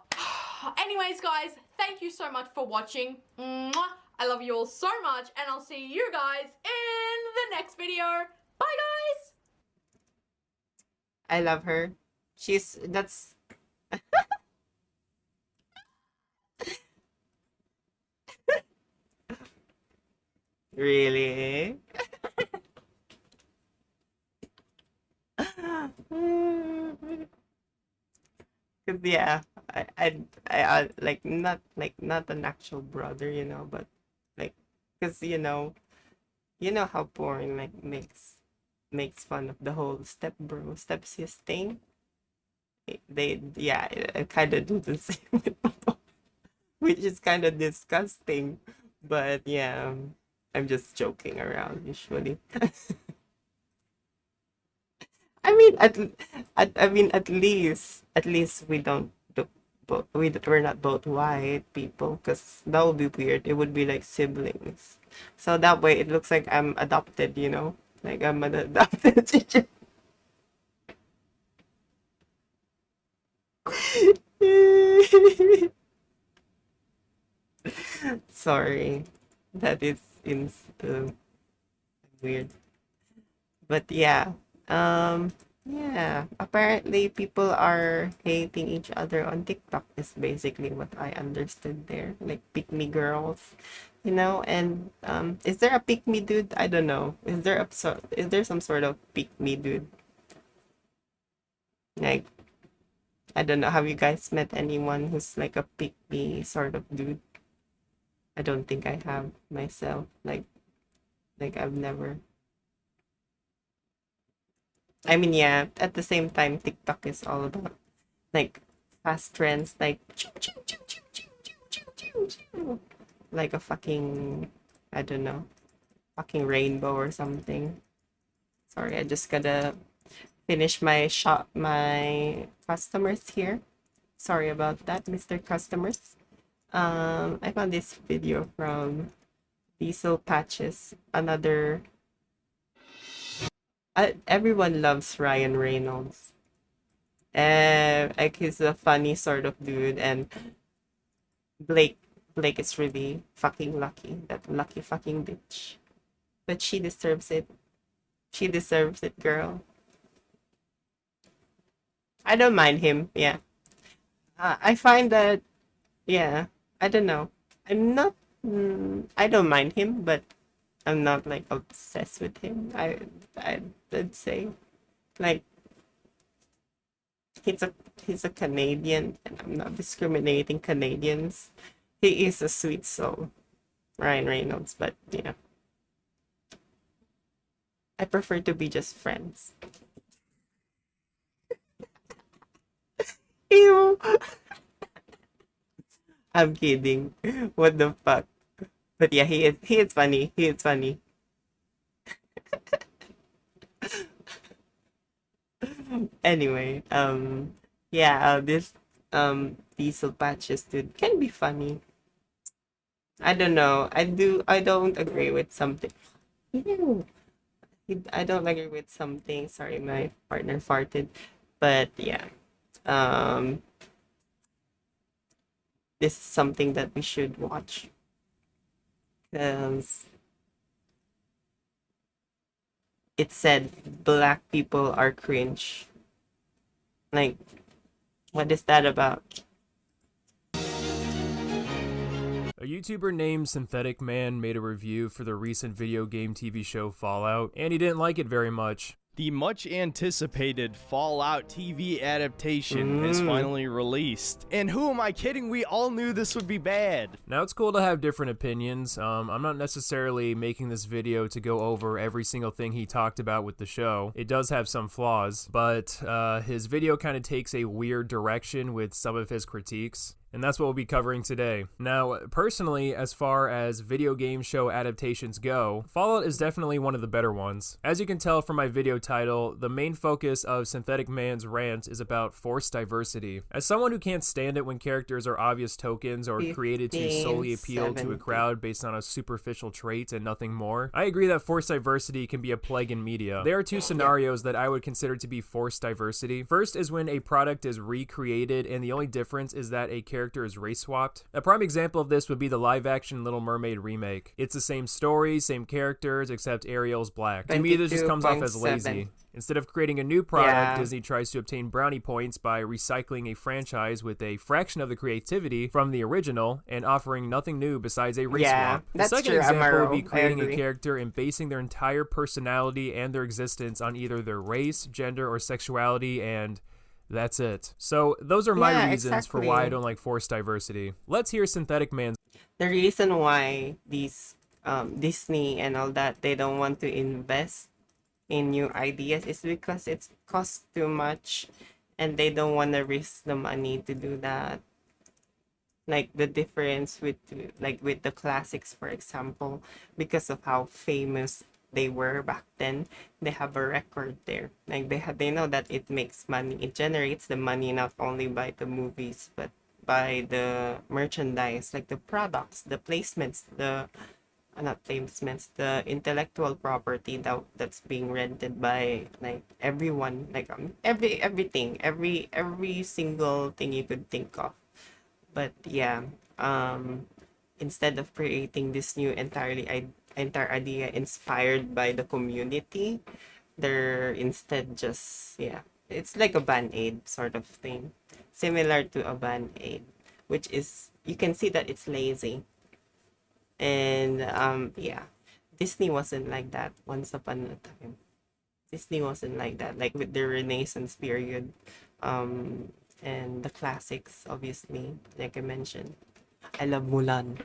Anyways, guys, thank you so much for watching. Mwah. I love you all so much, and I'll see you guys in the next video. Bye, guys! I love her. That's... Really? Cause yeah, I like not an actual brother, you know, but like, cause you know how porn like makes fun of the whole step bro, step sis thing. I kind of do the same with my mom, which is kind of disgusting, but yeah, I'm just joking around usually. I mean, at least we don't do we're not both white people, because that would be weird. It would be like siblings, so that way it looks like I'm adopted, you know, like I'm an adopted. Sorry, that is weird. But yeah, yeah, apparently people are hating each other on TikTok is basically what I understood there. Like pick me girls, you know, and is there a pick me dude? I don't know. Is there some sort of pick me dude? Like, I don't know. Have you guys met anyone who's like a pick me sort of dude? I don't think I have myself. Like I've never. I mean, yeah, at the same time, TikTok is all about like fast trends, like choo, choo, choo, choo, choo, choo, choo, choo. Like a fucking, I don't know, fucking rainbow or something. Sorry, I just gotta finish my customers here. Sorry about that, Mr. Customers. I found this video from Diesel Patches, another. Everyone loves Ryan Reynolds. Like he's a funny sort of dude, and Blake is really fucking lucky. That lucky fucking bitch. But she deserves it. She deserves it, girl. I don't mind him. Yeah. I find that. Yeah. I don't know. I'm not. I don't mind him, but I'm not like obsessed with him. I'd say, like, he's a Canadian, and I'm not discriminating Canadians. He is a sweet soul, Ryan Reynolds, but yeah, I prefer to be just friends. Ew. I'm kidding. What the fuck? But yeah, he is funny. He is funny. Anyway, yeah, this Diesel Patches dude can be funny. I don't know. I don't agree with something. Ew. I don't agree with something. Sorry, my partner farted. But yeah. This is something that we should watch. Because it said black people are cringe. Like, what is that about? A YouTuber named Synthetic Man made a review for the recent video game TV show Fallout, and he didn't like it very much. The much anticipated Fallout TV adaptation is finally released. And who am I kidding? We all knew this would be bad. Now, it's cool to have different opinions. I'm not necessarily making this video to go over every single thing he talked about with the show. It does have some flaws, but his video kind of takes a weird direction with some of his critiques. And that's what we'll be covering today. Now, personally, as far as video game show adaptations go, Fallout is definitely one of the better ones. As you can tell from my video title, the main focus of Synthetic Man's rant is about forced diversity. As someone who can't stand it when characters are obvious tokens or created to solely appeal to a crowd based on a superficial trait and nothing more, I agree that forced diversity can be a plague in media. There are two scenarios that I would consider to be forced diversity. First is when a product is recreated and the only difference is that a character is race swapped. A prime example of this would be the live-action Little Mermaid remake. It's the same story, same characters, except Ariel's black. To me, this just comes off as lazy. Instead of creating a new product, Disney tries to obtain brownie points by recycling a franchise with a fraction of the creativity from the original and offering nothing new besides a race swap. The second example would be creating a character and basing their entire personality and their existence on either their race, gender, or sexuality, and that's it. So those are my reasons for why I don't like forced diversity. Let's hear Synthetic Man's. The reason why these Disney and all that, they don't want to invest in new ideas is because it costs too much and they don't want to risk the money to do that. Like the difference with the classics, for example, because of how famous they were back then, they have a record there. Like they know that it makes money. It generates the money not only by the movies but by the merchandise, like the products, the placements, the not placements, the intellectual property that's being rented by like everyone, like everything, every single thing you could think of. But yeah, instead of creating this new entire idea inspired by the community, they're instead just it's like a band-aid sort of thing, similar to a band-aid, which is you can see that it's lazy. And Disney wasn't like that once upon a time. Disney wasn't like that, like with the Renaissance period, and the classics, obviously, like I mentioned. I love Mulan.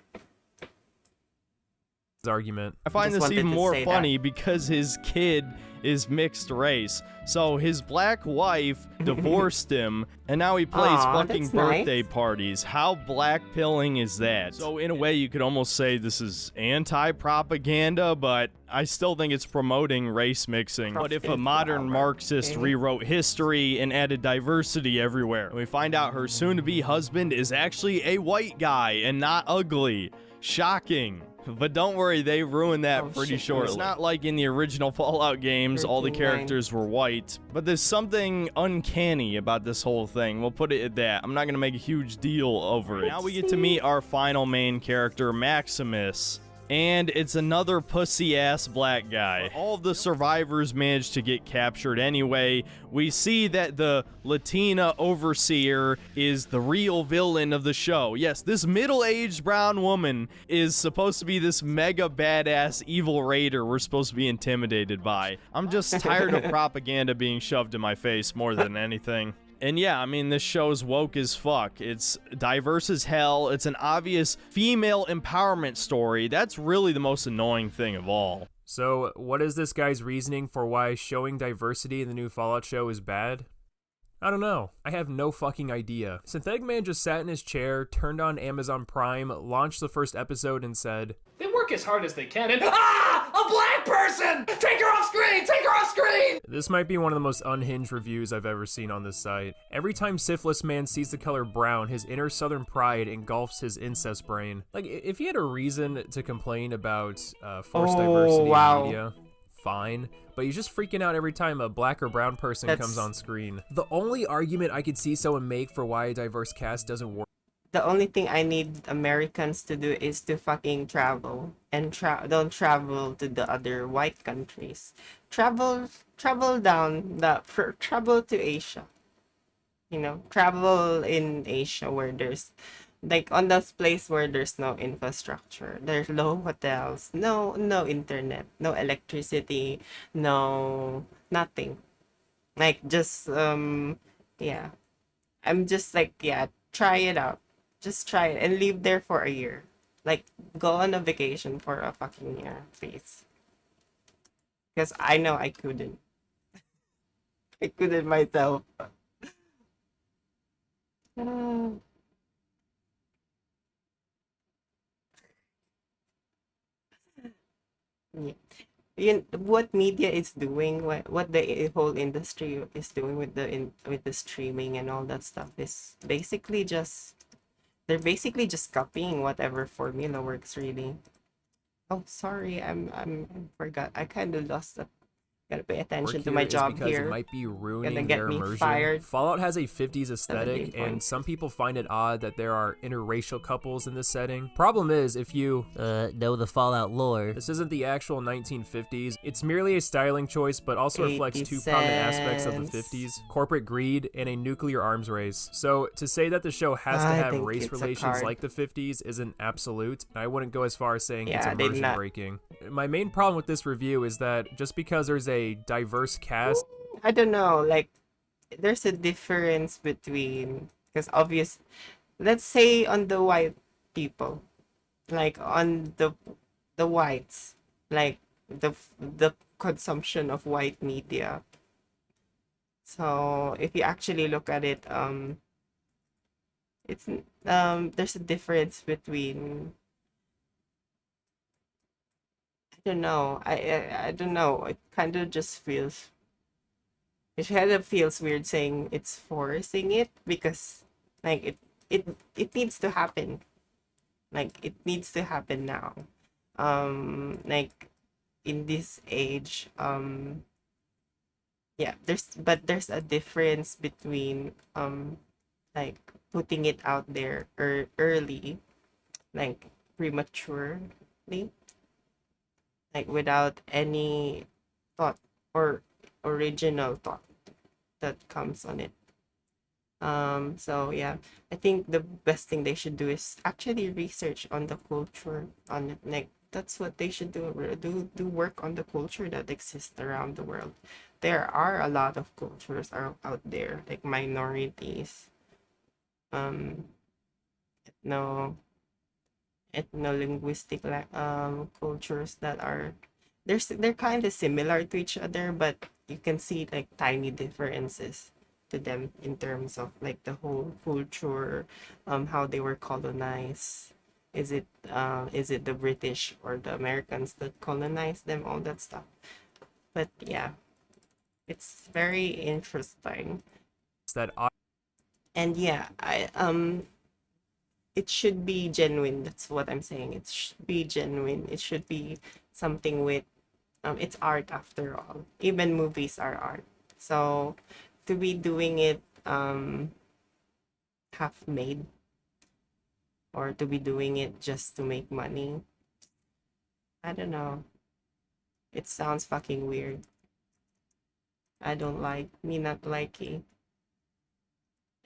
Argument. I find this even more funny because his kid is mixed race. So his black wife divorced him, and now he plays fucking birthday parties. How black pilling is that? So in a way, you could almost say this is anti-propaganda, but I still think it's promoting race mixing. But if a modern Marxist rewrote history and added diversity everywhere, we find out her soon-to-be husband is actually a white guy and not ugly. Shocking. But don't worry, they ruined that pretty shortly. It's not like in the original Fallout games, all the characters were white, but there's something uncanny about this whole thing. We'll put it at that. I'm not going to make a huge deal over it. Now we get to meet our final main character, Maximus. And it's another pussy-ass black guy. All of the survivors managed to get captured anyway. We see that the Latina overseer is the real villain of the show. Yes, this middle-aged brown woman is supposed to be this mega badass evil raider we're supposed to be intimidated by. I'm just tired of propaganda being shoved in my face more than anything. And yeah, I mean, this show's woke as fuck. It's diverse as hell. It's an obvious female empowerment story. That's really the most annoying thing of all. So, what is this guy's reasoning for why showing diversity in the new Fallout show is bad? I don't know. I have no fucking idea. Synthetic Man just sat in his chair, turned on Amazon Prime, launched the first episode, and said, "They work as hard as they can, and a black person! Take her off screen! Take her off screen!" This might be one of the most unhinged reviews I've ever seen on this site. Every time Syphilis Man sees the color brown, his inner southern pride engulfs his incest brain. Like, if he had a reason to complain about forced diversity in media, fine, but he's just freaking out every time a black or brown person comes on screen. The only argument I could see someone make for why a diverse cast doesn't work. The only thing I need Americans to do is to fucking travel and don't travel to the other white countries. Travel travel to Asia. You know, travel in Asia where there's like on those place where there's no infrastructure, there's no hotels, no internet, no electricity, no nothing. Like just I'm just like try it out. Just try it and live there for a year. Like go on a vacation for a fucking year, please. Because I know I couldn't. I couldn't myself. Yeah. What media is doing, what the whole industry is doing with with the streaming and all that stuff is basically just they're basically just copying whatever formula works really. Oh, sorry, I forgot. I kind of lost it. Gotta pay Work attention to here my is job because it here. might be Gonna ruining get their me immersion. fired. Fallout has a 50s 17 aesthetic, and points. some people find it odd that there are interracial couples in this setting. Problem is, if you know the Fallout lore, this isn't the actual 1950s. It's merely a styling choice, but also 80 reflects two prominent aspects of the cents. 50s: corporate greed and a nuclear arms race. So to say that the show has to I have think race it's a relations card. like the 50s isn't absolute, and I wouldn't go as far as saying it's Yeah, they immersion not. breaking. My main problem with this review is that just because there's a diverse cast, I don't know, like there's a difference between because obvious let's say on the white people, like on the whites, like the consumption of white media. So if you actually look at it, it's there's a difference between I don't know. I don't know. It kind of just feels it kind of feels weird saying it's forcing it because like it needs to happen. Like it needs to happen now. Like in this age, yeah, there's a difference between like putting it out there early, like prematurely, like without any thought or original thought that comes on it. So yeah, I think the best thing they should do is actually research on the culture on it. Like that's what they should do. Do work on the culture that exists around the world. There are a lot of cultures are out there, like minorities, um, ethno ethno-linguistic cultures that are they're kind of similar to each other, but you can see like tiny differences to them in terms of like the whole culture, how they were colonized. Is it the British or the Americans that colonized them, all that stuff. But yeah, it's very interesting. that And yeah, I it should be genuine. That's what I'm saying. It should be genuine. It should be something with it's art after all. Even movies are art. So to be doing it half made or to be doing it just to make money, I don't know. It sounds fucking weird. I don't like me not liking.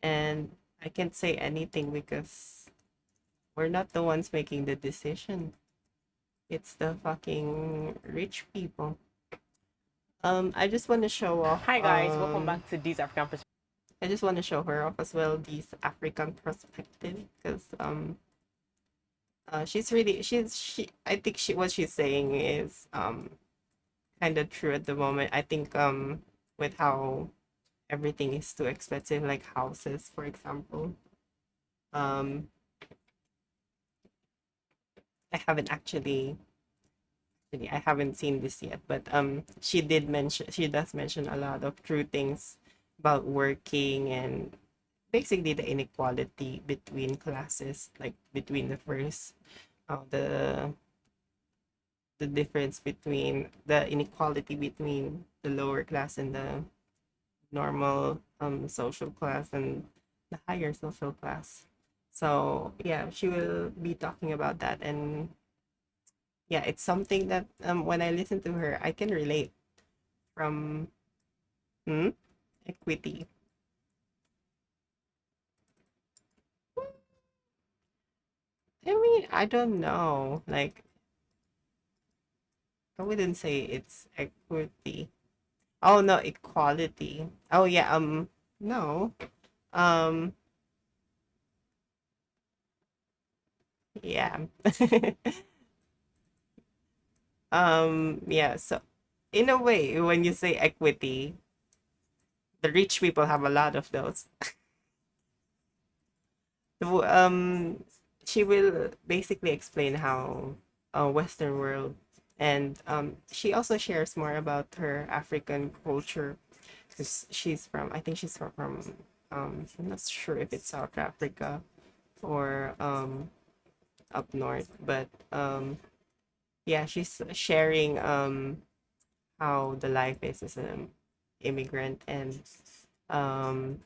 And I can't say anything because we're not the ones making the decision. It's the fucking rich people. I just want to show off. Hi guys, welcome back to These African Perspectives. I just want to show her off as well, these African perspective, because she's really she I think what she's saying is kind of true at the moment. I think with how everything is too expensive, like houses, for example. Um, I haven't actually I haven't seen this yet, but she does mention a lot of true things about working and basically the inequality between classes, like between the first the difference between the inequality between the lower class and the normal social class and the higher social class. So yeah, she will be talking about that. And yeah, it's something that when I listen to her I can relate from equity. I mean, I don't know, like I wouldn't say it's equity. Oh no, equality. Oh yeah, no. Um yeah. Yeah, so in a way, when you say equity, the rich people have a lot of those. So, she will basically explain how Western world And she also shares more about her African culture because she's from, I think she's from I'm not sure if it's South Africa or up north, but yeah, she's sharing how the life is as an immigrant, and um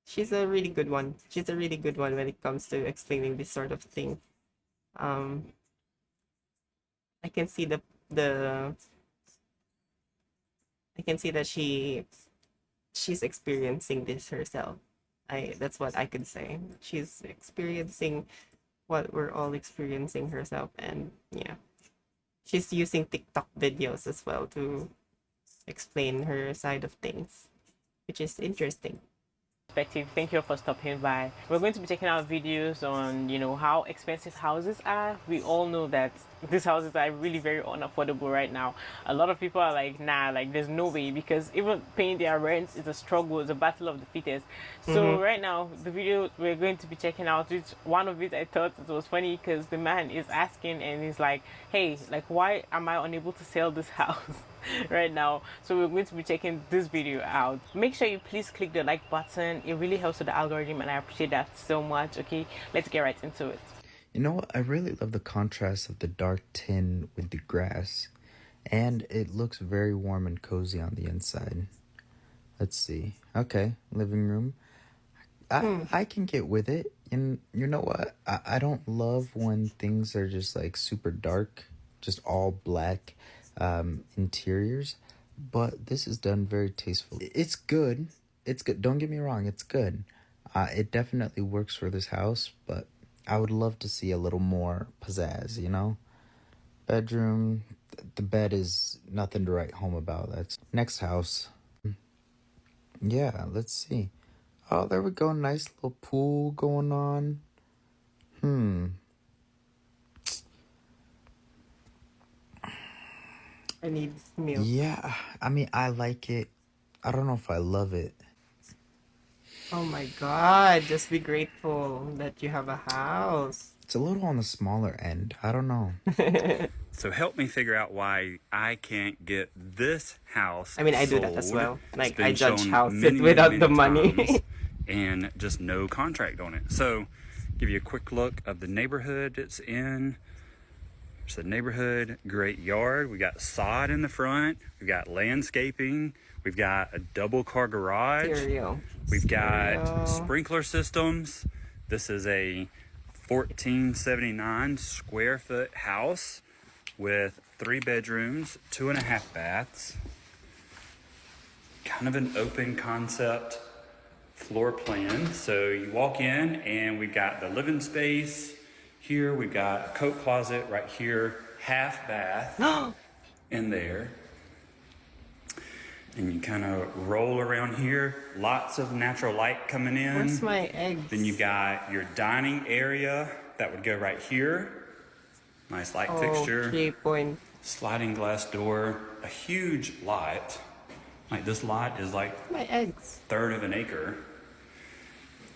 she's a really good one. She's a really good one when it comes to explaining this sort of thing. Um, I can see the I can see that she's experiencing this herself. That's what I could say. She's experiencing what we're all experiencing herself, and yeah, she's using TikTok videos as well to explain her side of things, which is interesting. Perspective. Thank you for stopping by. We're going to be checking out videos on, you know, how expensive houses are. We all know that these houses are really very unaffordable right now. A lot of people are like, nah, like there's no way, because even paying their rent is a struggle, it's a battle of the fittest. So right now, the video we're going to be checking out, which one of it I thought it was funny because the man is asking and he's like, hey, like why am I unable to sell this house right now? So we're going to be checking this video out. Make sure you please click the like button. It really helps with the algorithm and I appreciate that so much. Okay, let's get right into it. You know what? I really love the contrast of the dark tin with the grass. And it looks very warm and cozy on the inside. Let's see. Okay, living room. I can get with it. And you know what? I don't love when things are just like super dark, just all black interiors. But this is done very tastefully. It's good. It's good. Don't get me wrong. It's good. It definitely works for this house, but I would love to see a little more pizzazz, you know? Bedroom. The bed is nothing to write home about. That's next house. Yeah, let's see. Oh, there we go. Nice little pool going on. I need milk. Yeah, I mean, I like it. I don't know if I love it. Oh my God, just be grateful that you have a house. It's a little on the smaller end. I don't know. So help me figure out why I can't get this house I mean, I do that as sold. well. It's Like, been I judge shown houses many, without many the money. times, and just no contract on it. So give you a quick look of the neighborhood it's in. It's the neighborhood, great yard. We got sod in the front. We've got landscaping. We've got a double car garage. Stereo. We've got sprinkler systems. This is a 1479 square foot house with 3 bedrooms, 2.5 baths. Kind of an open concept floor plan. So you walk in and we've got the living space. Here we've got a coat closet right here, half bath in there. And you kind of roll around here, lots of natural light coming in. Where's my eggs? Then you got your dining area that would go right here. Nice light fixture. 3 point. Sliding glass door, a huge lot. Like this lot is like My eggs. 1/3 of an acre.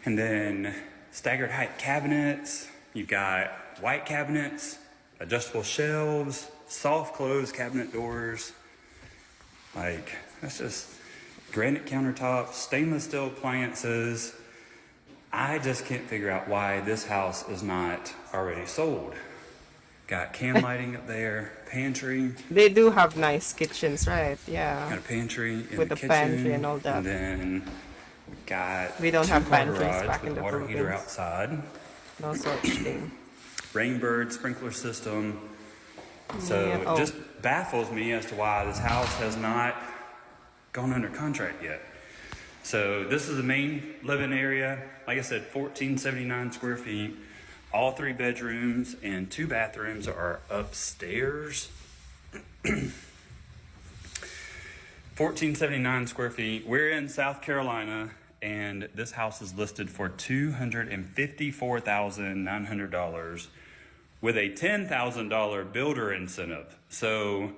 And then staggered height cabinets. You've got white cabinets, adjustable shelves, soft close cabinet doors. Like, that's just granite countertops, stainless steel appliances. I just can't figure out why this house is not already sold. Got can lighting up there, pantry. They do have nice kitchens, right? Yeah. Got a pantry in With the the kitchen. pantry and all that. And then we got We don't have 2-car pantries garage back with in the water heater Philippines. outside. No such thing. Rainbird sprinkler system. So Yeah, it just baffles me as to why this house has not gone under contract yet. So this is the main living area. Like I said, 1479 square feet. All 3 bedrooms and 2 bathrooms are upstairs. 1479 square feet. We're in South Carolina, and this house is listed for $254,900 with a $10,000 builder incentive. So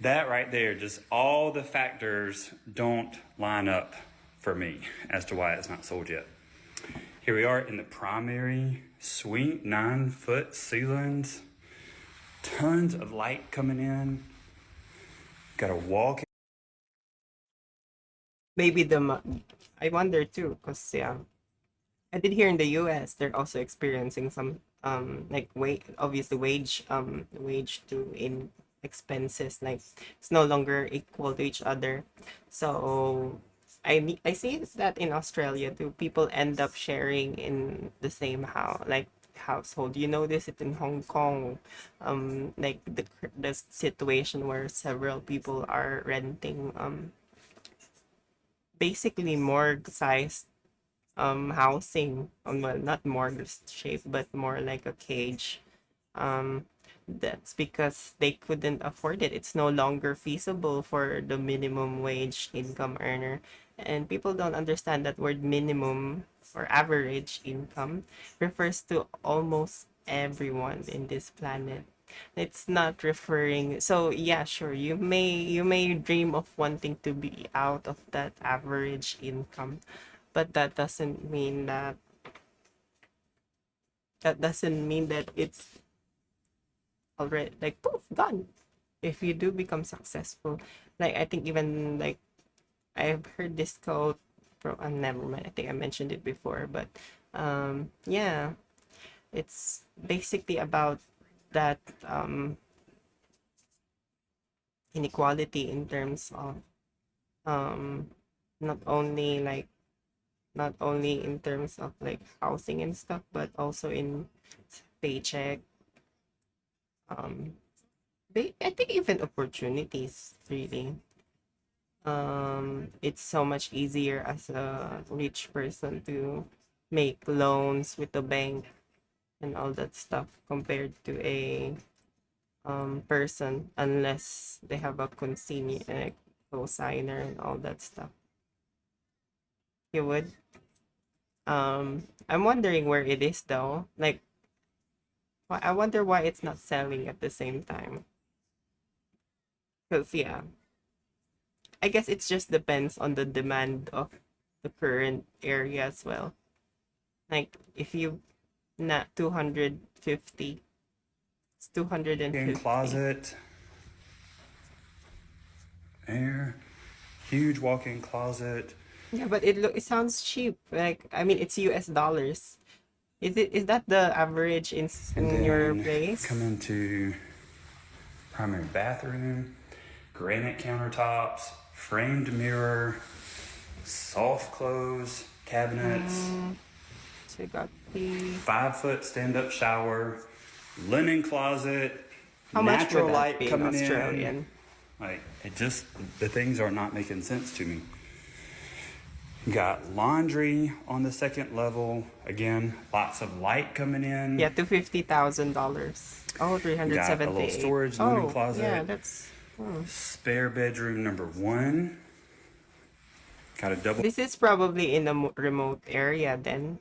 that right there, just all the factors don't line up for me as to why it's not sold yet. Here we are in the primary suite, 9-foot ceilings, tons of light coming in. Got a walk. Maybe I wonder too, because yeah, I did hear in the US they're also experiencing some like obviously wage to in expenses, like it's no longer equal to each other. So I see that in Australia too, people end up sharing in the same house, like household. You notice it in Hong Kong, like the situation where several people are renting basically morgue sized housing, well, not morgue shape but more like a cage. um that's because they couldn't afford it. It's no longer feasible for the minimum wage income earner, and people don't understand that word minimum or average income refers to almost everyone in this planet. It's not referring, so yeah, sure, you may dream of wanting to be out of that average income, but that doesn't mean that it's already like poof gone if you do become successful. Like I think even like I've heard this quote from never mind, I think I mentioned it before, but yeah, it's basically about that inequality in terms of um not only like not only in terms of like housing and stuff, but also in paycheck. um I think even opportunities really. It's so much easier as a rich person to make loans with the bank and all that stuff compared to a person, unless they have a co-signer and all that stuff. You would. I'm wondering where it is though. Like, I wonder why it's not selling at the same time. Because yeah, I guess it just depends on the demand of the current area as well. Like if you not 250, it's In 250. closet. There. Huge walk-in closet. Yeah, but it sounds cheap. Like I mean, it's US dollars. Is that the average And in your then place? come into primary bathroom, granite countertops, framed mirror, soft close cabinets, So you got the 5-foot stand-up shower, linen closet, how much natural would that light be in coming Australian? in. Like it just the things are not making sense to me. Got laundry on the second level. Again, lots of light coming in. Yeah, $250,000. Oh, Got a little 378. storage linen Oh, closet. yeah, that's Spare bedroom number 1. Got a double. This is probably in a remote area then,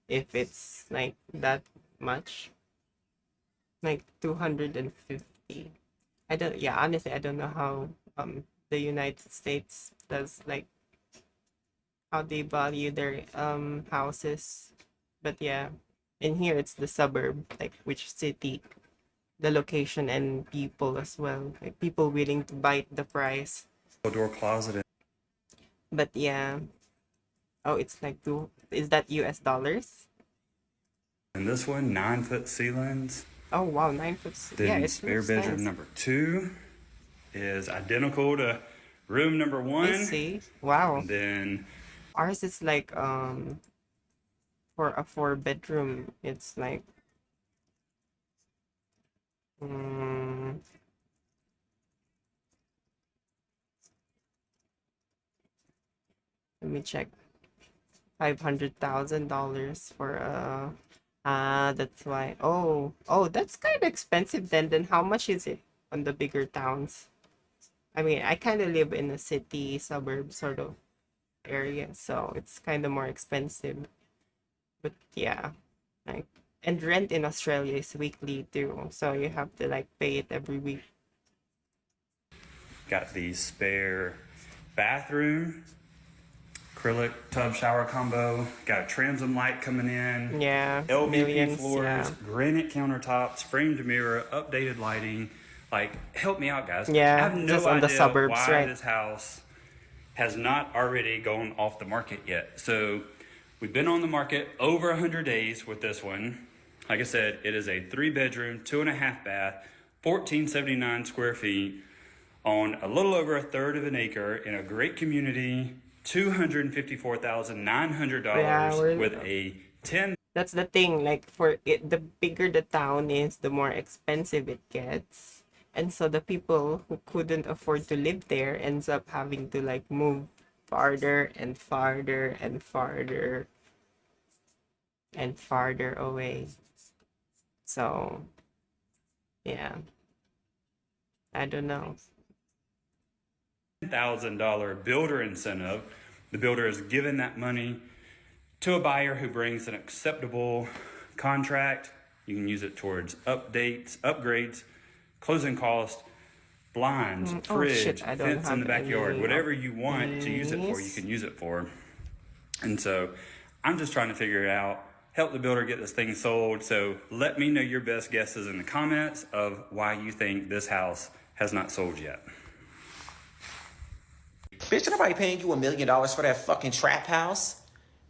if it's like that much. Like 250. I don't, yeah, honestly, I don't know how the United States does, like how they value their houses. But yeah, in here it's the suburb, like which city, the location and people as well. Like people willing to bite the price. Door closet. But yeah. Oh, it's like is that US dollars? And this one, 9-foot ceilings. Oh wow, 9 foot. Then Yeah, it spare looks bedroom nice. number 2 is identical to room number 1. I see. Wow. And then Ours is like for a 4 bedroom, it's like mm, let me check. $500,000 for a that's why. Oh, that's kind of expensive then. Then how much is it on the bigger towns? I mean, I kind of live in a city suburb sort of area, so it's kind of more expensive. But yeah, like, and rent in Australia is weekly too, so you have to like pay it every week. got the spare bathroom, acrylic tub shower combo. Got a transom light coming in. Yeah. LVP Millions, floors, yeah. granite countertops, framed mirror, updated lighting. Like, help me out, guys. Yeah, I have no just on the idea suburbs, why right? this house has not already gone off the market yet. So we've been on the market over 100 days with this one. Like I said, it is a 3-bedroom, 2.5 bath, 1479 square feet on a little over a third of an acre in a great community, $254,900 with a 10. That's the thing, like for it, the bigger the town is, the more expensive it gets. And so the people who couldn't afford to live there ends up having to like move farther and farther and farther and farther away. So, yeah. I don't know. $1,000 builder incentive. The builder is given that money to a buyer who brings an acceptable contract. You can use it towards updates, upgrades, closing costs, blinds, fridge, fence in the backyard, whatever you want to use it for, you can use it for. And so I'm just trying to figure it out, help the builder get this thing sold. So let me know your best guesses in the comments of why you think this house has not sold yet. Bitch, nobody paying you $1 million for that fucking trap house.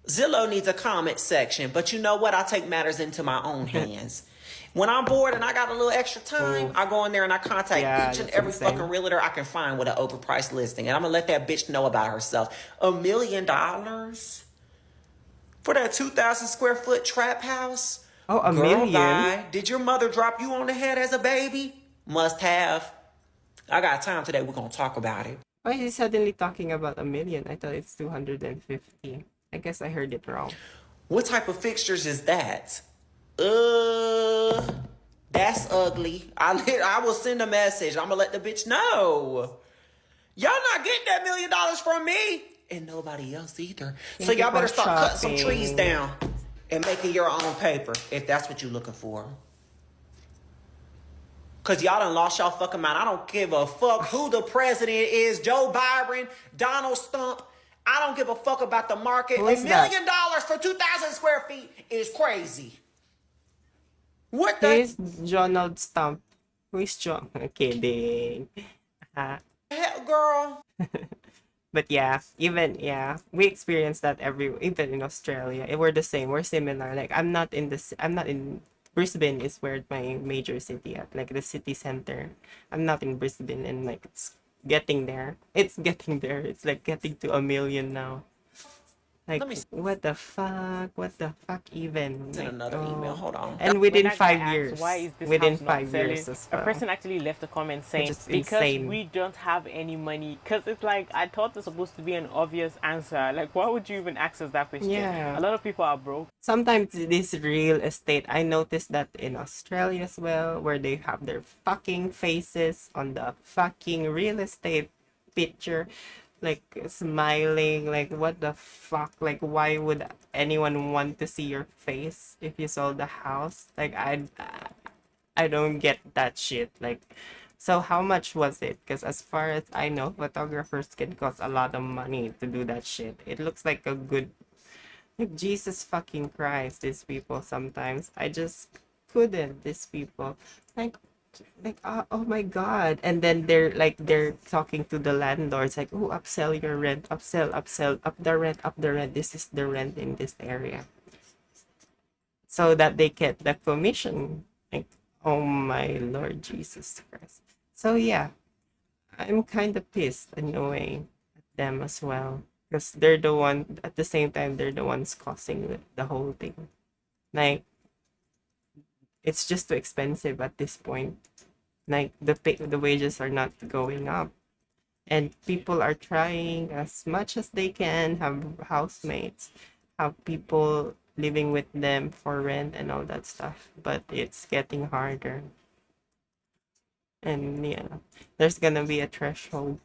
Zillow needs a comment section, but you know what? I take matters into my own hands. When I'm bored and I got a little extra time, I go in there and I contact each and every fucking realtor I can find with an overpriced listing. And I'm gonna let that bitch know about herself. $1 million for that 2,000 square foot trap house? Oh, a Girl, million? guy, did your mother drop you on the head as a baby? Must have. I got time today. We're gonna talk about it. Why is he suddenly talking about $1 million? I thought it's 250. I guess I heard it wrong. What type of fixtures is that? That's ugly. I will send a message. I'm gonna let the bitch know. Y'all not getting that $1 million from me. And nobody else either. So y'all better start cutting some trees down and making your own paper if that's what you're looking for. Cause y'all done lost y'all fucking mind. I don't give a fuck who the president is. Joe Byron, Donald Stump. I don't give a fuck about the market. $1 million for 2,000 square feet is crazy. What the? Here's Donald Stump. Who is John? I'm kidding. Hell, girl. But yeah, we experienced that even in Australia. We're the same. We're similar. Like I'm not in Brisbane is where my major city at, like the city center. I'm not in Brisbane, and like it's getting there. It's getting there. It's like getting to $1 million now. Like what the fuck? What the fuck even? Send another email. Hold on. And within 5 years. Why is this within house not 5 selling? years as well. A person actually left a comment saying Which is because insane. we don't have any money. Because it's like I thought there's supposed to be an obvious answer. Like why would you even access that question? Yeah. A lot of people are broke. Sometimes this real estate, I noticed that in Australia as well, where they have their fucking faces on the fucking real estate picture, like smiling, like what the fuck? Like why would anyone want to see your face if you sold the house? Like I don't get that shit. Like, so how much was it? Because as far as I know, photographers can cost a lot of money to do that shit. It looks like a good, like Jesus fucking Christ, these people sometimes. I just couldn't, these people. Like oh my god. And then they're talking to the landlords like, oh, upsell your rent, upsell, up the rent, this is the rent in this area, so that they get the commission. Like, oh my Lord Jesus Christ. So yeah, I'm kind of pissed in a way at them as well, because they're the one, at the same time they're the ones causing the whole thing. Like, it's just too expensive at this point. Like the wages are not going up, and people are trying as much as they can have housemates, have people living with them for rent and all that stuff, but it's getting harder. And yeah, there's gonna be a threshold.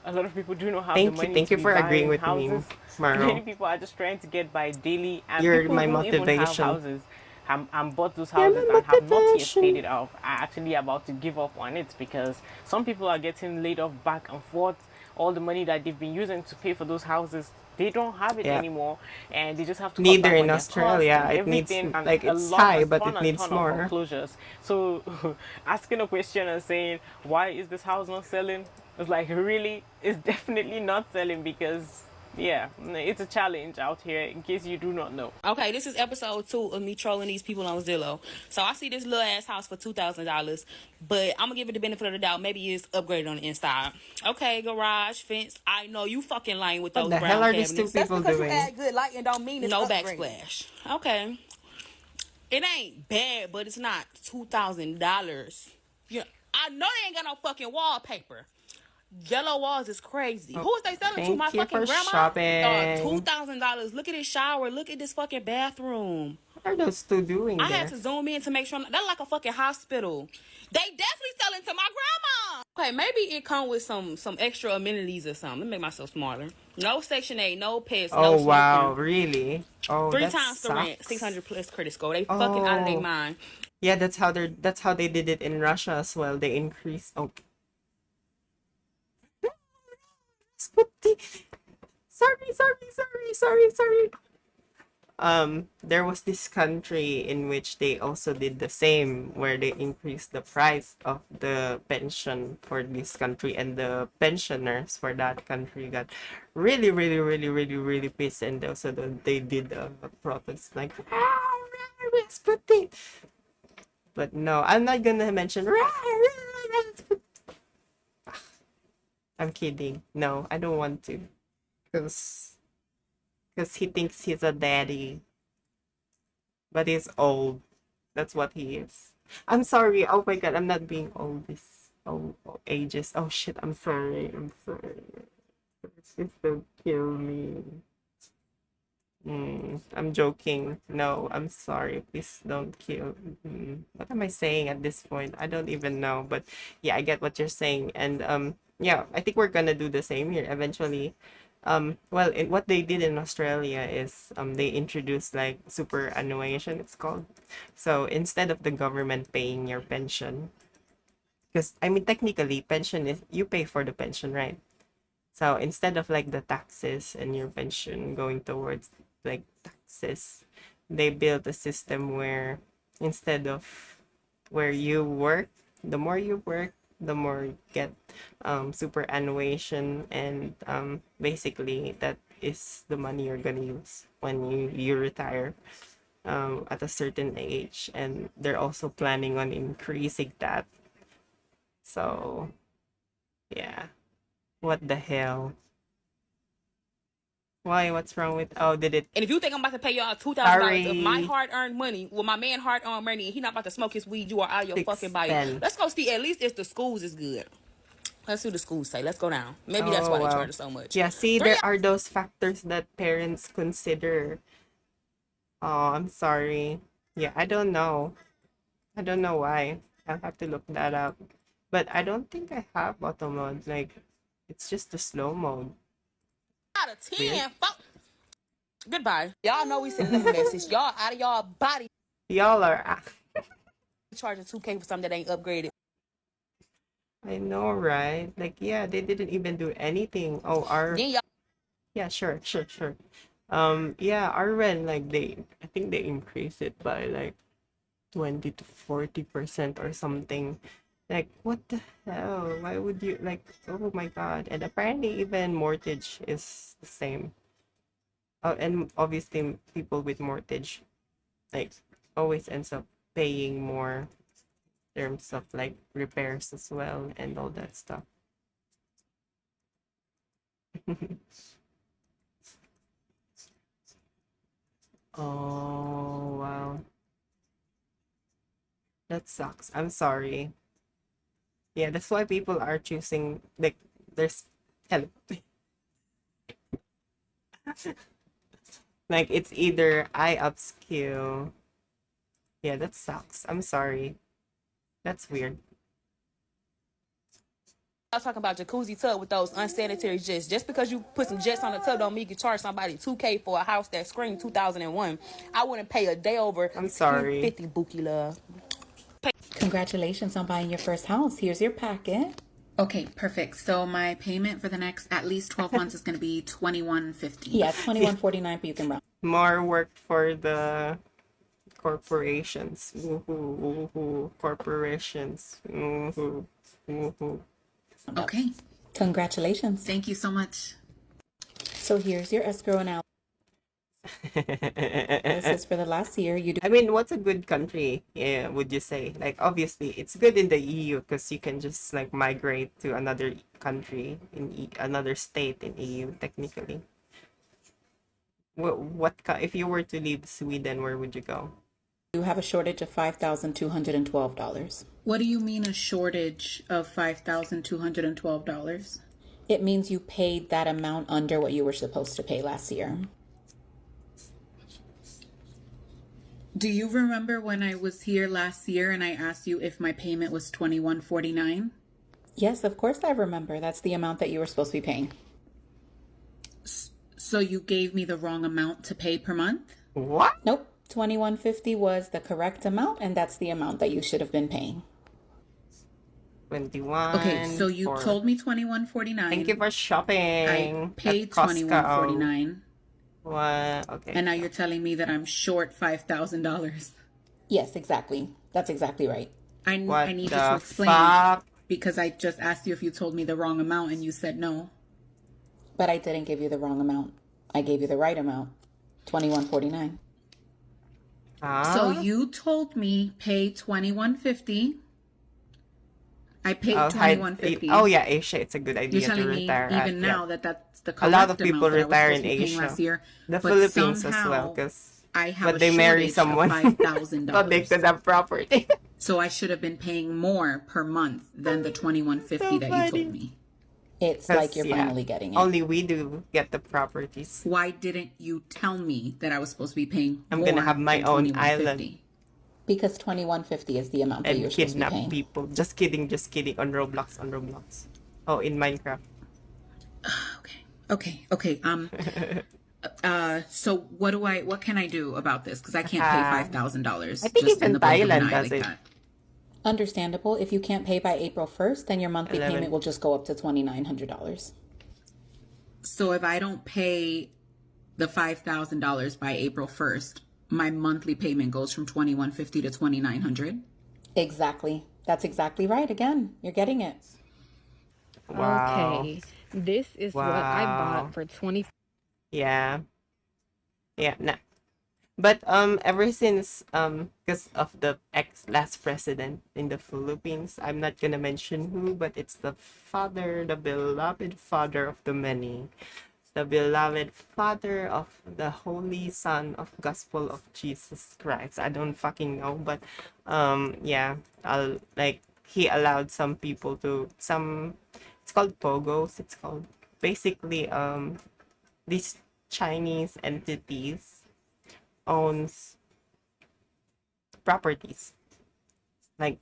A lot of people do not have the money Thank to you be for agreeing buying with houses. me, Maro. Many people are just trying to get by daily, and You're people my who even have motivation. houses and bought those houses and have not yet paid it off are actually about to give up on it, because some people are getting laid off back and forth all the money that they've been using to pay for those houses, they don't have it Yeah. anymore, and they just have to cut Neither back in on their costs Australia. and It needs everything, and like a it's lot, high, but it a needs ton of more. foreclosures. So asking a question and saying, why is this house not selling? It's like, really? It's definitely not selling because, yeah, it's a challenge out here, in case you do not know. Okay, this is episode 2 of me trolling these people on Zillow. So I see this little ass house for $2,000, but I'm gonna give it the benefit of the doubt. Maybe it's upgraded on the inside. Okay, garage, fence. I know you fucking lying with What those the hell brown are cabinets. these two That's people because doing? you add good lighting don't mean it's no upgraded. Backsplash. Okay. It ain't bad, but it's not $2,000. Yeah, I know they ain't got no fucking wallpaper. Yellow walls is crazy. Who is they selling to? My Thank you fucking for grandma? shopping. $2,000. Look at this shower. Look at this fucking bathroom. What are those two doing I there? had to zoom in to make sure. That's like a fucking hospital. They definitely selling to my grandma. Okay, maybe it come with some extra amenities or something. Let me make myself smarter. No Section 8, no pets, no Oh smoking. wow, really? Oh, 3 that times the rent, sucks. 600 plus credit score. They fucking out of their mind. Yeah, that's how they did it in Russia as well. They increased. Oh, sorry. There was this country in which they also did the same, where they increased the price of the pension for this country, and the pensioners for that country got really pissed, and also they did a protest like, but no, I'm not gonna mention. I'm kidding. No, I don't want to, because he thinks he's a daddy, but he's old. That's what he is. I'm sorry. Oh my god, I'm not being old. This ages. Oh shit, I'm sorry. Please don't kill me. I'm joking. No, I'm sorry. Please don't kill. What am I saying at this point? I don't even know. But yeah, I get what you're saying. And yeah, I think we're gonna do the same here eventually. Well, what they did in Australia is they introduced like superannuation, it's called. So instead of the government paying your pension, because I mean technically pension is you pay for the pension, right? So instead of like the taxes and your pension going towards like taxes, they built a system where instead of where you work, the more you work, the more you get superannuation, and basically that is the money you're gonna use when you retire at a certain age, and they're also planning on increasing that. So yeah, what the hell? Why? What's wrong with? Oh, did it? And if you think I'm about to pay y'all $2,000 of my hard-earned money, well, my man hard-earned money, and he not about to smoke his weed, you are out of your fucking body. Let's go see. At least if the schools is good. Let's see what the schools say. Let's go down. Maybe that's why they charge us so much. Yeah, see, there are those factors that parents consider. Oh, I'm sorry. Yeah, I don't know. I don't know why. I'll have to look that up. But I don't think I have auto mode. Like, it's just the slow mode. Out of 10. Goodbye. Y'all know we sending them a message. Y'all out of y'all body. Y'all are. Charging $2K for something that ain't upgraded. I know, right? Like, yeah, they didn't even do anything. Oh, yeah, sure. Yeah, our rent, like I think they increased it by like 20 to 40% or something. Like, what the hell? Why would you, like, oh my god. And apparently even mortgage is the same. And obviously people with mortgage like always ends up paying more in terms of like repairs as well and all that stuff. Oh wow, that sucks. I'm sorry. Yeah, that's why people are choosing, like, there's hello. Like, it's either I upskill. Yeah, that sucks. I'm sorry. That's weird. I was talking about jacuzzi tub with those unsanitary jets. Just because you put some jets on the tub don't mean you can charge somebody $2K for a house that screamed 2001. I wouldn't pay a day over. I'm sorry. 50 Bookie love. Congratulations on buying your first house. Here's your packet. Okay, perfect. So my payment for the next at least 12 months is going to be $21.50. Yeah, $21.49, but you can round. More work for the corporations. Woohoo, woohoo, corporations. Woohoo, woohoo. Okay. Congratulations. Thank you so much. So here's your escrow analysis. This is for the last year. I mean, what's a good country, yeah, would you say? Like, obviously, it's good in the EU because you can just like migrate to another country in another state in EU, technically. If you were to leave Sweden, where would you go? You have a shortage of $5,212. What do you mean a shortage of $5,212? It means you paid that amount under what you were supposed to pay last year. Do you remember when I was here last year and I asked you if my payment was $21.49? Yes, of course I remember. That's the amount that you were supposed to be paying. So you gave me the wrong amount to pay per month? What? Nope. $21.50 was the correct amount, and that's the amount that you should have been paying. 21. Okay, so you told me $21.49. Thank you for shopping. I paid $21.49. What? Okay. And now you're telling me that I'm short $5,000. Yes, exactly. That's exactly right. I need you to explain because I just asked you if you told me the wrong amount and you said no. But I didn't give you the wrong amount. I gave you the right amount. $21.49. So you told me pay $21.50. I paid $21.50. Oh yeah, Asia. It's a good idea You're telling to retire. me even now that's the correct a lot of people amount retire that I was in supposed to be paying Asia. last year, The but Philippines as somehow well, because I have they marry of someone $5,000. so they could have property. So I should have been paying more per month than the $21.50 that you told me. It's like you're finally getting it. Only we do get the properties. Why didn't you tell me that I was supposed to be paying I'm more gonna have my than own $21.50? island. Because $21.50 is the amount that you're And supposed to be kidnap paying. people. Just kidding. On Roblox. Oh, in Minecraft. Okay. So what can I do about this? Because I can't pay $5,000. I think even Thailand does it. Understandable. If you can't pay by April 1st, then your monthly 11. payment will just go up to $2,900. So if I don't pay the $5,000 by April 1st, my monthly payment goes from $21.50 to $2,900. Exactly. That's exactly right. Again, you're getting it. Wow. Okay, this is what I bought for 20. Yeah. Nah. But ever since because of the last president in the Philippines, I'm not gonna mention who, but it's the beloved father of the many, the beloved father of the Holy Son of Gospel of Jesus Christ. I don't fucking know, but yeah, he allowed some people to it's called pogos. It's called basically these Chinese entities owns properties like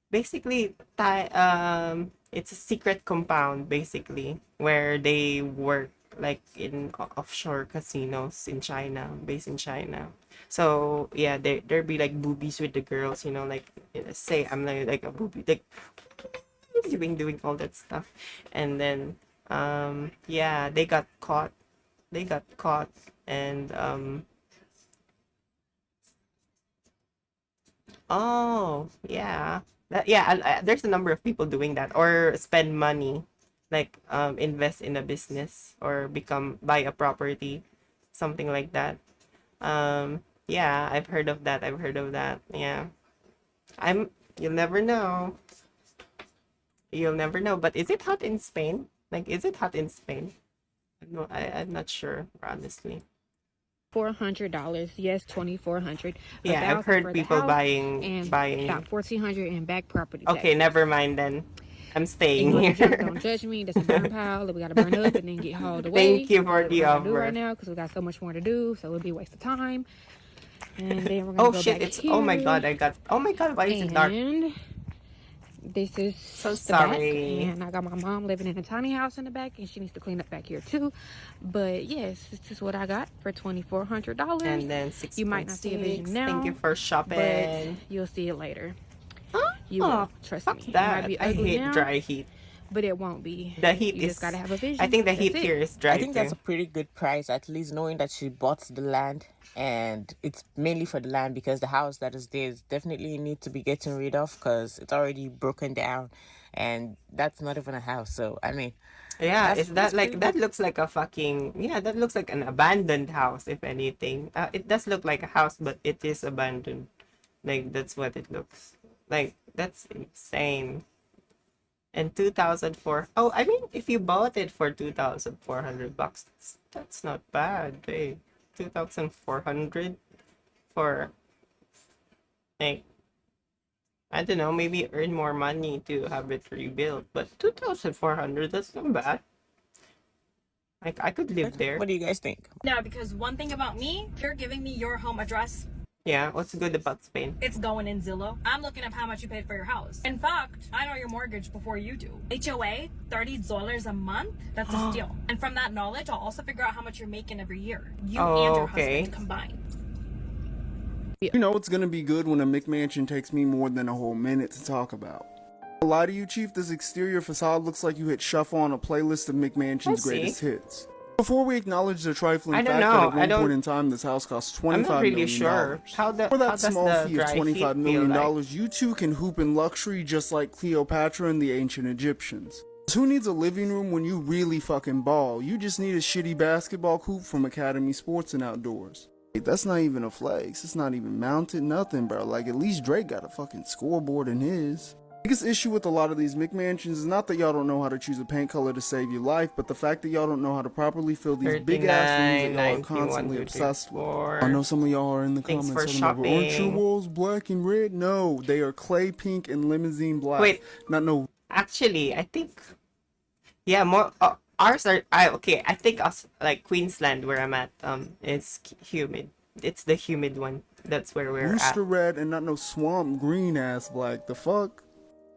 basically it's a secret compound basically where they work like in offshore casinos in China, based in China. So yeah, there be like boobies with the girls, like say I'm like a boobie, like doing all that stuff, and then yeah, they got caught and oh yeah, there's a number of people doing that or spend money like invest in a business or buy a property, something like that. Yeah, I've heard of that. Yeah, you'll never know, but is it hot in Spain? Is it hot in Spain? No, I'm not sure, honestly. $400, yes, $2,400. Yeah, I've heard people buying about $1,400 in back property. Okay, never mind then. I'm staying and here. Don't judge me. That's a burn pile that we gotta burn up and then get hauled away. Thank you for the offer. Do right now because we got so much more to do, so it'll be a waste of time. And then we're gonna go shit! back Oh my god! Why is it dark? And this is so sorry. And I got my mom living in a tiny house in the back, and she needs to clean up back here too. But yes, this is what I got for $2,400. And then 6. You might not see a vision now. Thank you for shopping. But you'll see it later. Huh? You will. Trust me. It might be I ugly hate now, dry heat. but it won't be. The heat You is. just gotta have a vision. I think the That's heat it. here is I dry think that's a too. pretty good price, at least knowing that she bought the land, and it's mainly for the land because the house that is there is definitely need to be getting rid of because it's already broken down, and that's not even a house. So I mean, Yeah, is that that's like pretty that good. looks like a fucking yeah, that looks like an abandoned house if anything. It does look like a house, but it is abandoned. Like that's what it looks. Like that's insane. And 2004. Oh, I mean, if you bought it for 2,400 bucks, that's not bad, babe. 2,400 for like I don't know, maybe earn more money to have it rebuilt, but 2,400 that's not bad. Like I could live there. What do you guys think? No, because one thing about me, if you're giving me your home address, Yeah, what's good about Spain? it's going in Zillow. I'm looking up how much you paid for your house. In fact, I know your mortgage before you do. HOA, $30 a month. That's a steal. And from that knowledge, I'll also figure out how much you're making every year. You and your husband combined. You know it's gonna be good when a McMansion takes me more than a whole minute to talk about. I'll lie to you, Chief, this exterior facade looks like you hit shuffle on a playlist of McMansion's greatest hits. Before we acknowledge the trifling fact that at one point in time this house cost $25 million. Sure. For that small fee of $25 million, you two can hoop in luxury just like Cleopatra and the ancient Egyptians. Who needs a living room when you really fucking ball? You just need a shitty basketball hoop from Academy Sports and Outdoors. That's not even a flex. It's not even mounted, nothing, bro. Like, at least Drake got a fucking scoreboard in his. Biggest issue with a lot of these McMansions is not that y'all don't know how to choose a paint color to save your life, but the fact that y'all don't know how to properly fill these big ass rooms that y'all are constantly obsessed with. I know some of y'all are in the comments talking about, aren't your walls black and red? No, they are clay pink and limousine black. Wait, not no. Actually, I think yeah, more ours are. Okay, I think us like Queensland where I'm at. It's humid. It's the humid one. That's where we're Rooster at. red and not no swamp green ass black. The fuck?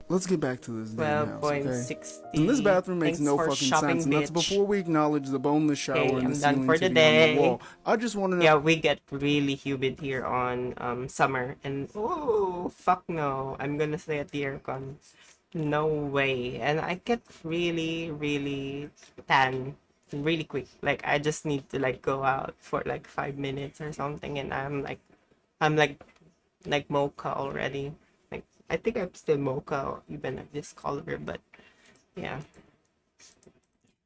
Let's get back to this damn house, okay? 12.60. And this bathroom makes Thanks no for fucking shopping, sense, and that's bitch. before we acknowledge the boneless shower Okay, and I'm the done ceiling for the TV on the day. wall. I just want to know. Yeah, we get really humid here on summer, and oh fuck no, I'm gonna stay at the aircon. No way, and I get really tan really quick. Like I just need to like go out for like 5 minutes or something, and I'm like mocha already. Like I think I'm still mocha even at this color, but yeah.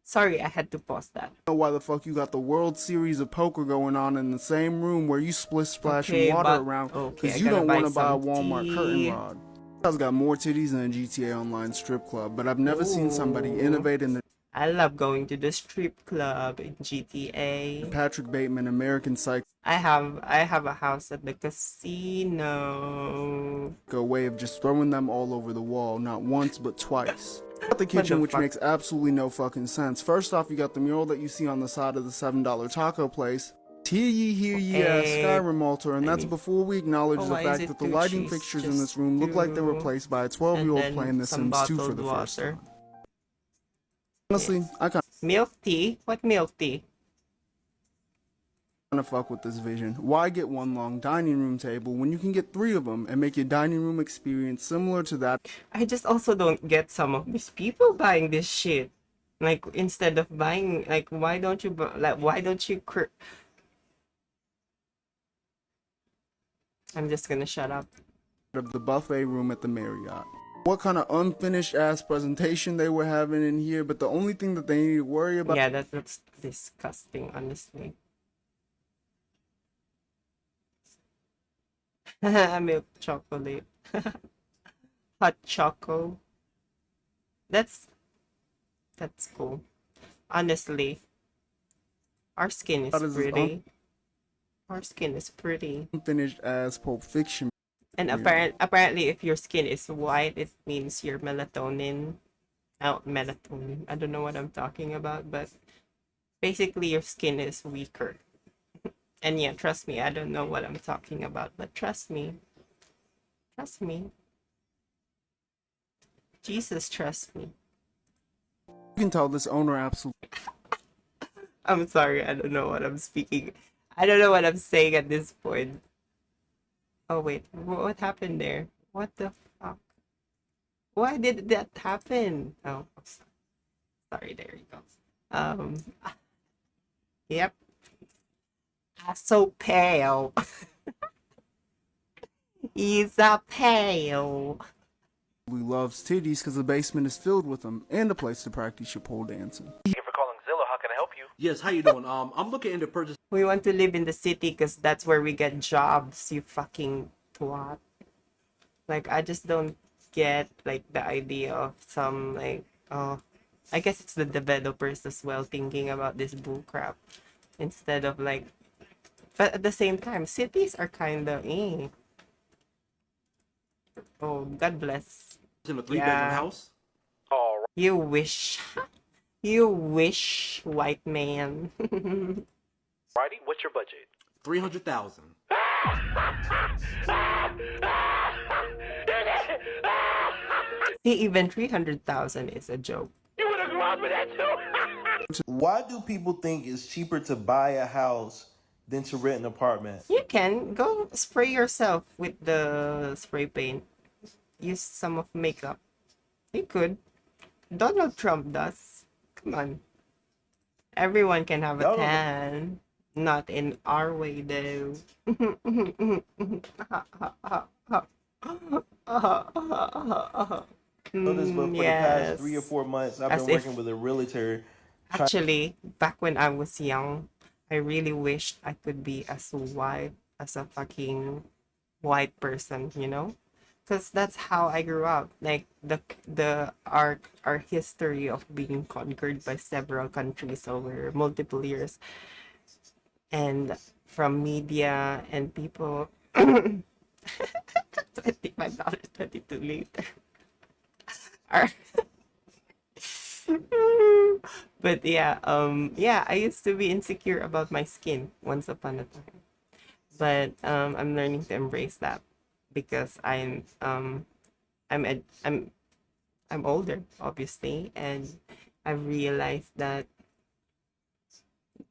Sorry, I had to pause that. Know why the fuck you got the World Series of Poker going on in the same room where you split splashing Okay, water but- around okay, because I you gotta don't buy want to buy a some Walmart tea. curtain rod. I've got more titties than a GTA Online strip club, but I've never seen somebody Ooh. innovate in the I love going to the strip club in GTA. Patrick Bateman American Psycho I have a house at the casino. way of just throwing them all over the wall, not once but twice. Got the kitchen, which fuck? makes absolutely no fucking sense. First off, you got the mural that you see on the side of the $7 taco place. Hear ye ass Skyrim altar, and that's before we acknowledge the why is fact it that the two lighting cheese? fixtures in Just this room look like they're two, replaced by a and 12-year-old then playing The some Sims 2 for bottled the first water. time. Honestly, I kind Milk tea? What milk tea? of fuck with this vision. Why get one long dining room table when you can get 3 of them and make your dining room experience similar to that? I just also don't get some of these people buying this shit. Like instead of buying, like why don't you I'm just gonna shut up. Of the buffet room at the Marriott. What kind of unfinished ass presentation they were having in here, but the only thing that they need to worry about. Yeah, that looks disgusting, honestly. Milk chocolate. Hot choco. That's cool. Honestly. Our skin is That is pretty. Our skin is pretty. Unfinished ass Pulp Fiction. And apparently if your skin is white, it means your melatonin. Oh, melatonin. I don't know what I'm talking about, but basically your skin is weaker. And yeah, trust me, I don't know what I'm talking about, but trust me. Trust me. Jesus, trust me. You can tell this owner absolutely. I'm sorry, I don't know what I'm speaking. I don't know what I'm saying at this point. Oh wait, what happened there? What the fuck? Why did that happen? Oh, sorry. There you go. Um, yep. So pale. He's a pale. He loves titties because the basement is filled with them and a place to practice your pole dancing. Thank you for calling Zillow. How can I help you? Yes, how you doing? I'm looking into purchase. We want to live in the city because that's where we get jobs, you fucking twat. Like, I just don't get, like, the idea of some, like, oh, I guess it's the developers as well thinking about this bull crap instead of, like, but at the same time, cities are kind of, Oh, God bless. In a 3-bedroom house. All right. You wish. You wish, white man. Righty, what's your budget? 300,000. See, even 300,000 is a joke. You would have grown with that too. Why do people think it's cheaper to buy a house than to rent an apartment? You can go spray yourself with the spray paint. Use some of makeup. You could. Donald Trump does. Come on. Everyone can have a tan. Not in our way though. Notice, but for the past 3 or 4 months, I've been working with a realtor. Actually, back when I was young, I really wished I could be as white as a fucking white person, you know? Because that's how I grew up. Like our history of being conquered by several countries over multiple years, and from media and people. $25, 22 later. But yeah, I used to be insecure about my skin once upon a time. But I'm learning to embrace that because I'm older, obviously, and I realized that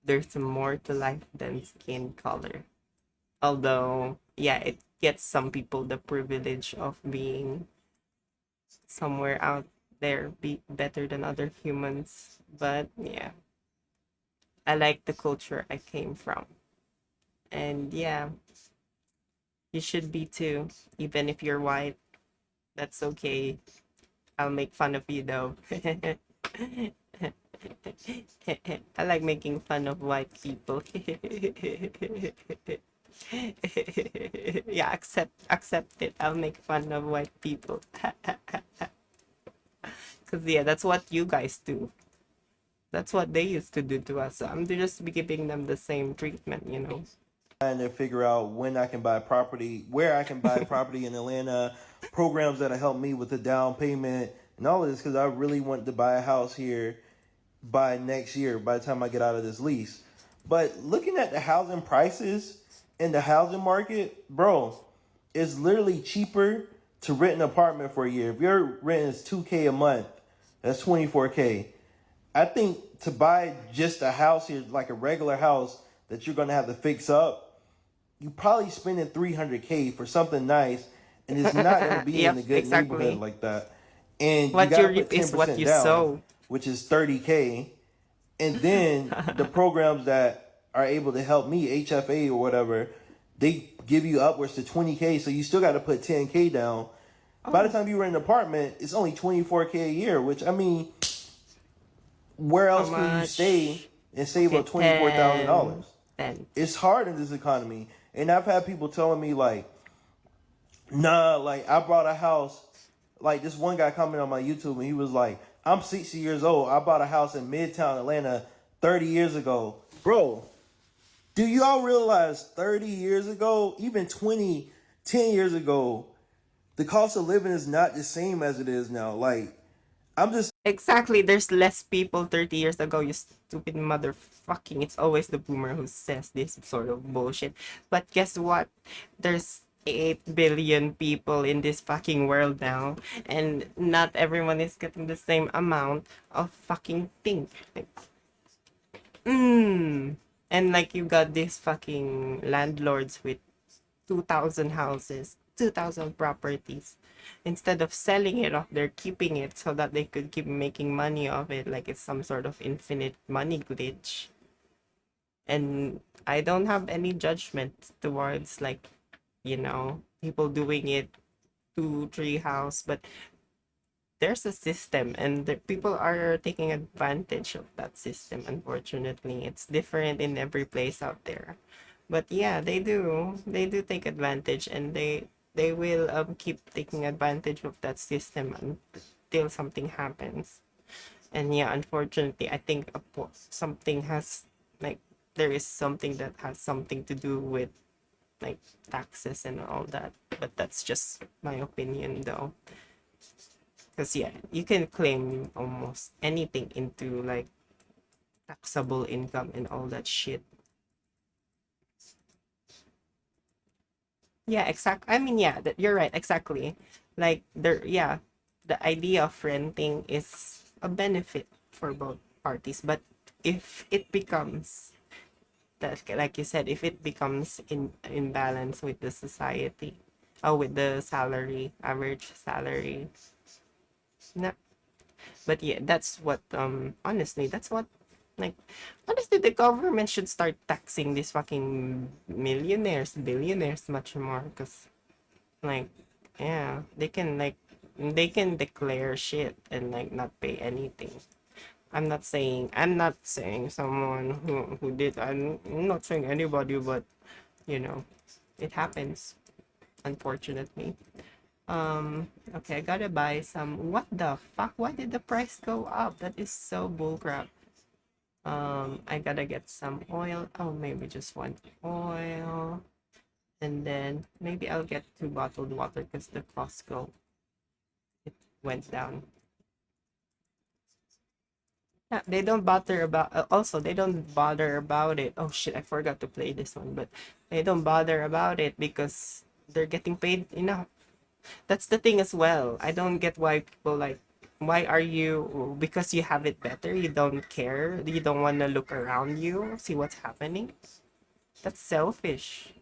there's more to life than skin color. Although, yeah, it gets some people the privilege of being somewhere out there, be better than other humans. But yeah, I like the culture I came from. And yeah, you should be too, even if you're white. That's okay. I'll make fun of you though. I like making fun of white people. Yeah, accept it. I'll make fun of white people. Cause yeah, that's what you guys do. That's what they used to do to us. So I'm just giving them the same treatment, you know. Trying to figure out when I can buy property, where I can buy property in Atlanta, programs that'll help me with the down payment and all of this, because I really want to buy a house here by next year, by the time I get out of this lease. But looking at the housing prices in the housing market, bro, it's literally cheaper to rent an apartment for a year. If your rent is $2K a month, that's $24K. I think to buy just a house here, like a regular house that you're gonna have to fix up, you probably spending $300K for something nice, and it's not gonna be in a good neighborhood like that. And what you gotta you put 10% is what you down, sow, which is $30K, and then the programs that are able to help me, HFA or whatever, they give you upwards to $20K, so you still got to put $10K down. By the time you rent an apartment, it's only $24K a year, which, I mean, where else can you stay and save up $24,000? It's hard in this economy. And I've had people telling me, like, nah, like, I bought a house. Like, this one guy commented on my YouTube, and he was like, I'm 60 years old. I bought a house in Midtown Atlanta 30 years ago. Bro, do y'all realize 30 years ago, even 10 years ago, the cost of living is not the same as it is now? Like, I'm just... Exactly, there's less people 30 years ago, you stupid motherfucking. It's always the boomer who says this sort of bullshit. But guess what? There's 8 billion people in this fucking world now, and not everyone is getting the same amount of fucking thing. Like, and like you got these fucking landlords with 2,000 houses, 2,000 properties. Instead of selling it off, they're keeping it so that they could keep making money of it, like it's some sort of infinite money glitch. And I don't have any judgment towards, like, you know, people doing it 2, 3 house, but there's a system, and the people are taking advantage of that system. Unfortunately, it's different in every place out there, but yeah, they do take advantage, and they will keep taking advantage of that system until something happens. And yeah, unfortunately, I think something has, like, there is something that has something to do with, like, taxes and all that, but that's just my opinion though. Because yeah, you can claim almost anything into, like, taxable income and all that shit. Yeah, I mean, yeah, you're right, exactly. Like, yeah, the idea of renting is a benefit for both parties, but if it becomes that, like you said, if it becomes in imbalance with the society, or with the salary, average salary, no. But yeah, that's what honestly, that's what, like, honestly, the government should start taxing these fucking millionaires, billionaires much more, because, like, yeah, they can declare shit and, like, not pay anything. I'm not saying someone who did. I'm not saying anybody, but you know, it happens, unfortunately. Okay, I gotta buy some. What the fuck? Why did the price go up? That is so bullcrap. I gotta get some oil. Oh, maybe just one oil. And then maybe I'll get 2 bottled water because the Costco, it went down. Yeah, they don't bother about, also they don't bother about it. Oh shit, I forgot to play this one, but they don't bother about it because they're getting paid enough. That's the thing as well. I don't get why people, like, why are you, because you have it better, you don't care, you don't want to look around you, see what's happening? That's selfish.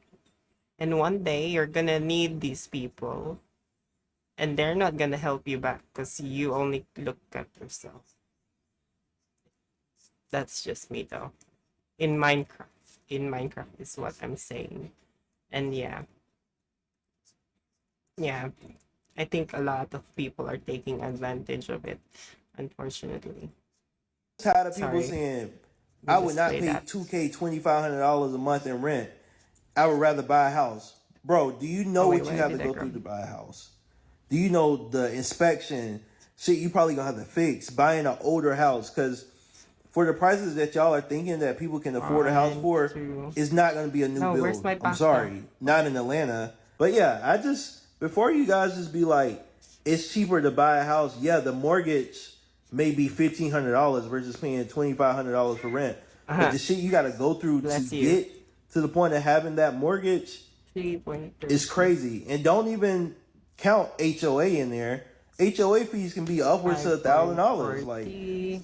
And one day you're gonna need these people, and they're not gonna help you back because you only look at yourself. That's just me though. In Minecraft is what I'm saying. And yeah, I think a lot of people are taking advantage of it, unfortunately. Tired of people Sorry. saying, We I would just not play pay that. $2K, $2,500 a month in rent. I would rather buy a house. Bro, do you know Oh wait, what you where have to did I go go? through to buy a house? Do you know the inspection shit you probably gonna have to fix buying an older house? Because for the prices that y'all are thinking that people can afford a house for, it's not gonna be a new No, where's build. my I'm pasta? sorry, not in Atlanta. But yeah, before you guys just be like, it's cheaper to buy a house. Yeah, the mortgage may be $1,500 versus paying $2,500 for rent. But the shit you got to go through to get to the point of having that mortgage is crazy. And don't even count HOA in there. HOA fees can be upwards to $1,000. Like,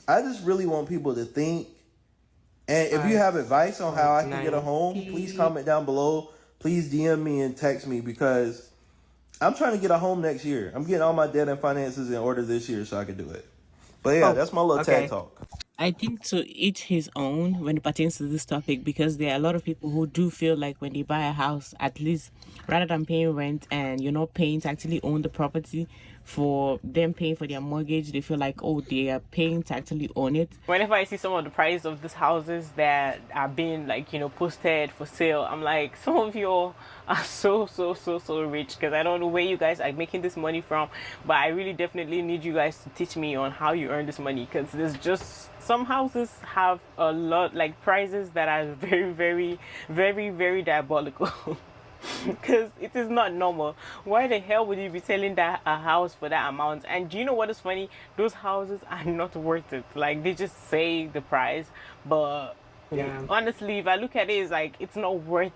I just really want people to think. And if you have advice on how I can get a home, please comment down below. Please DM me and text me, because I'm trying to get a home next year. I'm getting all my debt and finances in order this year so I can do it. But yeah, that's my little TED talk. I think to each his own when it pertains to this topic, because there are a lot of people who do feel like when they buy a house, at least rather than paying rent and you're not paying to actually own the property, for them paying for their mortgage, they feel like, oh, they are paying to actually own it. Whenever I see some of the price of these houses that are being, like, posted for sale, I'm like, some of you are so rich, because I don't know where you guys are making this money from, but I really definitely need you guys to teach me on how you earn this money, because there's just some houses have a lot, like, prices that are very diabolical. Because it is not normal. Why the hell would you be selling that a house for that amount? And do you know what is funny? Those houses are not worth it. Like, they just say the price, but honestly, if I look at it, it's like, it's not worth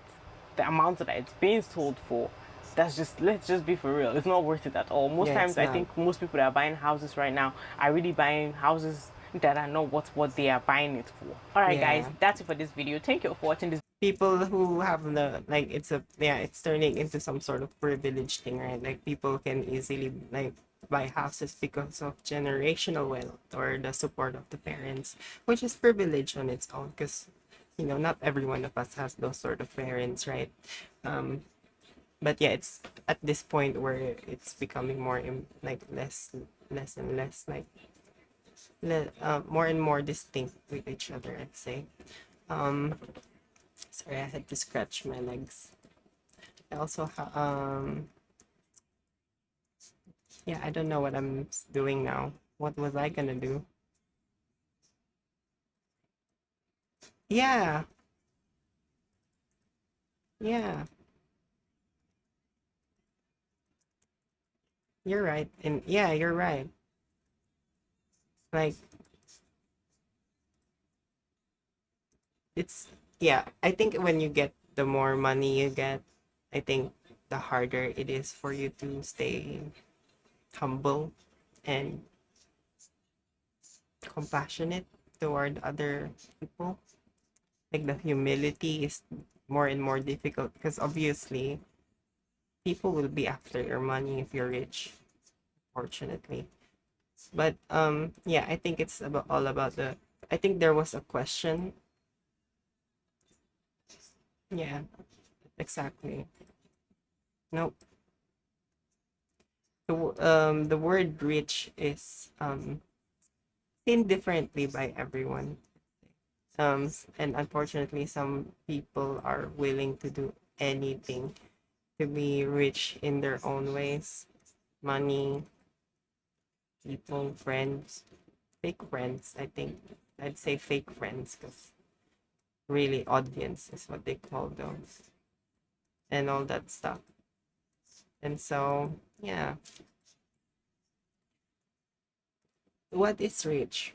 the amount that it's being sold for. Let's just be for real. It's not worth it at all. Most times, I think most people that are buying houses right now are really buying houses that are not what they are buying it for. All right, guys, that's it for this video. Thank you for watching this. people who have the like it's turning into some sort of privilege thing, right? Like people can easily like buy houses because of generational wealth or the support of the parents, which is privilege on its own, because not every one of us has those sort of parents, right? um but yeah, it's at this point where it's becoming more like less and less like more and more distinct with each other, I'd say. um Sorry, I had to scratch my legs. I also yeah, I don't know what I'm doing now. What was I gonna do? Yeah, yeah, you're right. And yeah, you're right. Like it's yeah, I think when you get the more money you get, I think the harder it is for you to stay humble and compassionate toward other people. Like the humility is more and more difficult because obviously people will be after your money if you're rich, fortunately. But yeah, I think it's about all about the I think there was a question. Yeah, exactly. Nope. The word rich is seen differently by everyone. And unfortunately some people are willing to do anything to be rich in their own ways. Money, people, friends, fake friends, I think. I'd say fake friends because really audience is what they call those and all that stuff. And so, yeah. What is rich?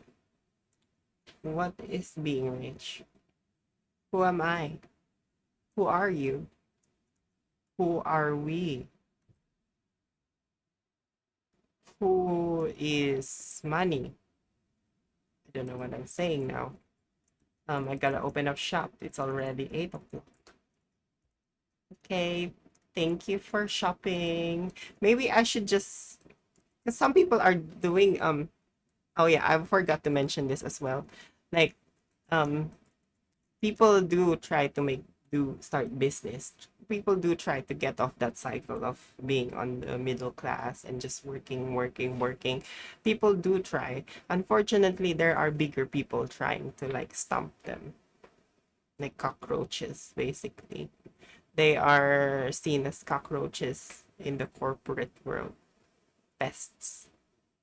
What is being rich? Who am I? Who are you? Who are we? Who is money? I don't know what I'm saying now. I gotta open up shop. It's already 8 o'clock. Okay, thank you for shopping. Maybe I should just, because some people are doing oh yeah, I forgot to mention this as well. Like um people do try to do start business. People do try to get off that cycle of being on the middle class and just working, working, working. People do try. Unfortunately, there are bigger people trying to like stomp them, like cockroaches, basically. They are seen as cockroaches in the corporate world. Pests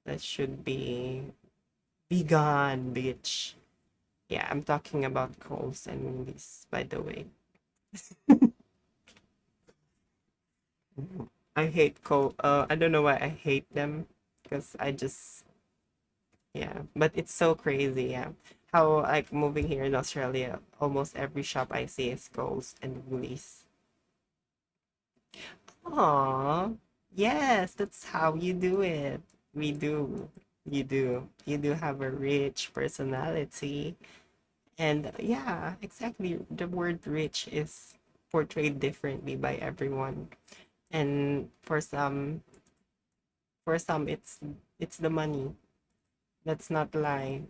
that should be gone, bitch. Yeah, I'm talking about Coles and Wendy's, by the way. I hate Cole. I don't know why I hate them, because I just yeah. But it's so crazy, yeah. How like moving here in Australia, almost every shop I see is Coles and Woolies. Aw, yes, that's how you do it. We do. You do. You do have a rich personality. And yeah, exactly. The word rich is portrayed differently by everyone. And for some it's the money. Let's not lie.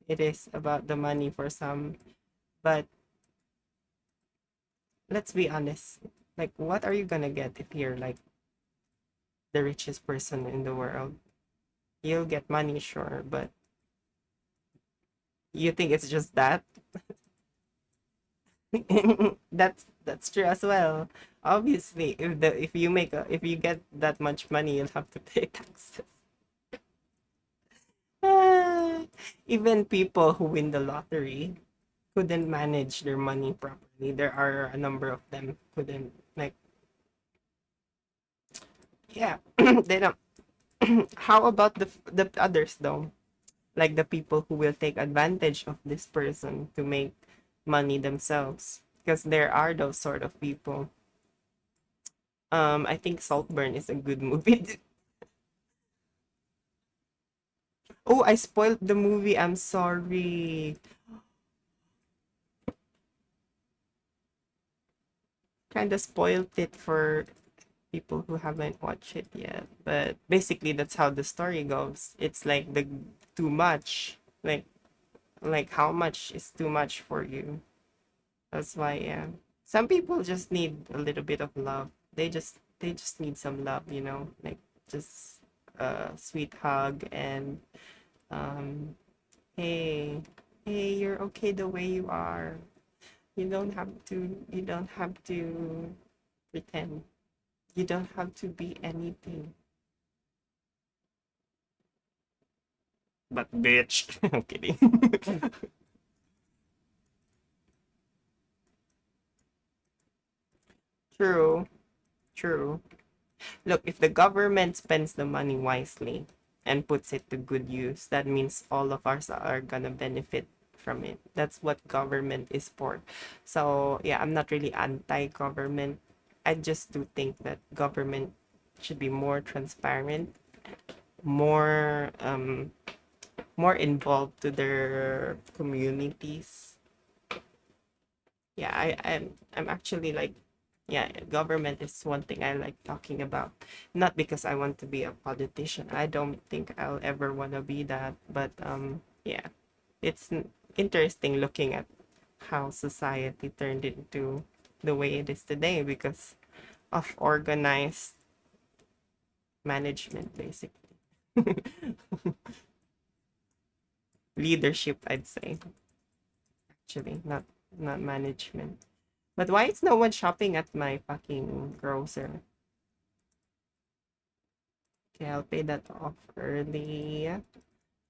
It is about the money for some. But let's be honest. Like what are you gonna get if you're like the richest person in the world? You'll get money, sure, but you think it's just that? That's true as well. Obviously, if you get that much money, you'll have to pay taxes. Ah, even people who win the lottery couldn't manage their money properly. There are a number of them couldn't like yeah, they don't. How about the others though? Like the people who will take advantage of this person to make money themselves, because there are those sort of people. I think Saltburn is a good movie. Oh, I spoiled the movie. I'm sorry. kind of spoiled it for people who haven't watched it yet. But basically, that's how the story goes. It's like the too much. Like how much is too much for you? That's why, yeah. Some people just need a little bit of love. They just need some love, you know, like just a sweet hug and um hey, hey, you're okay the way you are. You don't have to pretend. You don't have to be anything. But bitch, I'm kidding. True, true. Look, if the government spends the money wisely and puts it to good use, that means all of us are gonna benefit from it. That's what government is for. So, yeah, I'm not really anti-government. I just do think that government should be more transparent, more more involved to their communities. Yeah, I'm actually like, yeah, government is one thing I like talking about. Not because I want to be a politician. I don't think I'll ever want to be that. But yeah, it's interesting looking at how society turned into the way it is today because of organized management, basically. Leadership, I'd say. Actually, not management. But why is no one shopping at my fucking grocer? Okay, I'll pay that off early.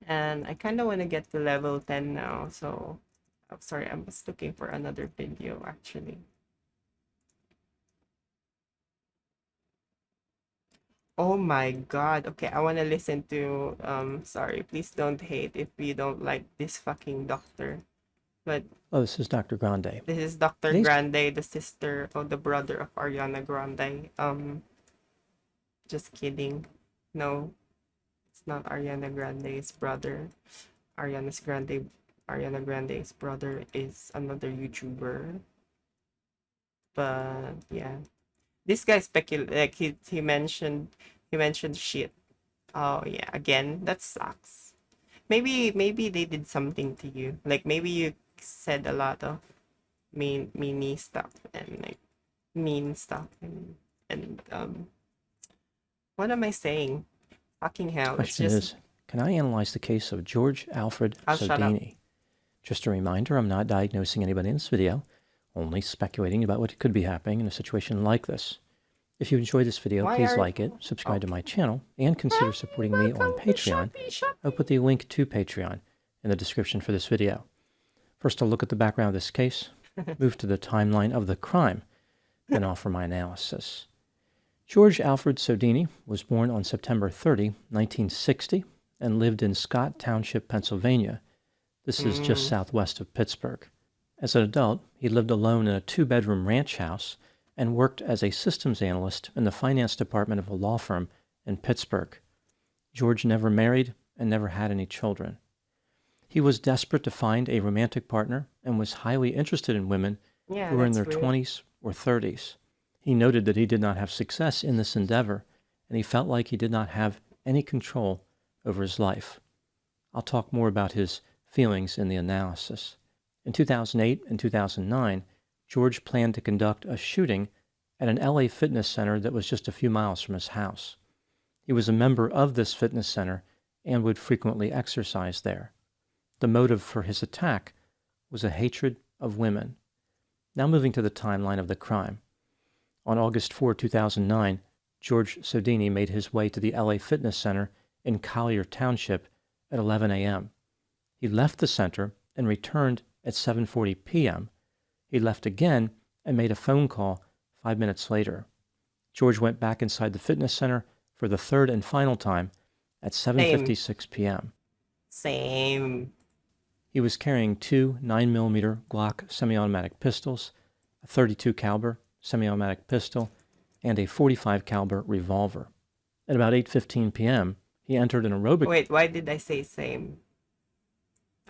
And I kind of want to get to level 10 now, so... I'm sorry, I was looking for another video, actually. Oh my god. Okay, I want to listen to... sorry, please don't hate if you don't like this fucking doctor. But... Oh, this is Dr. Grande. This is Dr. Grande, the sister or the brother of Ariana Grande. Just kidding. No, it's not Ariana Grande's brother. Ariana Grande's brother is another YouTuber. But yeah, this guy like he mentioned shit. Oh yeah, again, that sucks. Maybe they did something to you. Like maybe you said a lot of meany stuff and like mean stuff and what am I saying? Fucking hell. Question is, can I analyze the case of George Alfred Sodini? Just a reminder, I'm not diagnosing anybody in this video, only speculating about what could be happening in a situation like this. If you enjoyed this video, please like it, subscribe to my channel, and consider supporting me on Patreon. I'll put the link to Patreon in the description for this video. First, I'll look at the background of this case, move to the timeline of the crime, then offer my analysis. George Alfred Sodini was born on September 30, 1960, and lived in Scott Township, Pennsylvania. This is just southwest of Pittsburgh. As an adult, he lived alone in a 2-bedroom ranch house and worked as a systems analyst in the finance department of a law firm in Pittsburgh. George never married and never had any children. He was desperate to find a romantic partner and was highly interested in women who were in their 20s or 30s. He noted that he did not have success in this endeavor, and he felt like he did not have any control over his life. I'll talk more about his feelings in the analysis. In 2008 and 2009, George planned to conduct a shooting at an LA fitness center that was just a few miles from his house. He was a member of this fitness center and would frequently exercise there. The motive for his attack was a hatred of women. Now moving to the timeline of the crime. On August 4, 2009, George Sodini made his way to the LA Fitness Center in Collier Township at 11 a.m. He left the center and returned at 7:40 p.m. He left again and made a phone call 5 minutes later. George went back inside the fitness center for the third and final time at 7:56 p.m. Same. He was carrying 2 9mm Glock semi-automatic pistols, a .32 caliber semi-automatic pistol, and a .45 caliber revolver. At about 8:15 p.m., he entered an aerobic... Wait, why did I say same?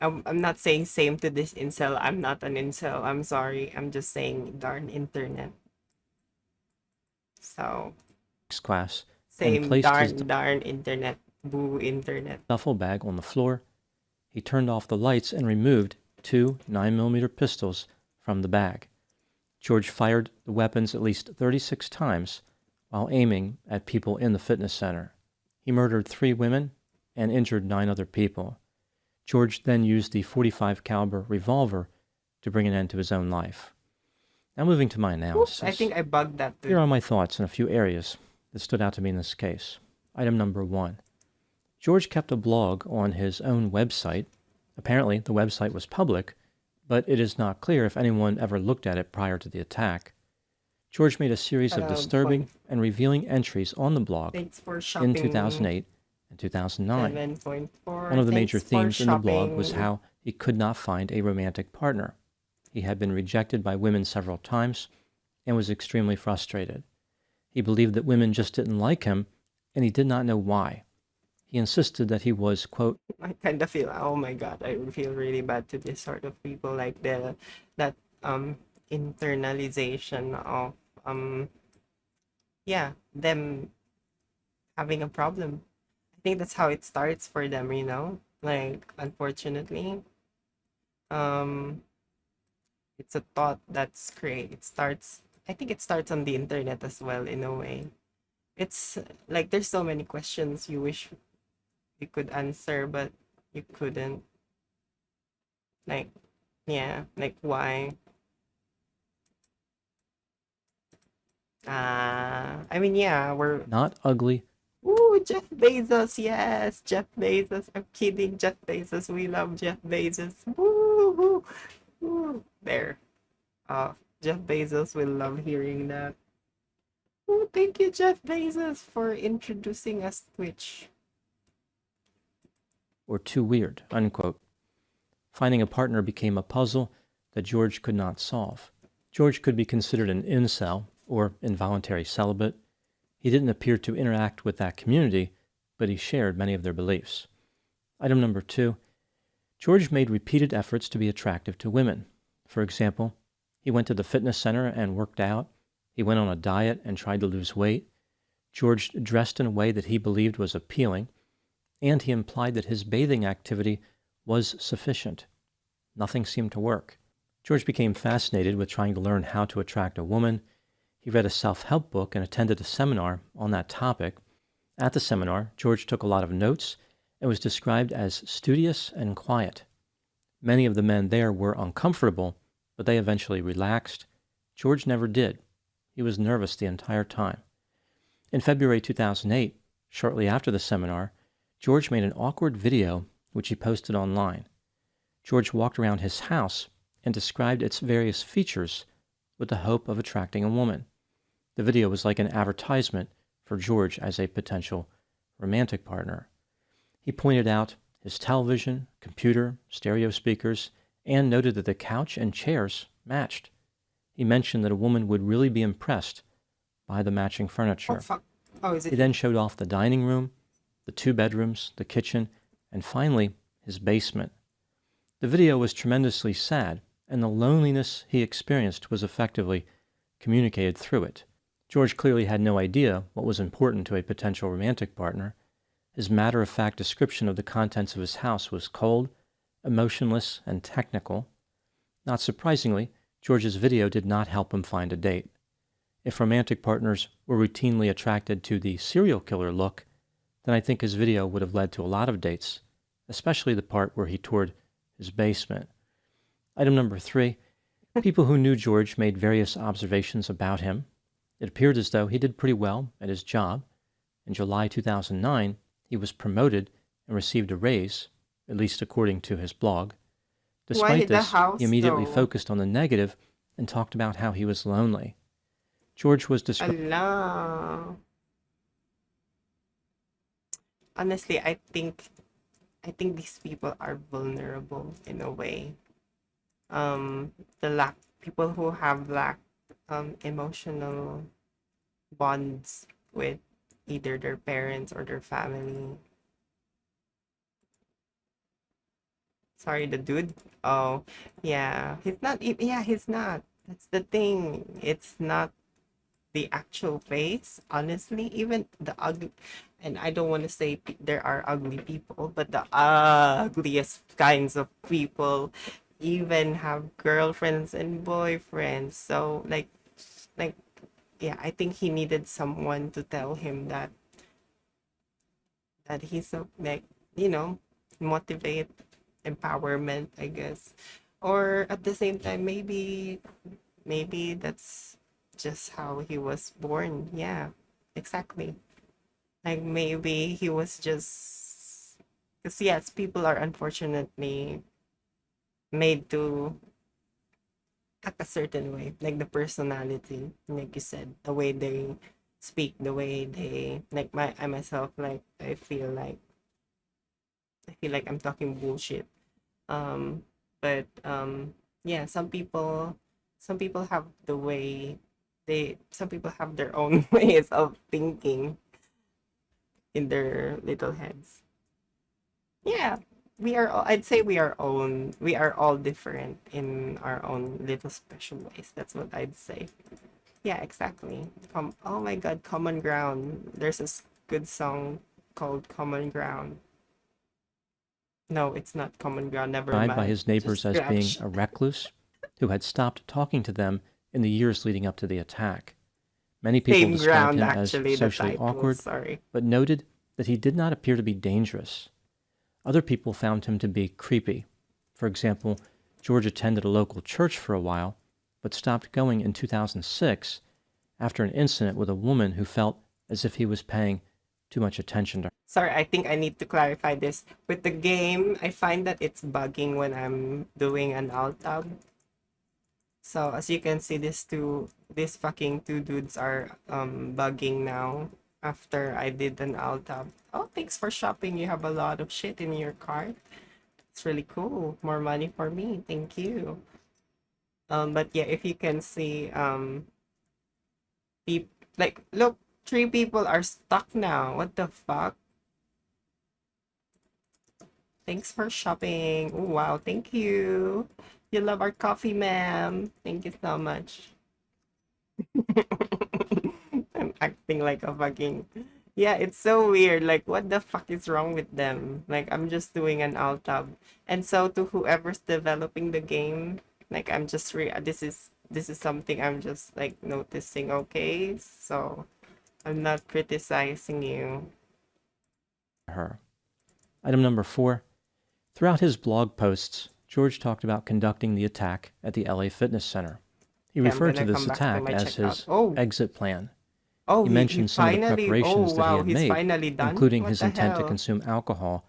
I'm not saying same to this incel. I'm not an incel. I'm sorry. I'm just saying darn internet. So class and same placed his darn internet, boo internet. duffel bag on the floor. He turned off the lights and removed two 9mm pistols from the bag. George fired the weapons at least 36 times while aiming at people in the fitness center. He murdered 3 women and injured 9 other people. George then used the .45 caliber revolver to bring an end to his own life. Now moving to my analysis. Oops, I think I bugged that too. Here are my thoughts in a few areas that stood out to me in this case. Item number 1. George kept a blog on his own website. Apparently, the website was public, but it is not clear if anyone ever looked at it prior to the attack. George made a series of disturbing and revealing entries on the blog in 2008 and 2009. One of the major themes in the blog was how he could not find a romantic partner. He had been rejected by women several times and was extremely frustrated. He believed that women just didn't like him, and he did not know why. He insisted that he was, quote, I kind of feel, oh my God, I feel really bad to this sort of people, like that internalization of yeah, them having a problem. I think that's how it starts for them, you know? Like, unfortunately, it's a thought that's it starts, I think it starts on the internet as well, in a way. It's like there's so many questions you wish you could answer, but you couldn't. Like, yeah, like why? I mean, yeah, we're not ugly. Ooh, Jeff Bezos, yes, Jeff Bezos. I'm kidding, Jeff Bezos. We love Jeff Bezos. Woo, woo, woo. There. Jeff Bezos will love hearing that. Oh, thank you, Jeff Bezos, for introducing us Twitch. Or too weird, unquote. Finding a partner became a puzzle that George could not solve. George could be considered an incel, or involuntary celibate. He didn't appear to interact with that community, but he shared many of their beliefs. Item number 2. George made repeated efforts to be attractive to women. For example, he went to the fitness center and worked out. He went on a diet and tried to lose weight. George dressed in a way that he believed was appealing, and he implied that his bathing activity was sufficient. Nothing seemed to work. George became fascinated with trying to learn how to attract a woman. He read a self-help book and attended a seminar on that topic. At the seminar, George took a lot of notes and was described as studious and quiet. Many of the men there were uncomfortable, but they eventually relaxed. George never did. He was nervous the entire time. In February 2008, shortly after the seminar, George made an awkward video which he posted online. George walked around his house and described its various features with the hope of attracting a woman. The video was like an advertisement for George as a potential romantic partner. He pointed out his television, computer, stereo speakers, and noted that the couch and chairs matched. He mentioned that a woman would really be impressed by the matching furniture. He then showed off the dining room, the 2 bedrooms, the kitchen, and finally, his basement. The video was tremendously sad, and the loneliness he experienced was effectively communicated through it. George clearly had no idea what was important to a potential romantic partner. His matter-of-fact description of the contents of his house was cold, emotionless, and technical. Not surprisingly, George's video did not help him find a date. If romantic partners were routinely attracted to the serial killer look, then I think his video would have led to a lot of dates, especially the part where he toured his basement. Item number 3. People who knew George made various observations about him. It appeared as though he did pretty well at his job. In July 2009, he was promoted and received a raise, at least according to his blog. Despite this, he immediately focused on the negative and talked about how he was lonely. George was described... Honestly, I think these people are vulnerable in a way. People who have lack emotional bonds with either their parents or their family. Sorry, the dude. Oh, yeah. He's not. Yeah, he's not. That's the thing. It's not the actual face, honestly. Even the ugly, and I don't want to say there are ugly people, but the ugliest kinds of people even have girlfriends and boyfriends. So like yeah, I think he needed someone to tell him that he's so, like, you know, motivate, empowerment, I guess. Or at the same time, maybe that's just how he was born. Yeah, exactly. Like maybe he was just, because yes, people are unfortunately made to act a certain way, like the personality, like you said, the way they speak, the way they, like I myself, like I feel like I'm talking bullshit. But yeah, some people have the way some people have their own ways of thinking in their little heads. Yeah, I'd say we are all different in our own little special ways. That's what I'd say. Yeah, exactly. Oh my God, Common Ground. There's a good song called Common Ground. No, it's not Common Ground. Never By mind. his neighbors Just as being scratch. a recluse who had stopped talking to them in the years leading up to the attack. Many people Same described ground, him as actually, the socially title. awkward, Sorry. but noted that he did not appear to be dangerous. Other people found him to be creepy. For example, George attended a local church for a while, but stopped going in 2006 after an incident with a woman who felt as if he was paying too much attention to her. Sorry, I think I need to clarify this. With the game, I find that it's bugging when I'm doing an alt tab. So as you can see, these fucking two dudes are bugging now after I did an alt tab. Oh, thanks for shopping. You have a lot of shit in your cart. It's really cool. More money for me. Thank you. But yeah, if you can see, like, look, 3 people are stuck now. What the fuck? Thanks for shopping. Oh, wow, thank you. You love our coffee, ma'am. Thank you so much. I'm acting like a fucking... Yeah, it's so weird. Like, what the fuck is wrong with them? Like, I'm just doing an alt tab. And so to whoever's developing the game, like, I'm just this is something I'm just like noticing, okay? So I'm not criticizing you. Her. Item number 4. Throughout his blog posts, George talked about conducting the attack at the LA Fitness Center. He Yeah, I'm referred to gonna this come back to attack my as checkout. his Oh, exit plan. oh, He he mentioned some of the finally, oh preparations that he wow, had he's made, finally done? including What his the intent to hell? consume alcohol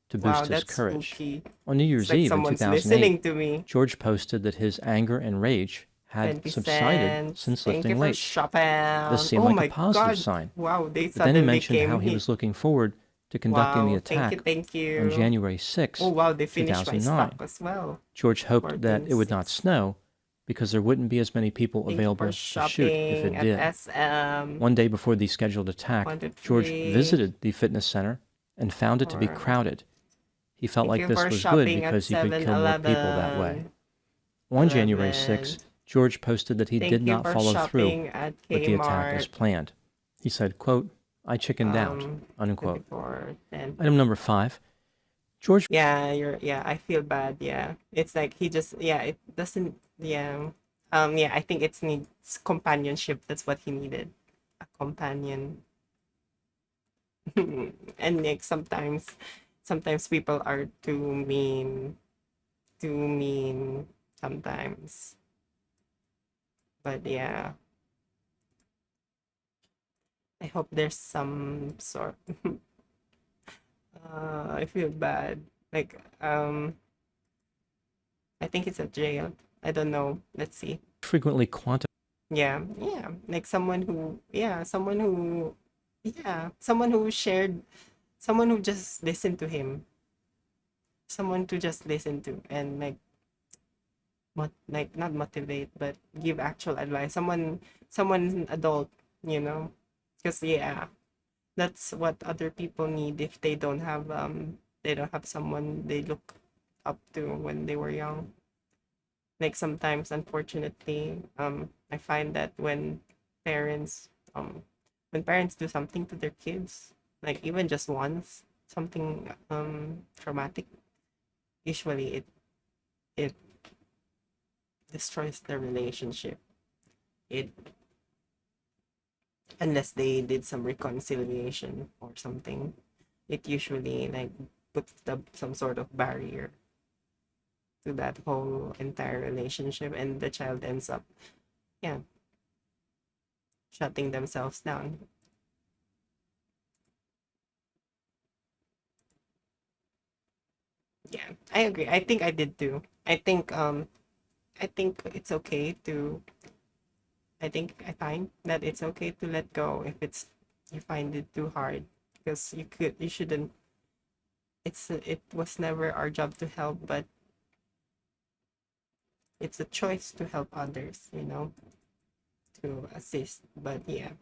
to Wow, boost his that's courage. spooky. On New Year's It's like Eve in someone's 2008, listening to me. George posted that his anger and rage had 20 subsided cents. since Thank you lifting for weights. shopping. This seemed Oh like a my positive God. sign. Wow, they But then he suddenly mentioned came how he here. was looking forward to conducting the Wow, attack thank on you. January 6, Oh wow, they finished my 2009. stock as well. George hoped that it would not 14.6. snow because there wouldn't be as many people Thank you for available to shoot if shopping it at did. SM. One day before the scheduled attack, 1 to George 3. visited the fitness center and found it to be 4. crowded. He felt Thank like you this for was good shopping at because he could kill more people that way. 7-Eleven. On January 11. 6, George posted that he Thank did you not for follow through shopping at with the attack as Kmart. planned. He said, quote, "I chickened out," unquote. 24, 10. Item number 5. George... Yeah, I feel bad, yeah. It's like he just, yeah, it doesn't, yeah. Yeah, I think it needs companionship. That's what he needed. A companion. And like sometimes people are too mean sometimes. But yeah, I hope there's some sort. I feel bad. Like, I think it's a jail. I don't know. Let's see. frequently quantified. Yeah. Like someone who shared, someone who just listened to him, someone to just listen to and like, like not motivate, but give actual advice. Someone adult, you know, because yeah, that's what other people need if they don't have someone they look up to when they were young. Like sometimes, unfortunately, I find that when parents when parents do something to their kids, like even just once, something traumatic, usually it destroys the relationship. It Unless they did some reconciliation or something, it usually like puts some sort of barrier to that whole entire relationship, and the child ends up, yeah, shutting themselves down. Yeah, I agree. I think I did too. I think it's okay to I find that it's okay to let go if it's you find it too hard, because you shouldn't, it was never our job to help, but it's a choice to help others, to assist. But yeah,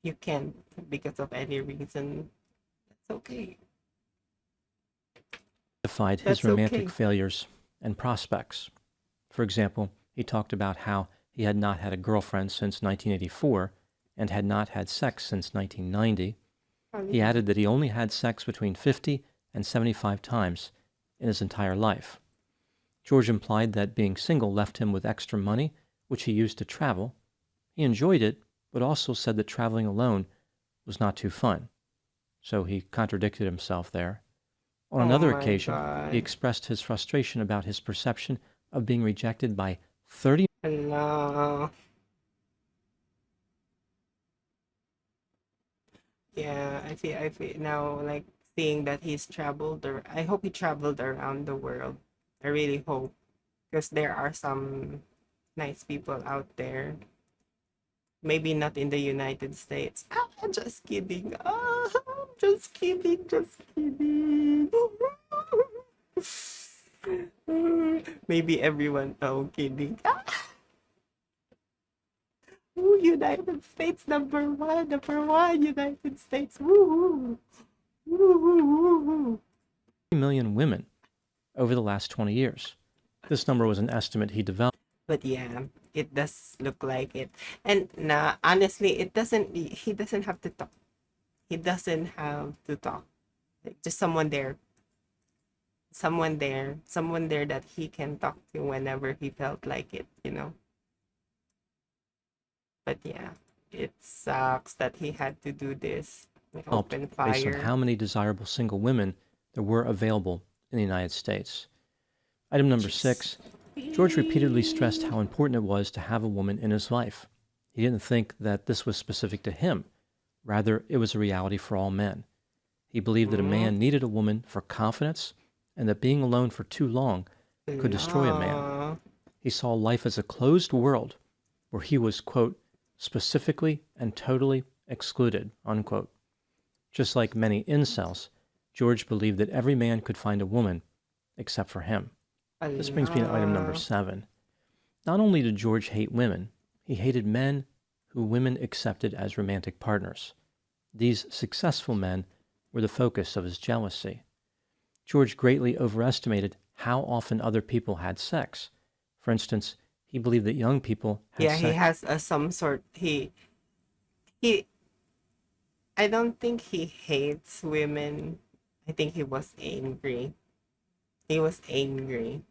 you can't because of any reason. That's okay. Justified his That's romantic okay. failures and prospects. For example, he talked about how he had not had a girlfriend since 1984 and had not had sex since 1990. He added that he only had sex between 50 and 75 times in his entire life. George implied that being single left him with extra money, which he used to travel. He enjoyed it, but also said that traveling alone was not too fun. So he contradicted himself there. On another occasion, he expressed his frustration about his perception of being rejected by 30. Hello. Yeah, I feel now, like, seeing that he's traveled, or I hope he traveled around the world. I really hope, because there are some nice people out there. Maybe not in the United States. Just kidding. Just kidding. Just kidding. Maybe everyone. Oh, kidding. Ooh, United States number one. Number one. United States. Woo. Woo. 3 million women over the last 20 years. This number was an estimate he developed. But yeah, it does look like it. And nah, honestly, he doesn't have to talk. He doesn't have to talk. Like, just someone there. Someone there that he can talk to whenever he felt like it. But yeah, it sucks that he had to do this. Open fire. Based on how many desirable single women there were available in the United States. Item number 6, George repeatedly stressed how important it was to have a woman in his life. He didn't think that this was specific to him. Rather, it was a reality for all men. He believed that a man needed a woman for confidence, and that being alone for too long could destroy a man. He saw life as a closed world where he was, quote, specifically and totally excluded, unquote. Just like many incels, George believed that every man could find a woman except for him. This brings me to item number 7. Not only did George hate women, he hated men who women accepted as romantic partners. These successful men were the focus of his jealousy. George greatly overestimated how often other people had sex. For instance, he believed that young people had sex. He has some sort. I don't think he hates women. I think he was angry. He was angry.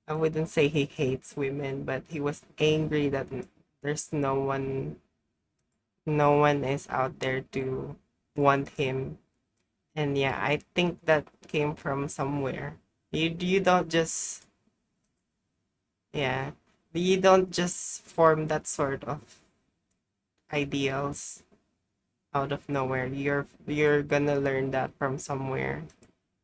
I wouldn't say he hates women, but he was angry that there's no one is out there to want him. And yeah, I think that came from somewhere. You don't just you don't just form that sort of ideals out of nowhere. You're gonna learn that from somewhere.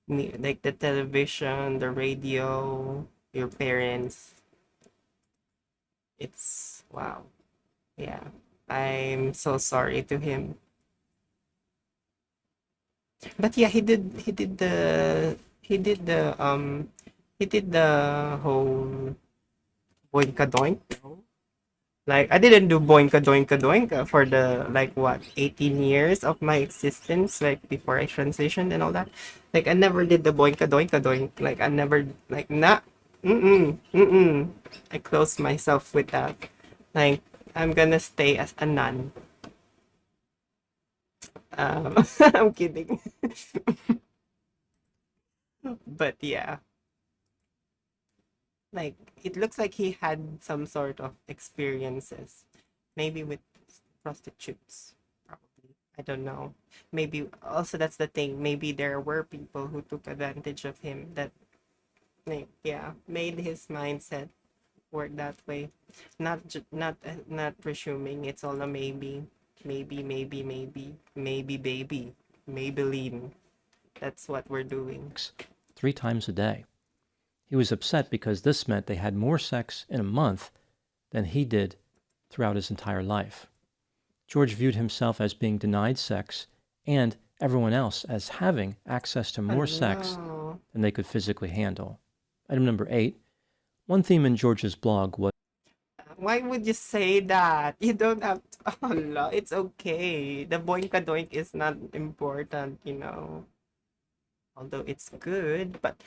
Like the television, the radio, your parents. It's wow. Yeah. I'm so sorry to him. But yeah, he did the whole boinka doink. Like, I didn't do boinka doinka doinka for the, like, what, 18 years of my existence, like, before I transitioned and all that. Like, I never did the boinka doinka doink. Like, I never, like, nah, I closed myself with that. Like, I'm gonna stay as a nun. I'm kidding. But yeah, like it looks like he had some sort of experiences, maybe with prostitutes, probably. I don't know. Maybe also that's the thing. Maybe there were people who took advantage of him that, like, yeah, made his mindset work that way. Not presuming. It's all a maybe, maybe baby, Maybelline. That's what we're doing. 3 times a day. He was upset because this meant they had more sex in a month than he did throughout his entire life. George viewed himself as being denied sex and everyone else as having access to more sex than they could physically handle. Item number 8. One theme in George's blog was, why would you say that? You don't have to. Allah, it's okay. The boinka doink is not important, you know. Although it's good, but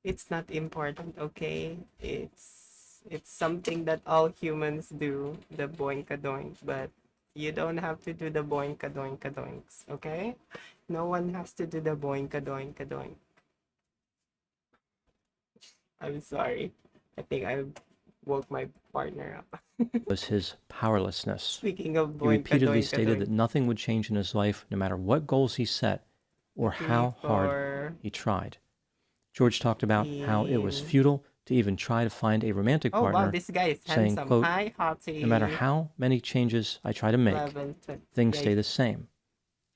it's not important, okay? It's something that all humans do, the boinka doink, but you don't have to do the boinka doinka doinks, okay? No one has to do the boinka doinka doink. I'm sorry. I think I woke my partner up. was his powerlessness. Speaking of He boinka repeatedly doinka stated doink. that nothing would change in his life no matter what goals he set or how hard he tried. George talked about how it was futile to even try to find a romantic Oh partner, wow, this guy is saying, handsome. quote, Hi, Hottie. no matter how many changes I try to make, 11, things 28. stay the same.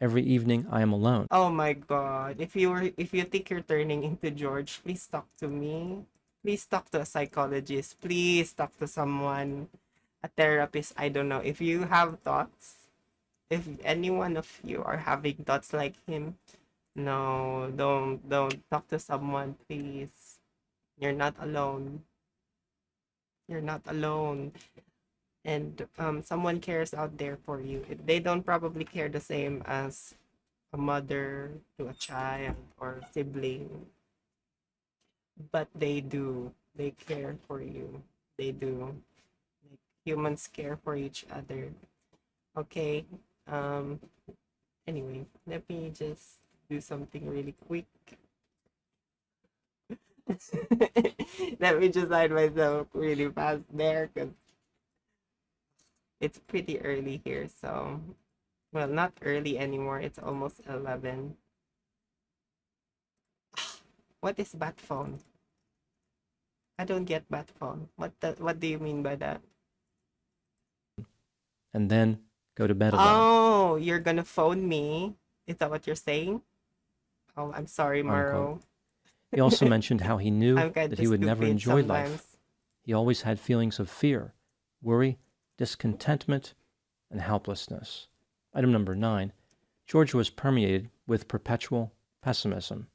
Every evening I am alone. Oh my god. If you think you're turning into George, please talk to me. Please talk to a psychologist. Please talk to someone, a therapist. I don't know. If you have thoughts, if any one of you are having thoughts like him, no, don't talk to someone, please. You're not alone. You're not alone. And someone cares out there for you. They don't probably care the same as a mother to a child or sibling, but they do. They care for you. They do. Like, humans care for each other. Okay. Um. Anyway, let me just do something really quick. Let me just hide myself really fast there because it's pretty early here. So, well, not early anymore. It's almost 11. What is bat phone? I don't get bat phone. What do you mean by that? And then go to bed alone. Oh, you're gonna phone me? Is that what you're saying? Oh, I'm sorry, Maro. Unquote. He also mentioned how he knew I'm kinda that he would never stupid enjoy sometimes. life. He always had feelings of fear, worry, discontentment, and helplessness. Item number 9. George was permeated with perpetual pessimism.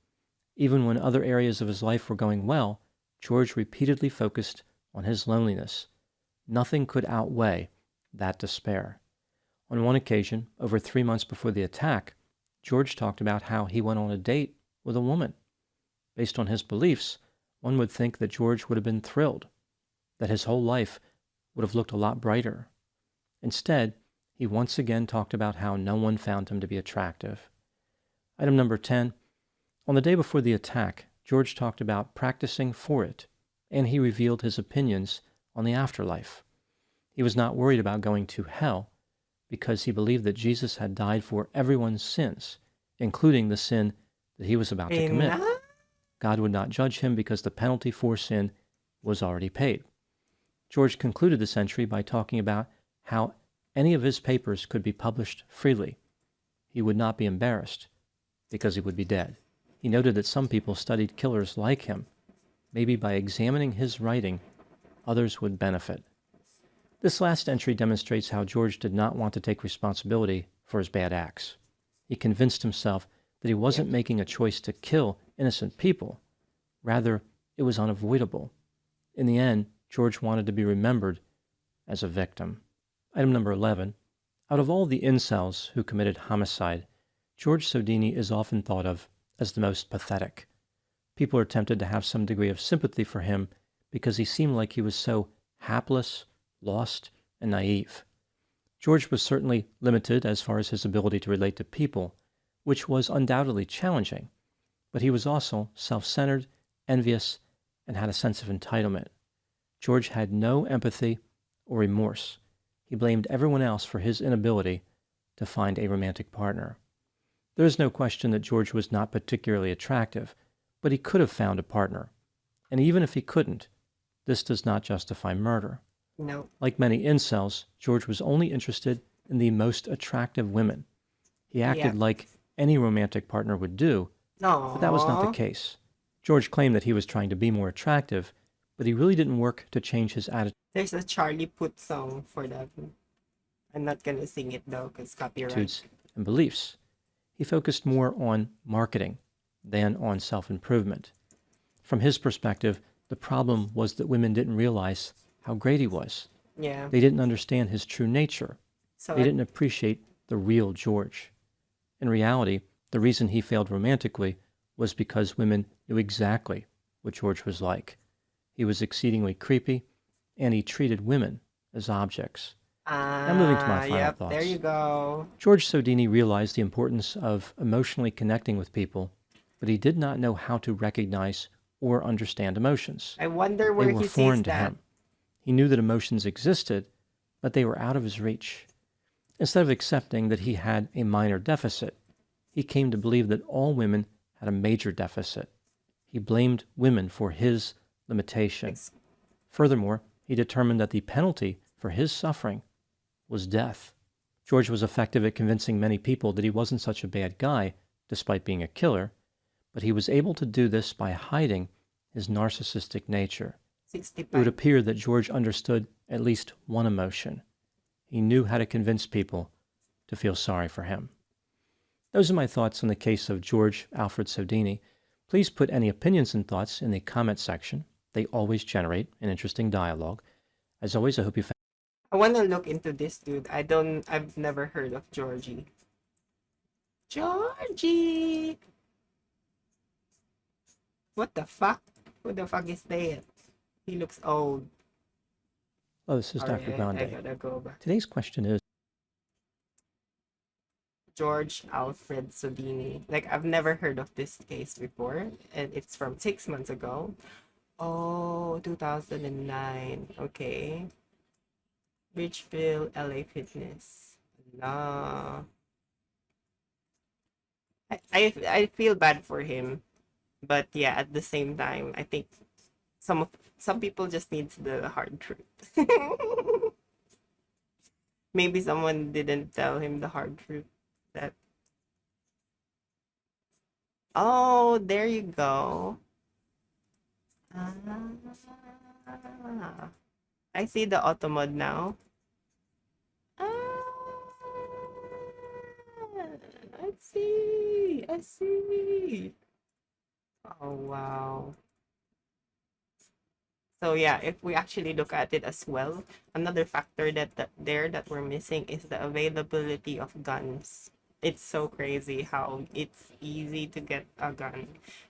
Even when other areas of his life were going well, George repeatedly focused on his loneliness. Nothing could outweigh that despair. On one occasion, over 3 months before the attack, George talked about how he went on a date with a woman. Based on his beliefs, one would think that George would have been thrilled, that his whole life would have looked a lot brighter. Instead, he once again talked about how no one found him to be attractive. Item number 10. On the day before the attack, George talked about practicing for it, and he revealed his opinions on the afterlife. He was not worried about going to hell because he believed that Jesus had died for everyone's sins, including the sin that he was about to commit. God would not judge him because the penalty for sin was already paid. George concluded this entry by talking about how any of his papers could be published freely. He would not be embarrassed because he would be dead. He noted that some people studied killers like him. Maybe by examining his writing, others would benefit. This last entry demonstrates how George did not want to take responsibility for his bad acts. He convinced himself that he wasn't making a choice to kill innocent people. Rather, it was unavoidable. In the end, George wanted to be remembered as a victim. Item number 11. Out of all the incels who committed homicide, George Sodini is often thought of as the most pathetic. People are tempted to have some degree of sympathy for him because he seemed like he was so hapless, lost, and naive. George was certainly limited as far as his ability to relate to people, which was undoubtedly challenging, but he was also self-centered, envious, and had a sense of entitlement. George had no empathy or remorse. He blamed everyone else for his inability to find a romantic partner. There is no question that George was not particularly attractive, but he could have found a partner. And even if he couldn't, this does not justify murder. No. Like many incels, George was only interested in the most attractive women. He acted like any romantic partner would do, but that was not the case. George claimed that he was trying to be more attractive, but he really didn't work to change his attitude. There's a Charlie Puth song for that. I'm not gonna sing it though, because copyright. And beliefs. He focused more on marketing than on self-improvement. From his perspective, the problem was that women didn't realize how great he was. Yeah. They didn't understand his true nature. So they didn't appreciate the real George. In reality, the reason he failed romantically was because women knew exactly what George was like. He was exceedingly creepy, and he treated women as objects. Now moving to my final thoughts. There you go. George Sodini realized the importance of emotionally connecting with people, but he did not know how to recognize or understand emotions. I wonder where they were he foreign sees to that. him. He knew that emotions existed, but they were out of his reach. Instead of accepting that he had a minor deficit, he came to believe that all women had a major deficit. He blamed women for his limitation. Furthermore, he determined that the penalty for his suffering was death. George was effective at convincing many people that he wasn't such a bad guy, despite being a killer, but he was able to do this by hiding his narcissistic nature. 65. It would appear that George understood at least one emotion. He knew how to convince people to feel sorry for him. Those are my thoughts on the case of George Alfred Sodini. Please put any opinions and thoughts in the comment section. They always generate an interesting dialogue. As always, I hope you found I want to look into this dude. I've never heard of Georgie. Georgie! What the fuck? Who the fuck is that? He looks old. Oh, this is Dr. Alright, Grande. I gotta go back. Today's question is, George Alfred Sodini. Like, I've never heard of this case before. And it's from 6 months ago. Oh, 2009. Okay. Richville, LA Fitness. Nah. I feel bad for him. But yeah, at the same time, I think some people just need the hard truth. Maybe someone didn't tell him the hard truth. That oh, there you go. Ah, I see the auto mod now. I see. I see. Oh wow. So yeah, if we actually look at it as well, another factor that we're missing is the availability of guns. It's so crazy how it's easy to get a gun.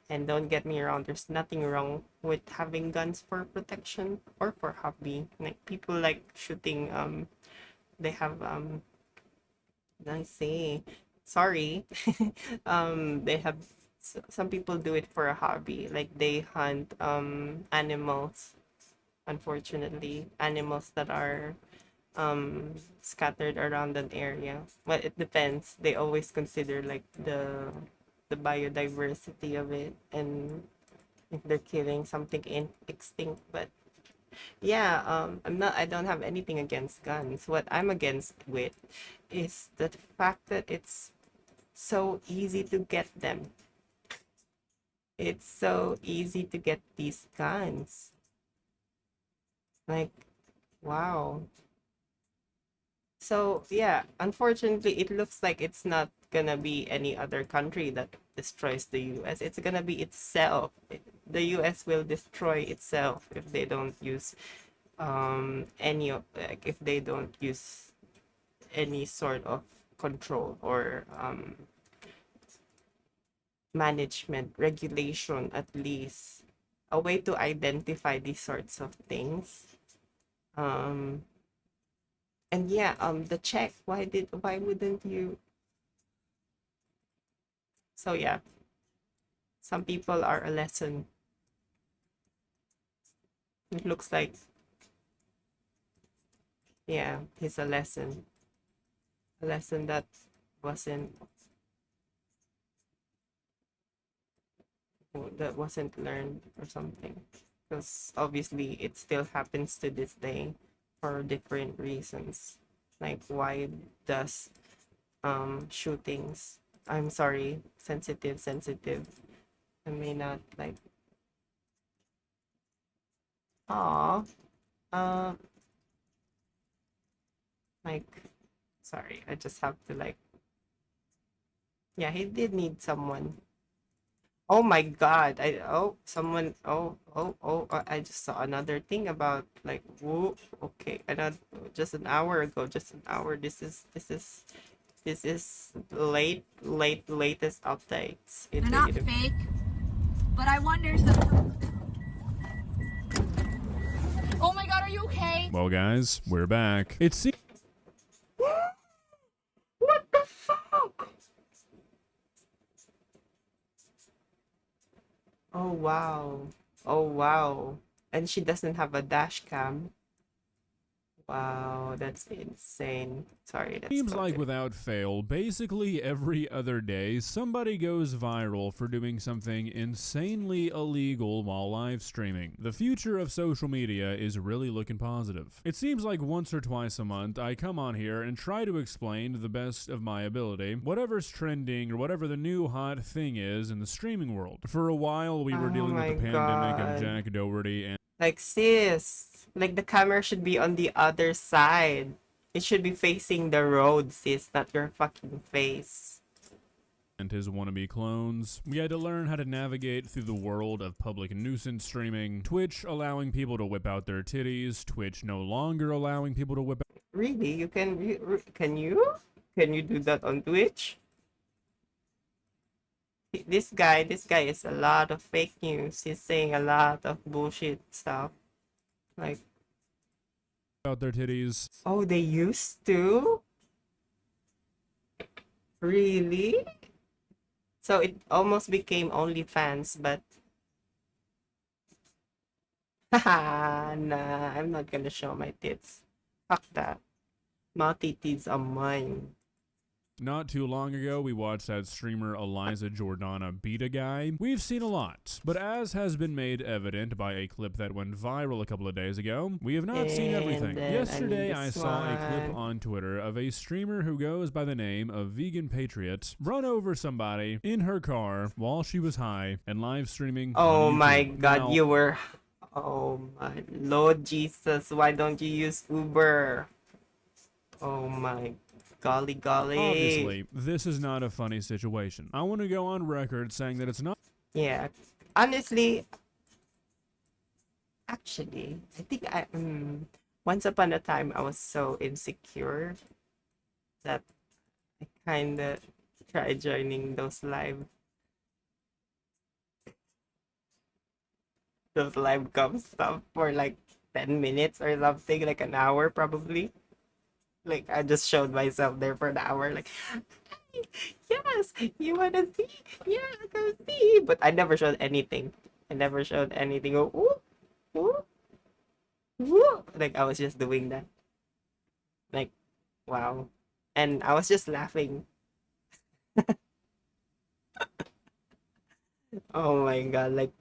And don't get me wrong, there's nothing wrong with having guns for protection or for hobby. Like people like shooting they have I say sorry. They have some people do it for a hobby, like they hunt animals, unfortunately animals that are scattered around an area. Well, it depends. They always consider like the biodiversity of it, and if they're killing something extinct. But yeah, I don't have anything against guns. What I'm against with is the fact that it's so easy to get them. It's so easy to get these guns. Like, wow. So yeah, unfortunately, it looks like it's not gonna be any other country that destroys the US. It's gonna be itself. The US will destroy itself if they don't use if they don't use any sort of control or management, regulation, at least a way to identify these sorts of things. And yeah, the check. Why wouldn't you? So yeah, some people are a lesson. It looks like, yeah, he's a lesson. A lesson that wasn't learned or something. Because obviously it still happens to this day for different reasons. Like why does shootings, I'm sorry, sensitive. I may not like, aw, uh like, sorry, I just have to like, yeah, he did need someone. Oh my God, someone, I just saw another thing about like, whoa, okay, another, just an hour ago, this is latest updates. They're not fake, but I wonder some. Oh my God, are you okay? Well, guys, we're back. It's What the fuck? Oh wow. Oh wow. And she doesn't have a dash cam. Wow, that's insane. Sorry, that's Seems so like good. without fail, basically every other day, somebody goes viral for doing something insanely illegal while live streaming. The future of social media is really looking positive. It seems like once or twice a month, I come on here and try to explain to the best of my ability whatever's trending or whatever the new hot thing is in the streaming world. For a while, we were Oh dealing with my the pandemic of God. Jack Doherty and Like sis, like the camera should be on the other side. It should be facing the road, sis, not your fucking face. his wannabe clones. We had to learn how to navigate through the world of public nuisance streaming, Twitch allowing people to whip out their titties, Twitch no longer allowing people to whip out. Really? You can can you? Can you do that on Twitch? This guy is a lot of fake news. He's saying a lot of bullshit stuff. Like, out their titties. oh, they used to? Really? So it almost became OnlyFans, but haha, nah, I'm not gonna show my tits. Fuck that. My titties are mine. Not too long ago, we watched that streamer Eliza Jordana beat a guy. We've seen a lot, but as has been made evident by a clip that went viral a couple of days ago, we have not seen everything. Yesterday, I saw a clip on Twitter of a streamer who goes by the name of Vegan Patriot run over somebody in her car while she was high and live streaming. Oh my YouTube. God, Now, you were. Oh my Lord Jesus, why don't you use Uber? Oh my golly. obviously, this is not a funny situation. I want to go on record saying that it's not. Yeah, honestly, actually, I think once upon a time I was so insecure that I kind of tried joining those live com stuff for like 10 minutes or something, like an hour probably. Like I just showed myself there for an hour, like, yes, you wanna see? Yeah, go see. But I never showed anything. I never showed anything. Oh, ooh, ooh, ooh. Like I was just doing that. Like, wow. And I was just laughing. Oh my God, like,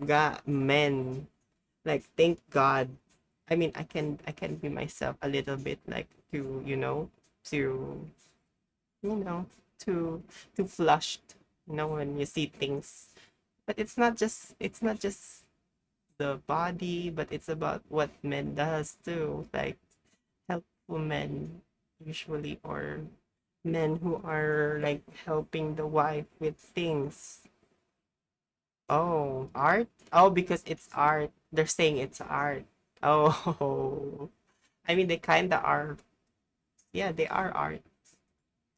God, men, like, thank God. I mean, I can be myself a little bit, like, to you know, to flushed, when you see things. But it's not just the body, but it's about what men does too. Like help women usually, or men who are like helping the wife with things. Oh, art? Oh, because it's art. They're saying it's art. Oh, I mean they kinda are. Yeah, they are art.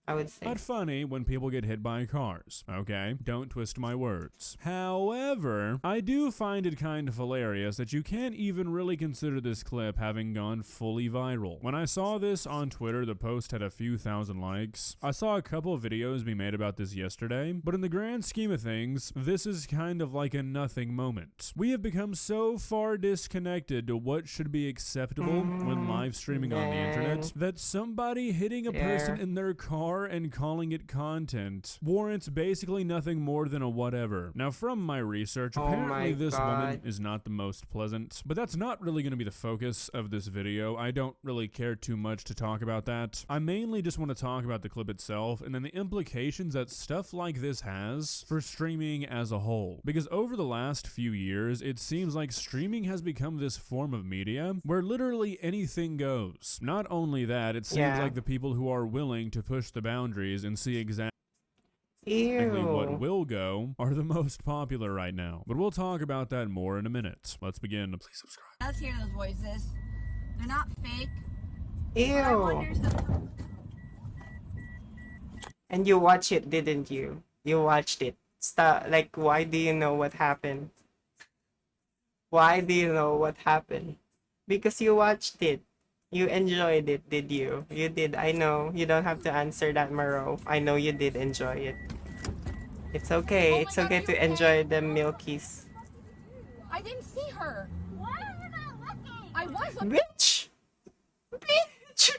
I would say. Not funny when people get hit by cars, okay? Don't twist my words. However, I do find it kind of hilarious that you can't even really consider this clip having gone fully viral. When I saw this on Twitter, the post had a few thousand likes. I saw a couple of videos be made about this yesterday, but in the grand scheme of things, this is kind of like a nothing moment. We have become so far disconnected to what should be acceptable when live streaming on the internet that somebody hitting a person in their car and calling it content warrants basically nothing more than a whatever. Now, from my research, apparently this woman is not the most pleasant, but that's not really going to be the focus of this video. I don't really care too much to talk about that. I mainly just want to talk about the clip itself and then the implications that stuff like this has for streaming as a whole. Because over the last few years, it seems like streaming has become this form of media where literally anything goes. Not only that, it seems like the people who are willing to push the boundaries and see exactly what will go are the most popular right now. But we'll talk about that more in a minute. Let's begin. Please subscribe. Let's hear those voices. They're not fake. Ew. And you watched it, didn't you? You watched it. Stop. Like, why do you know what happened? Why do you know what happened? Because you watched it. You enjoyed it, did you? You did. I know. You don't have to answer that, Maro. I know you did enjoy it. It's okay. It's okay to enjoy the milkies. I didn't see her. Why are you not looking? I was looking. Bitch! Bitch!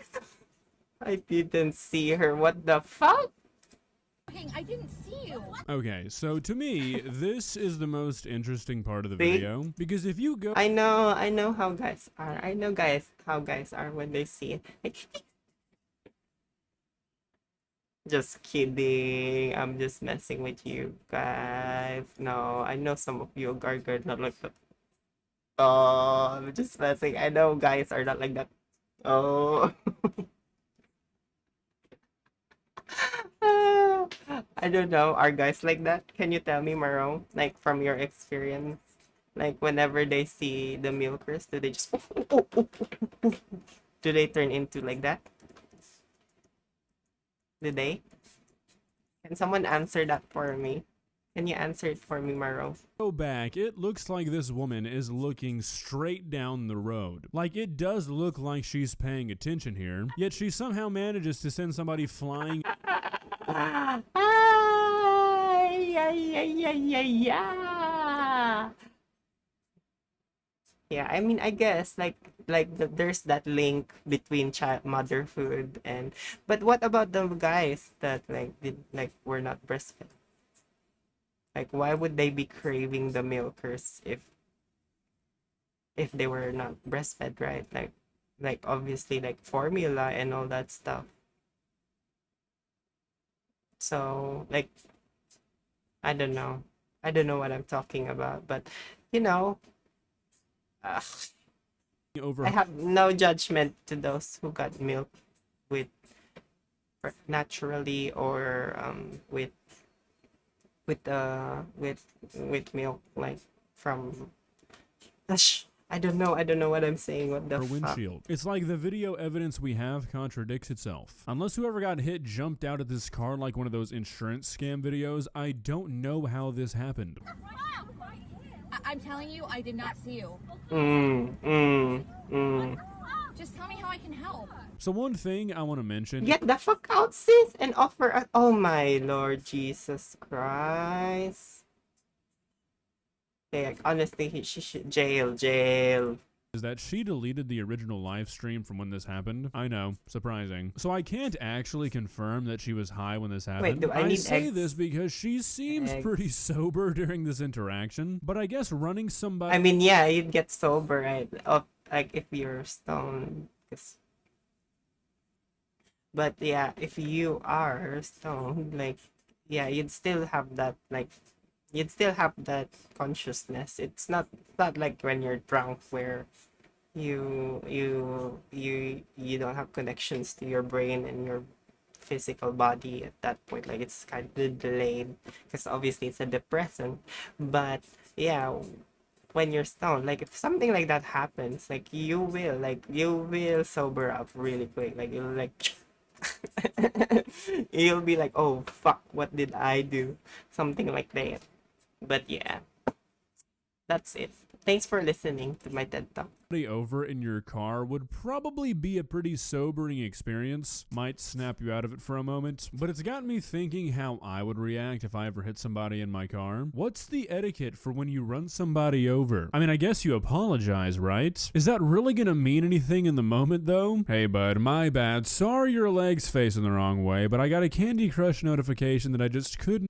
I didn't see her. What the fuck? I didn't see you. Okay, so to me, this is the most interesting part of the video, because if you go... I know how guys are. I know how guys are when they see it. Like, just kidding. I'm just messing with you guys. No, I know some of you are not like that. Oh, I'm just messing. I know guys are not like that. Oh. I don't know. Are guys like that? Can you tell me, Maro? Like, from your experience? Like, whenever they see the milkers, do they just... do they turn into like that? Do they? Can someone answer that for me? Can you answer it for me, Maro? Go back, it looks like this woman is looking straight down the road. Like, it does look like she's paying attention here, yet she somehow manages to send somebody flying... Yeah, I mean, I guess there's that link between motherhood and, but what about the guys that were not breastfed? Like, why would they be craving the milkers if they were not breastfed, right? Like obviously like formula and all that stuff. So like, I don't know what I'm talking about, but you know, I have no judgment to those who got milk with naturally or with milk like from. I don't know what I'm saying. What the windshield. It's like the video evidence we have contradicts itself. Unless whoever got hit jumped out of this car like one of those insurance scam videos, I don't know how this happened. I'm telling you, I did not see you. Just tell me how I can help. So one thing I want to mention... Get the fuck out, sis, and offer oh my Lord Jesus Christ. Okay, honestly, she should jail. Is that she deleted the original live stream from when this happened. I know, surprising. So I can't actually confirm that she was high when this happened. Wait, do I need say eggs? this because she seems pretty sober during this interaction, but I guess running somebody... I mean, yeah, you'd get sober, right? Like if you're stoned. But yeah, if you are stoned, like, yeah, you'd still have that, like, you'd still have that consciousness. It's not like when you're drunk where you don't have connections to your brain and your physical body at that point. Like, it's kind of delayed because obviously it's a depressant. But yeah, when you're stoned, like if something like that happens, like you will sober up really quick. Like you'll like You'll be like, oh fuck, what did I do? Something like that. But yeah, that's it. Thanks for listening to my TED Talk. Over in your car would probably be a pretty sobering experience. Might snap you out of it for a moment, but it's got me thinking how I would react if I ever hit somebody in my car. What's the etiquette for when you run somebody over? I mean, I guess you apologize, right? Is that really gonna mean anything in the moment though? Hey bud, my bad. Sorry your leg's facing the wrong way, but I got a Candy Crush notification that I just couldn't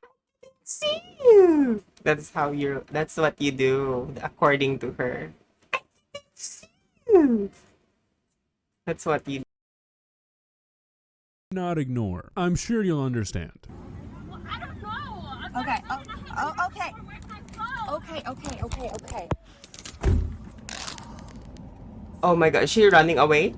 see you. That's what you do, according to her. That's what you not ignore. I'm sure you'll understand. Well, I don't know. Okay. Okay. Oh my god, is she running away?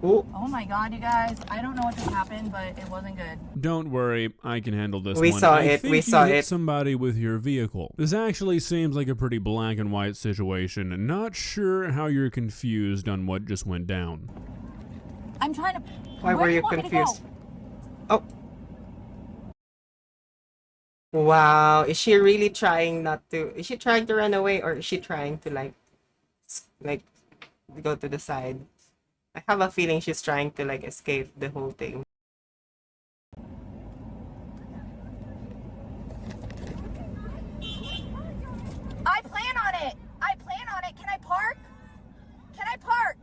Ooh. Oh my god, you guys. I don't know what just happened, but it wasn't good. Don't worry, I can handle this we one. Saw I it. think we you saw hit it. somebody with your vehicle. This actually seems like a pretty black and white situation, and not sure how you're confused on what just went down. I'm trying to... Why were you confused? Oh. Wow, is she really trying not to... Is she trying to run away, or is she trying to like go to the side? I have a feeling she's trying to like escape the whole thing. I plan on it. Can I park?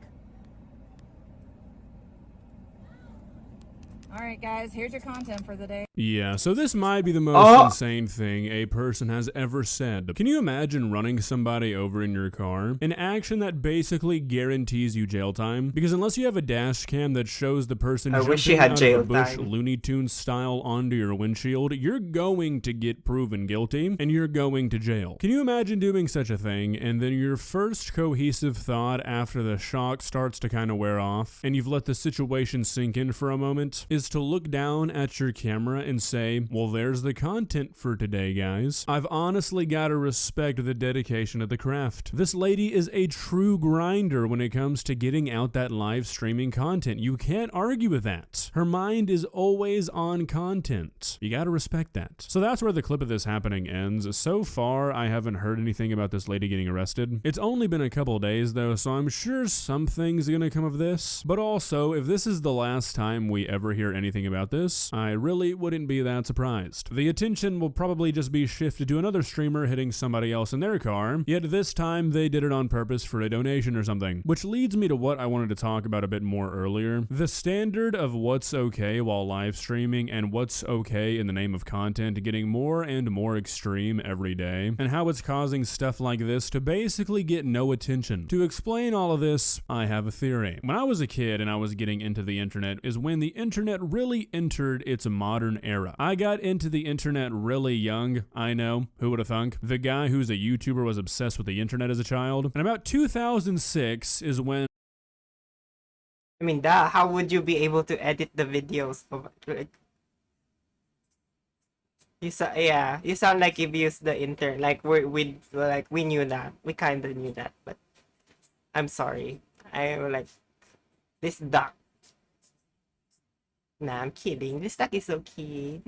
All right, guys, here's your content for the day. Yeah, so this might be the most insane thing a person has ever said. Can you imagine running somebody over in your car? An action that basically guarantees you jail time? Because unless you have a dash cam that shows the person jumping out of a bush Looney Tunes style onto your windshield, you're going to get proven guilty and you're going to jail. Can you imagine doing such a thing and then your first cohesive thought after the shock starts to kind of wear off and you've let the situation sink in for a moment is to look down at your camera and say, well, there's the content for today, guys. I've honestly got to respect the dedication of the craft. This lady is a true grinder when it comes to getting out that live streaming content. You can't argue with that. Her mind is always on content. You got to respect that. So that's where the clip of this happening ends. So far, I haven't heard anything about this lady getting arrested. It's only been a couple days though, so I'm sure something's gonna come of this. But also, if this is the last time we ever hear anything about this, I really wouldn't be that surprised. The attention will probably just be shifted to another streamer hitting somebody else in their car, yet this time they did it on purpose for a donation or something. Which leads me to what I wanted to talk about a bit more earlier. The standard of what's okay while live streaming and what's okay in the name of content getting more and more extreme every day, and how it's causing stuff like this to basically get no attention. To explain all of this, I have a theory. When I was a kid and I was getting into the internet is when the internet really entered its modern era. I got into the internet really young, I know, who would have thunk? The guy who's a YouTuber was obsessed with the internet as a child. And about 2006 is when I mean, how would you be able to edit the videos of like you sound like you've used the internet. Like we knew that. We kinda knew that, but I'm sorry. I like this duck. Nah, I'm kidding. This duck is so cute.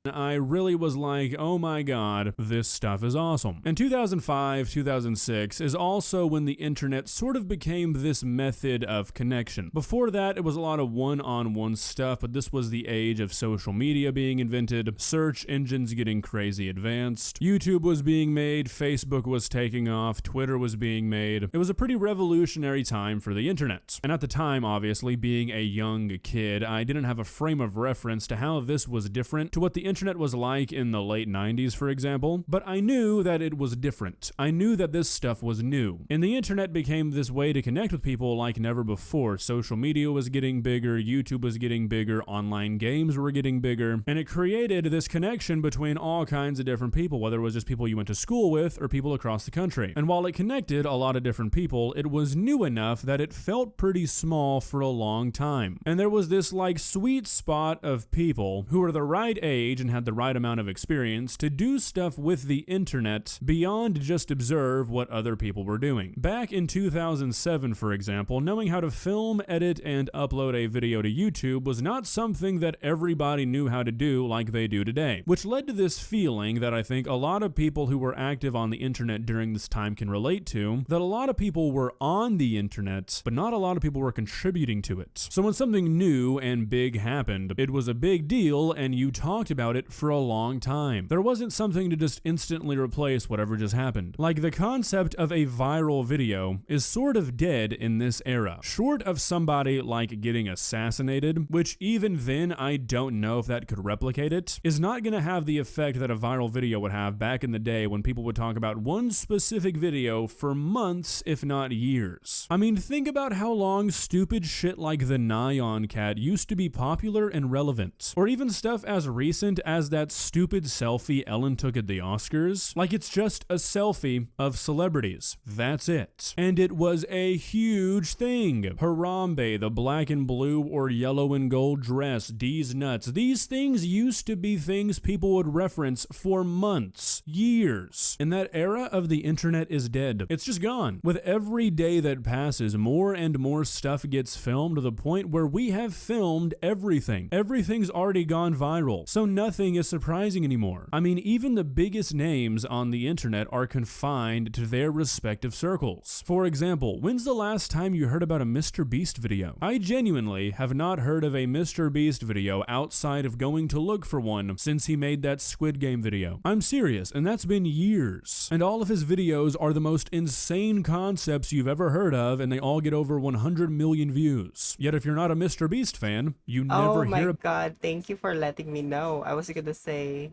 I really was like, oh my god, this stuff is awesome. And 2005, 2006 is also when the internet sort of became this method of connection. Before that, it was a lot of one-on-one stuff, but this was the age of social media being invented, search engines getting crazy advanced, YouTube was being made, Facebook was taking off, Twitter was being made. It was a pretty revolutionary time for the internet. And at the time, obviously, being a young kid, I didn't have a frame of reference to how this was different to what the internet was like in the late 90s, for example, but I knew that it was different. I knew that this stuff was new. And the internet became this way to connect with people like never before. Social media was getting bigger, YouTube was getting bigger, online games were getting bigger, and it created this connection between all kinds of different people, whether it was just people you went to school with or people across the country. And while it connected a lot of different people, it was new enough that it felt pretty small for a long time. And there was this like sweet spot of people who were the right age and had the right amount of experience to do stuff with the internet beyond just observe what other people were doing. Back in 2007, for example, knowing how to film, edit, and upload a video to YouTube was not something that everybody knew how to do like they do today, which led to this feeling that I think a lot of people who were active on the internet during this time can relate to, that a lot of people were on the internet, but not a lot of people were contributing to it. So when something new and big happened, it was a big deal and you talked about it for a long time. There wasn't something to just instantly replace whatever just happened. Like, the concept of a viral video is sort of dead in this era. Short of somebody like getting assassinated, which even then I don't know if that could replicate it, is not going to have the effect that a viral video would have back in the day when people would talk about one specific video for months, if not years. I mean, think about how long stupid shit like the Nyan cat used to be popular and relevant. Or even stuff as recent as that stupid selfie Ellen took at the Oscars. Like, it's just a selfie of celebrities. That's it. And it was a huge thing. Harambe, the black and blue or yellow and gold dress, D's nuts. These things used to be things people would reference for months, years. And that era of the internet is dead. It's just gone. With every day that passes, more and more stuff gets filmed to the point where we have filmed everything. Everything's already gone viral, so nothing is surprising anymore. I mean, even the biggest names on the internet are confined to their respective circles. For example, when's the last time you heard about a Mr. Beast video? I genuinely have not heard of a Mr. Beast video outside of going to look for one since he made that Squid Game video. I'm serious, and that's been years. And all of his videos are the most insane concepts you've ever heard of, and they all get over 100 million views. Yet if you're not a Mr. Beast fan, you never hear. Oh my god, thank you for letting me know. I was gonna say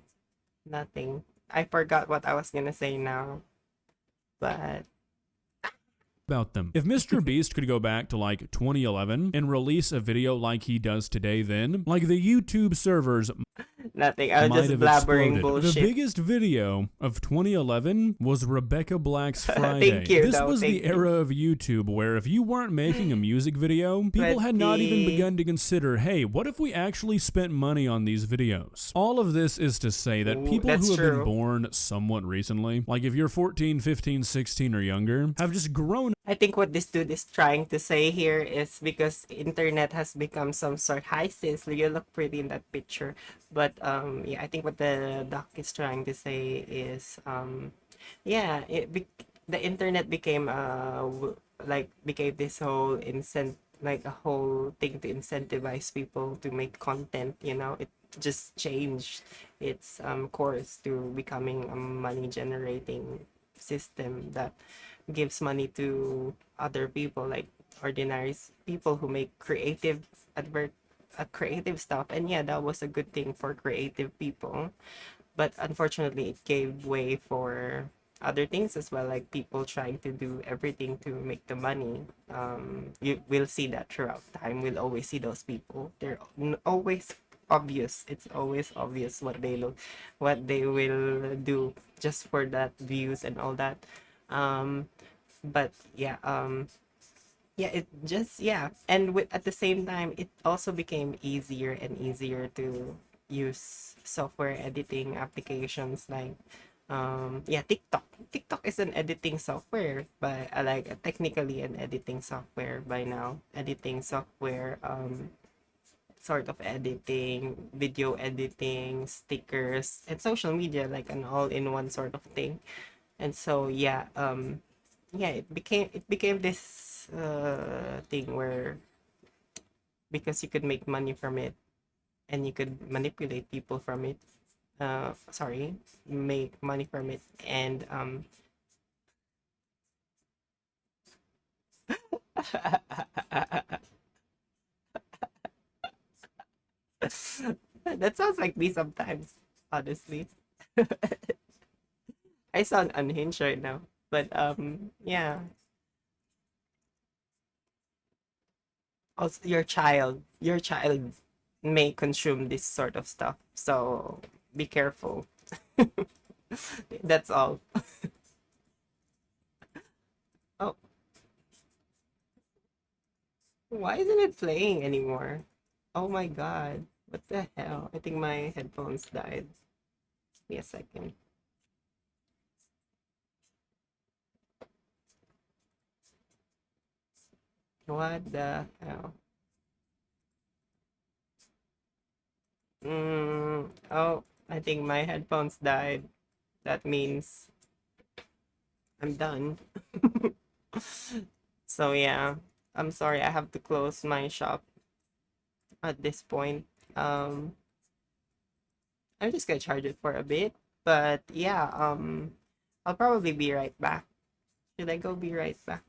nothing. I forgot what I was gonna say now. But about them. If Mr. Beast could go back to like 2011 and release a video like he does today, then like the YouTube servers nothing. I was might just have blabbering exploded. bullshit. The biggest video of 2011 was Rebecca Black's Friday. Thank you, This though. was Thank the era of YouTube where if you weren't making a music video, people had not even begun to consider, hey, what if we actually spent money on these videos? All of this is to say that people who have been born somewhat recently, like if you're 14, 15, 16 or younger, have just grown. I think what this dude is trying to say here is because internet has become some sort. Hi sis, you look pretty in that picture. But yeah, I think what the doc is trying to say is yeah, the internet became became this whole like a whole thing to incentivize people to make content. You know, it just changed its course to becoming a money generating system that gives money to other people, like ordinary people who make creative creative stuff. And yeah, that was a good thing for creative people, but unfortunately it gave way for other things as well, like people trying to do everything to make the money. You will see that throughout time. We'll always see those people. They're always obvious. It's always obvious what they will do just for that views and all that. But yeah, yeah, it just, yeah, and at the same time it also became easier and easier to use software editing applications like yeah, TikTok is an editing software, but like technically an editing software by now. Editing software, sort of editing, video editing, stickers, and social media, like an all-in-one sort of thing. And so yeah, yeah, it became this thing where, because you could make money from it and you could manipulate people from it, make money from it, and that sounds like me sometimes, honestly. I sound unhinged right now, but yeah. Also, your child may consume this sort of stuff, so be careful. That's all. Oh, why isn't it playing anymore? Oh my god. What the hell? I think my headphones died. Give me a second. What the hell? Oh, I think my headphones died. That means I'm done. So yeah, I'm sorry. I have to close my shop at this point. I'm just gonna charge it for a bit. But yeah, I'll probably be right back. Should I go be right back?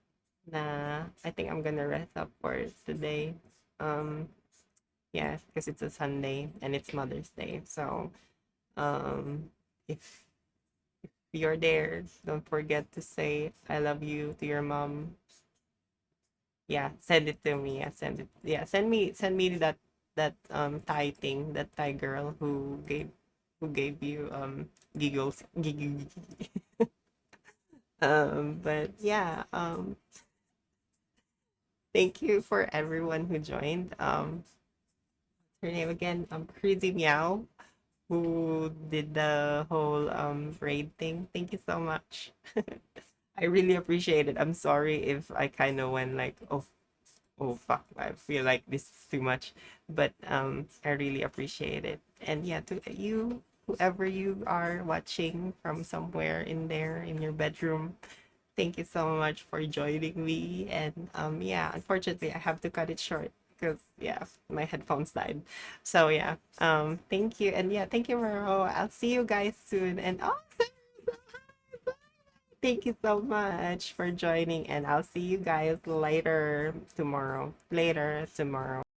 Nah, I think I'm gonna rest up for today. Um, yeah, because it's a Sunday and it's Mother's Day. So, if you're there, don't forget to say I love you to your mom. Yeah, send it to me. Yeah, send it. Yeah, send me that Thai thing, that Thai girl who gave you giggles. But yeah, thank you for everyone who joined. Her name again, Crazy Meow, who did the whole raid thing. Thank you so much. I really appreciate it. I'm sorry if I kind of went like, oh fuck, I feel like this is too much, but I really appreciate it. And yeah, to you, whoever you are watching from somewhere in there in your bedroom, thank you so much for joining me. And yeah, unfortunately I have to cut it short because yeah, my headphones died. So yeah, thank you. And yeah, thank you, Maro. I'll see you guys soon. And oh, thank you so much for joining, and I'll see you guys later tomorrow.